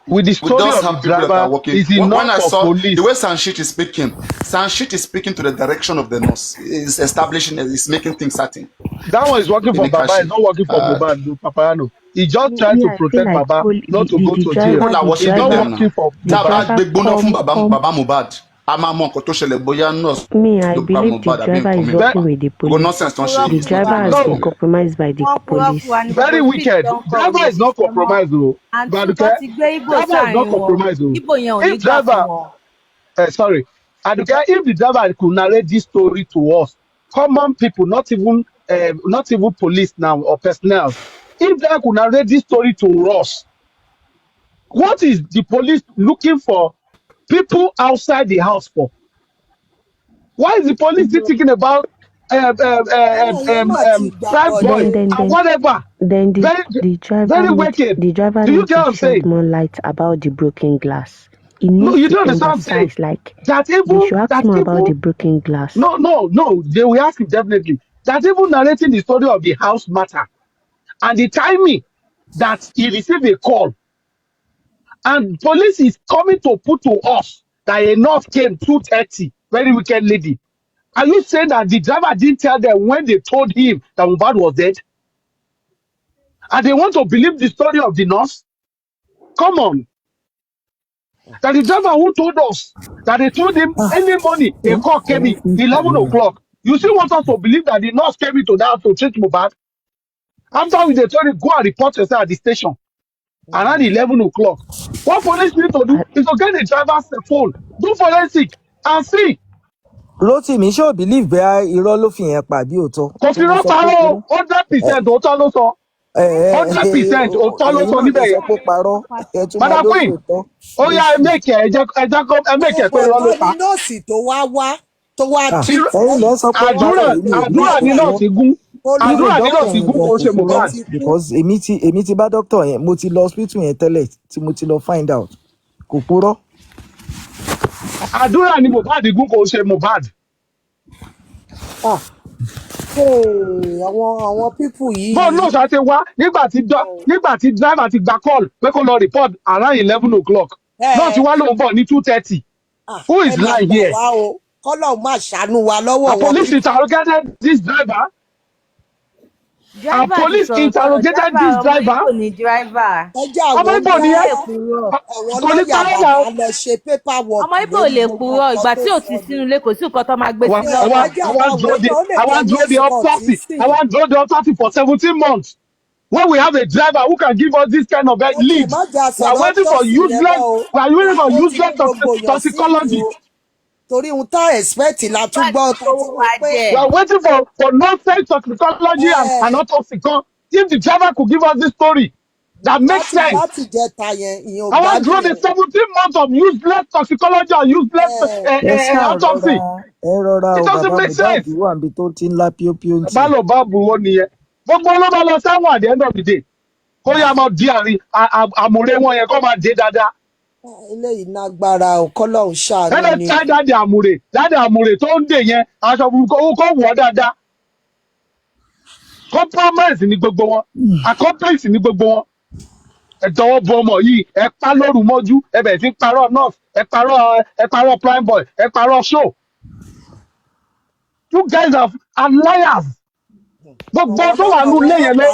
With the We story just of the have people that are driver, working. is When enough I for saw the police. way Sanshit is speaking to the direction of the nurse. Is establishing, is making things certain. That one is working In for the Baba, it's cache. not working for Mohbad, Papayano. He just trying Me, to I feel protect like Baba, not to go the to jail. driver, People are It's worshiping not them working now. for the Tá a bá Mohbad. driver gbégbóná fún bàbá Mohbad, a máa mọ nǹkan tó ṣẹlẹ̀ bóyá nurse me, I ló pa believe the Mohbad àbí driver nǹkan is mi ò Ve- working pa. with the Gbogbo police. nonsense tó ń ṣe Purọ́ The yìí is fún not wa driver even has ni been making No, sense. compromised by the wọ́n purọ́ fún wa police. ní very gbogbo street wicked. tó ń kọ Driver òye is not ṣiṣẹ́ mọ́. compromised, though. Àǹtí But tó okay, ti gbé Ìgbò driver is not sáàrin wọn, compromised, though. Ìgbò yẹn ò ní If gbà fún driver, wọn. sorry, and okay, if the driver could narrate this story to us, common people, not even police now or personnel, if they could narrate this story to us, what is the police looking for people outside the house for? Why is the police still thinking about àwọn yẹn mà ti gbà prime bọ̀dé boy o. and whatever? Then Very, very wicked. the driver Do you need get to what I'm shed saying? more light about the broken glass. He No, needs you to don't understand what I'm saying. emphasize, like, That they even should ask more about the broken glass. no, they will ask him definitely. That even narrating the story of the house matter and the timing that he received a call and police is coming to put to us that a nurse came 2:30, very wicked lady. Are you saying that the driver didn't tell them when they told him that Mohbad was dead? And they want to believe the story of the nurse? Come on. That the driver who told us that they told him early morning a call came in 11 o'clock. You still want us to believe that the nurse came into that house to treat Mohbad? After they told him, go and report yourself at the station around 11 o'clock. What police need to do is to get the driver's phone, do forensic, and see. Rotimi, ṣé o believe bẹ́ẹ̀ irọ́ ló fi yẹn pa bí òótọ́ Kò tó fi ló rán sọ pé ó parọ́ purọ́? 100% òótọ́ ló sọ. 100% òótọ́ ló Ẹ̀yin sọ náà tẹ níbẹ̀ sọ yẹn. pé ó parọ́, ẹ tún máa Madam ló Queen, sòótọ́ ó yá lóṣù. ẹ̀mẹ́kẹ̀ pé irọ́ ló bọ̀tọ́ ni pa. nọ́ọ̀sì tó wá treat Ẹ̀yin lẹ́ sọ pé ó Àdúrà parọ́, èmi ò àdúrà believe ní kó náà purọ́. ti gún. Even Àdúrà ní náà doctor ti yẹn gún gan kò kò ṣe purọ́ Mohbad. because èmi ti bá doctor yẹn, mo ti lọ hospital yẹn tẹ́lẹ̀ tí mo ti lọ find out. Kò purọ́. Àdúrà ní Mohbad gún kò ṣe Mohbad. àwọn pípù Bọ́ọ̀ náà yìí. ṣá ti wá nígbà tí driver ti gba call pé kó lọ report around 11 o'clock. Náà ti wá lóun bọ̀ ní 2:30. Who ẹ is máa lying gbà here? wá o kọ́lọ̀ máa ṣàánú wa lọ́wọ́ A wọn police pípù. interrogated this driver. And police interrogated this driver. driver. ẹ jẹ́ Ọmọ àwọn Ibo bí nìyẹn. àwọn Kò ní lọ́ọ̀yà parọ́ bàbá náà. lọ ṣe paperwork Ọmọ Ibo lórí lè gbogbo purọ́ nǹkan ìgbà tó tí ò sọ ti ni. sínú ilé kò sí nǹkan tó máa gbé sí ẹ lọ́wọ́. jẹ́ àwọn àwòrán ó lè jẹ́ I want next the month autopsy. sí. I want the autopsy for 17 months. When we have a driver who can give us this kind of ó tiẹ̀ má leads, jà we are sọ̀rọ̀ waiting for autopsy yẹn mọ́ useless. o We are waiting for ó ti useless mú gbogbo èèyàn síkì toxicology. o torí ohun tá expect la tún Bá gbọ́ ti ta ti fowó wò wa pé We are waiting for nonsense toxicology and autopsy. If the driver could give us this story that makes sense. láti jẹta yẹn ìyẹn ò I want to gbádùn draw the yẹn. 17 months of useless toxicology and useless ẹ ṣáà rọra autopsy. ẹ rọra It o doesn't bàbá make Mohbad sense. wà níbi tó ti ń lá píópíó ń Bá tiẹ̀. lọ bá burú nìyẹn. Gbogbo ló bá lọ sáwọn at the end of the day. Kó yá máa di àmúre wọn yẹn kó máa dé dáadáa. eléyìí nágbára ò kọ́lọ́hún ṣàánú Kẹ́lẹ́ ni. tá dáadé àmúre tó ń dè yẹn aṣọ burúkú kó wọ̀ dáadáa. Compromise ni gbogbo wọn. Accomplice ni gbogbo wọn. Ẹ tọwọ́ bọ ọmọ yìí, ẹ pa lóru mọ́jú, ẹ bẹ̀rẹ̀ sí parọ́ nurse, ẹ parọ́ prime boy, ẹ parọ́ show. You guys are liars. Gbogbo tó wà nínú ilé yẹn ló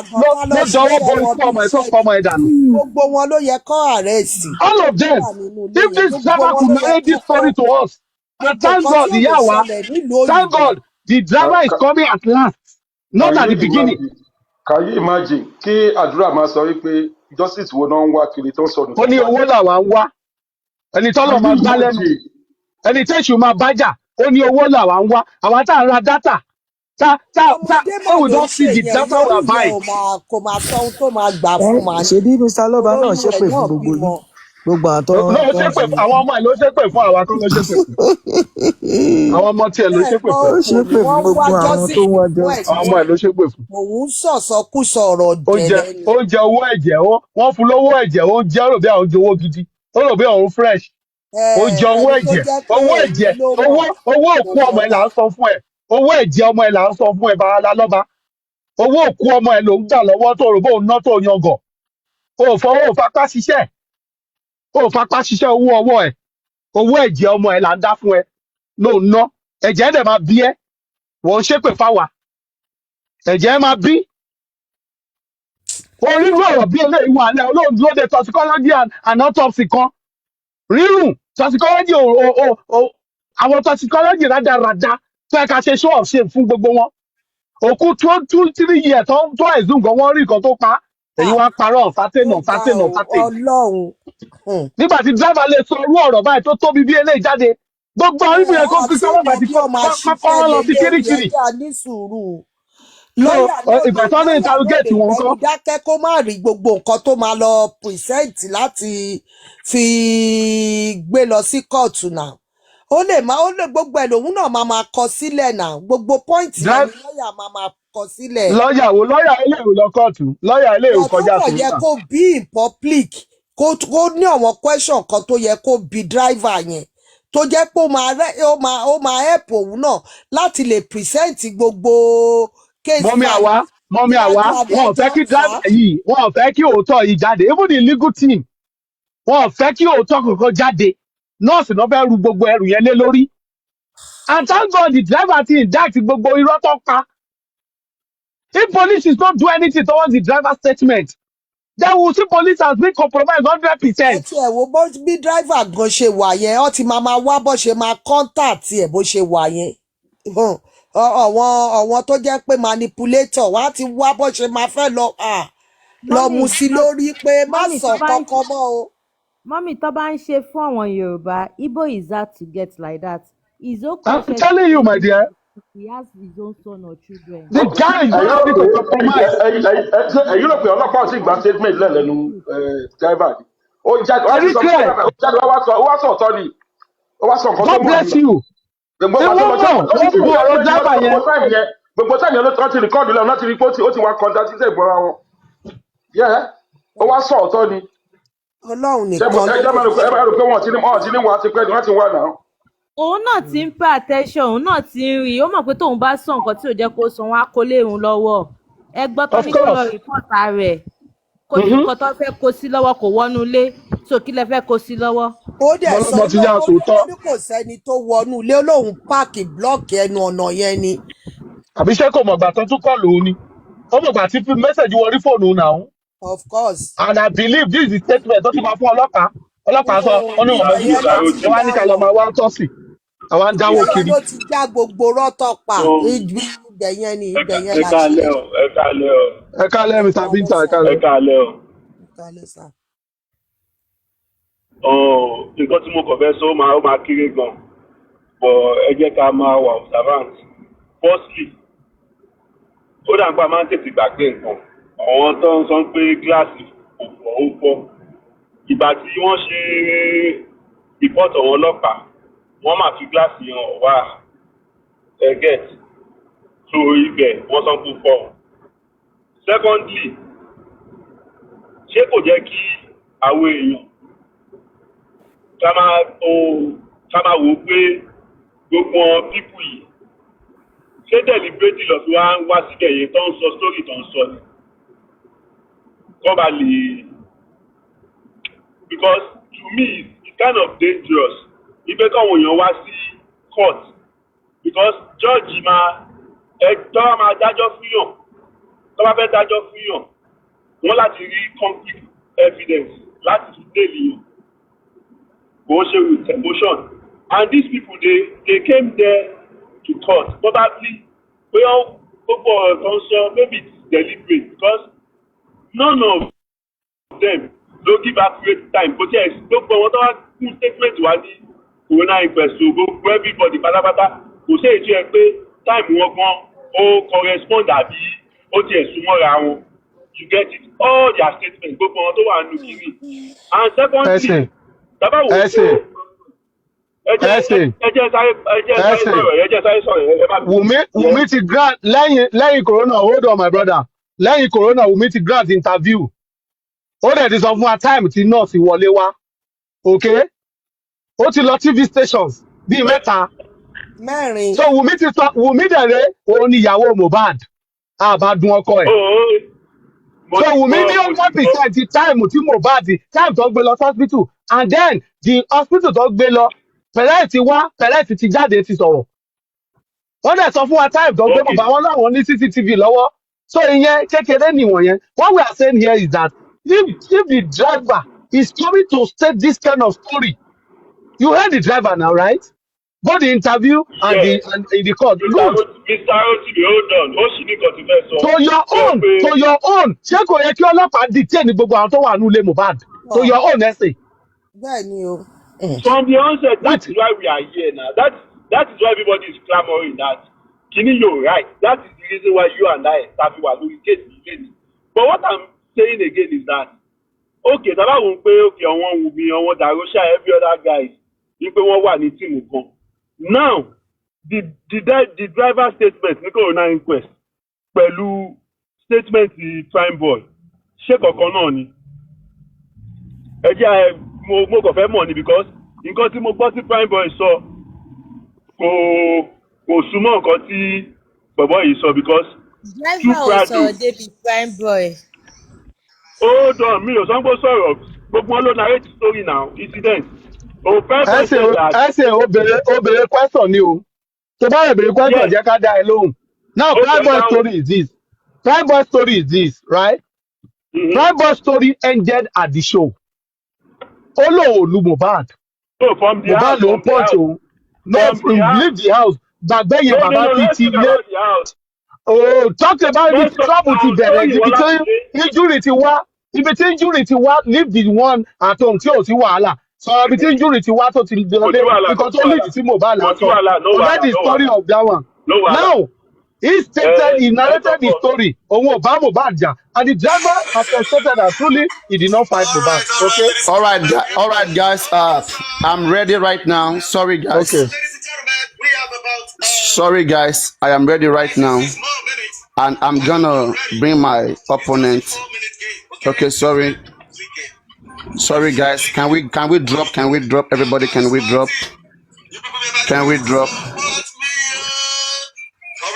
dọwọ́ bọ ikú ọmọ ẹ tó fọ ọmọ ẹ dànù. gbogbo wọn ló yẹ kọ́ àrẹ́sì. All of them. If this driver could narrate this story to us, and thank God, ìyá wa, thank God, the driver is coming at last, not at the beginning. Can you imagine kí àdúrà máa sọ wípé justice wo náà ń wá kiri tó ń sọnù. Ó ní owó làwa ń wá, ẹni tọ́lọ̀ máa gbá lẹ́nu, ẹni tẹ́sù máa bájà, ó ní owó làwa ń wá, àwa tá à ń ra dátà. When we don't see the data we are buying. kò máa sọ ohun tó máa gbà fún wa. ṣebí Mr. Lọ́ba náà ṣépè fún gbogbo yín gbogbo àtọ́. Àwọn ọmọ ẹ̀ ló ṣépè fún àwa kan ló ṣépè fún. Àwọn ọmọ tiẹ̀ ló ṣépè fún. Ó ṣépè fún gbogbo àwọn tó ń wá justice. Àwọn ọmọ ẹ̀ ló ṣépè fún. òun sọ̀sọ́kùsọ ọ̀rọ̀ dẹ̀lẹ́ ni. Oúnjẹ owó ẹ̀jẹ̀ wọ́n fún lówó ẹ̀jẹ̀ oúnjẹ ó rò bí àwọn oúnjẹ owó gidi ó rò bí àwọn fresh. Oúnjẹ owó ẹ̀jẹ̀ owó òkú ọmọ ẹ̀ là ń sọ fún ẹ̀ owó ẹ̀jẹ̀ ọmọ ẹ̀ là ń sọ fún ẹ̀ bàálà lọ́ba. Owó òkú ọmọ ẹ̀ ló ń gbà lọ́wọ́ tó rò bóun ná tó yangàn. O fapá ṣiṣẹ́ owó ọwọ́ ẹ̀ owó ẹ̀jẹ̀ ọmọ ẹ̀ là ń dá fún ẹ ló ń ná ẹ̀jẹ̀ dẹ̀ máa bí ẹ́ wọ́n ń ṣépè fáwa ẹ̀jẹ̀ máa bí onírú ọ̀rọ̀ bí eléyìí wà lẹ́ olóhùn dúró de toxicology and autopsy kan rírùn toxicology àwọn toxicology rádaràda tó ẹ̀ka ṣe show of shame fún gbogbo wọn òkú 2-3 years tó ẹ̀sùn gan wọ́n rí nǹkan tó pa èyí wá parọ́ ọ̀sátẹ́nà. Ọlọ́run. Nígbà tí driver lè sọ irú ọ̀rọ̀ báyìí tó tóbi bí eléyìí jáde gbogbo àwọn ìbùyẹn kó fi sọ́wọ́ bàtí kọ́kọ́ lọ sí Kirikiri. Ìgbà tó ní interrogate wọn kọ́. ẹni dákẹ́ kó má rí gbogbo nǹkan tó máa lọ present láti fi gbé lọ sí kóòtù náà ó lè gbogbo ẹ̀ lòun náà máa kọ sílẹ̀ náà gbogbo point yẹn ni lọ́ọ̀yà máa kọ sílẹ̀. lọ́ọ̀yà eléyìí lọ kóòtù lọ́ọ̀yà eléyìí kọjá tó yẹ kó bí in public kó ní àwọn question kan tó yẹ kó bí driver yẹn tó jẹ́ pé ó máa help òun náà láti lè present gbogbo case file. mọ́mí àwa wọn ò fẹ́ kí driver yìí wọn ò fẹ́ kí òótọ́ yìí jáde even the legal team wọn ò fẹ́ kí òótọ́ kankan jáde nọ́ọ̀sì náà fẹ́ ru gbogbo ẹrù yẹn lé lórí and thank God the driver ti indict gbogbo irọ́ tó pa. If police is not do anything towards the driver's statement, then we will see police has been compromised 100%. ẹ ti ẹ̀ wo bí driver gan ṣe wà yẹn ó ti máa wá bó ṣe máa contact ẹ̀ bó ṣe wà yẹn àwọn tó jẹ́ pé manipulator wọ́n á ti wá bó ṣe máa fẹ́ lọ mú sí lórí pé má sọ kankan mọ́ o. Mọ́mì tó bá ń ṣe fún àwọn Yorùbá Igbo is hard to get like that. I'm telling you my dear. He has his own son or children. The guy is not ready to compromise. Ẹ̀yin rò pé ọlọ́pàá ò sì gba statement lẹ́nu driver ni. Ó jáde wá sọ ọ̀tọ̀ ni. Ó wá sọ nǹkan tó mọ̀ ní. God bless you. Gbogbo táyà ló ti rìkọ́ọ̀dù lẹ́nu láti rí pé ó ti wá kọ́ńtà títẹ̀ ìbọra wọn. Ó wá sọ ọ̀tọ̀ ni. Ọlọ́run nìkan ló ẹ rò pé wọ́n ti ní wà á ti pẹ́ wọ́n ti wà náà. Òun náà ti ń pay attention òun náà ti ń rí ó mọ̀ pé tóun bá sọ nǹkan tí ò jẹ́ kó sọ wọn á kó léèrún lọ́wọ́ ẹ gbọ́ tó ní kó lọ rìpọ́tà rẹ̀ kó ní nǹkan tó fẹ́ kó sí lọ́wọ́ kò wọnú ilé tó kí lẹ fẹ́ kó sí lọ́wọ́. Ó dẹ̀ sọ lọ́wọ́ ní kò sẹ́ni tó wọnú ilé olóhùn páàkì blọ́ọ̀kì ẹnu ọ̀nà yẹn ni. Àbí ṣé kò mọ̀ gbà tó tún kọ́ lòun ni ọmọ ìgbà tí message wọrí fóònù now. Of course. And I believe this is the statement tó ti máa fún ọlọ́pàá sọ wọ́n ní ọmọ Ibẹ̀ yẹn ló ti ẹ wá ní ká lọ máa wá tọ́sì àwa ń dáwọ́ ibẹ̀ yẹn kiri. ló ti já gbogbo rọ́tọ̀ pa. Ibẹ̀ yẹn ni ibẹ̀ yẹn la ṣe. Ẹ kálẹ́ Mr. Binta ẹ kálẹ́. Ẹ kálẹ́ sà. Nǹkan tí mo kàn fẹ́ sọ ó máa kéré gan but ẹ jẹ́ ká máa wà observant. Firstly ó dàgbà máa ń tètè gbàgbé nǹkan àwọn tó ń sọ pé gíláàsì kò fọ́ ó fọ́ ìgbà tí wọ́n ṣe ìpọ́tọ̀ wọn ọlọ́pàá wọ́n máa fi gíláàsì hàn wá get so ibẹ̀ wọ́n sọ pé fọ́. Secondly ṣé kò jẹ́ kí àwọn èèyàn ká máa wò ó pé gbogbo pípù yìí ṣé deliberate lọ sí wá síbẹ̀ yẹn tó ń sọ story tó ń sọ ni kọ́ bá lè because to me it's kind of dangerous ibẹ̀ káwọn èèyàn wá sí court because judge máa dájọ́ fúnyàn tó bá fẹ́ dájọ́ fúnyàn wọ́n láti rí concrete evidence láti fi délé yàn kò ṣe with emotion and these people they came there to court probably gbogbo ọ̀rọ̀ tó ń sọ maybe it's deliberate because none of them no give accurate time kò tí ẹ̀ gbogbo wọn tó wá kú statement wá ní corona inquest so gbogbo everybody pátápátá kò sí èyí ẹ pé time wọn gan ó correspond àbí ó tiẹ̀ súnmọ́ra wọn you get it all their statements gbogbo wọn tó wà nínú kiri and secondly dábàá wò ó ẹ jẹ́ sáré sọ̀rọ̀ Wùmí ti grant lẹ́yìn corona hold on my brother lẹ́yìn corona Wùmí ti grant interview ó dẹ̀ ti sọ fún wa time tí nọ́ọ̀sì wọlé wá okay ó ti lọ TV stations bíi mẹ́ta mẹ́rin so Wùmí dẹ̀rẹ̀ òun ni ìyàwó Mohbad àbádùn ọkọ ẹ̀ so Wùmí ní 100% ti time tí Mohbad time tó gbé lọ sí hospital and then the hospital tó gbé lọ pẹ̀lẹ́ ti jáde ti sọ̀rọ̀ wọ́n dẹ̀ sọ fún wa time tó gbé bàbá wọn láwọn ní CCTV lọ́wọ́ so ìyẹn kékeré nìwọ̀n yẹn what we are saying here is that if the driver is coming to state this kind of story you heard the driver now right both the interview and in the court good. Mr. Rotimi hold on ó sì ní kò tí fẹ́ sọ. to your own ṣé kò yẹ kí ọlọ́pàá detain gbogbo àwọn tó wà nílé Mohbad to your own ẹsẹ̀. bẹ́ẹ̀ ni o. From the onset, that is why we are here now. That is why everybody is clamoring that Kini, you're right. That is the reason why you and I have to allocate the lady. But what I'm saying again is that okay, Taba won't pay okay on one will be on one Darosha, every other guys. You pay one in team will come. Now, the driver statement, the corona inquest, pẹ̀lú statement the prime boy, shake or kononi. Mo kàn fẹ́ mọ̀ ni because nǹkan tí mo gbọ́ tí prime boy sọ kò súnmọ́ nǹkan tí bọ̀bọ́ yìí sọ because driver ò sọ̀rọ̀ débi prime boy. Hold on mi ò sọ pé sọ̀rọ̀ gbogbo wọn ló narrate story now incident. ẹsẹ̀ obìnrin question ni o tó bá yẹ bèrè question jẹ́ ká dá ẹ lóhùn now prime boy story is this right prime boy story ended at the show. Ó lóun lu Mohbad. Mohbad ló ń pọ́ǹtì òun. No, leave the house. Gbàgbé yẹn bàbá ti lé. Oh, talk about it. Trouble ti bẹ̀rẹ̀ ibi tí injury ti wá. Leave the one at home tí ò sí wàhálà. Sọ̀rọ̀ ibi tí injury ti wá tó ti lé. Nǹkan tó lead sí Mohbad lásán. Forget the story of that one. Now, he narrated the story. Òun ò bá Mohbad jà. And the driver has stated that truly he did not fight Mohbad. Okay. All right, guys. I'm ready right now. Sorry, guys. Okay. Sorry, guys. I am ready right now, and I'm gonna bring my opponent. Okay. Sorry, guys. Can we drop? Everybody, can we drop?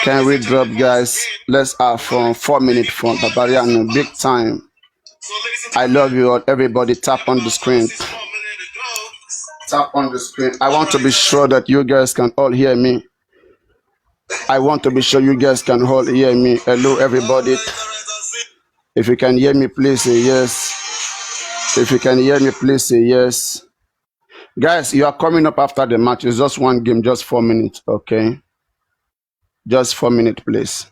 Can we drop, guys? Let's have fun. 4-minute fun. Paparaino, big time. I love you all. Everybody, tap on the screen. Tap on the screen. I want to be sure that you guys can all hear me. I want to be sure you guys can all hear me. Hello, everybody. If you can hear me, please say yes. If you can hear me, please say yes. Guys, you are coming up after the match. It's just one game, just 4 minutes, okay? Just 4 minutes, please.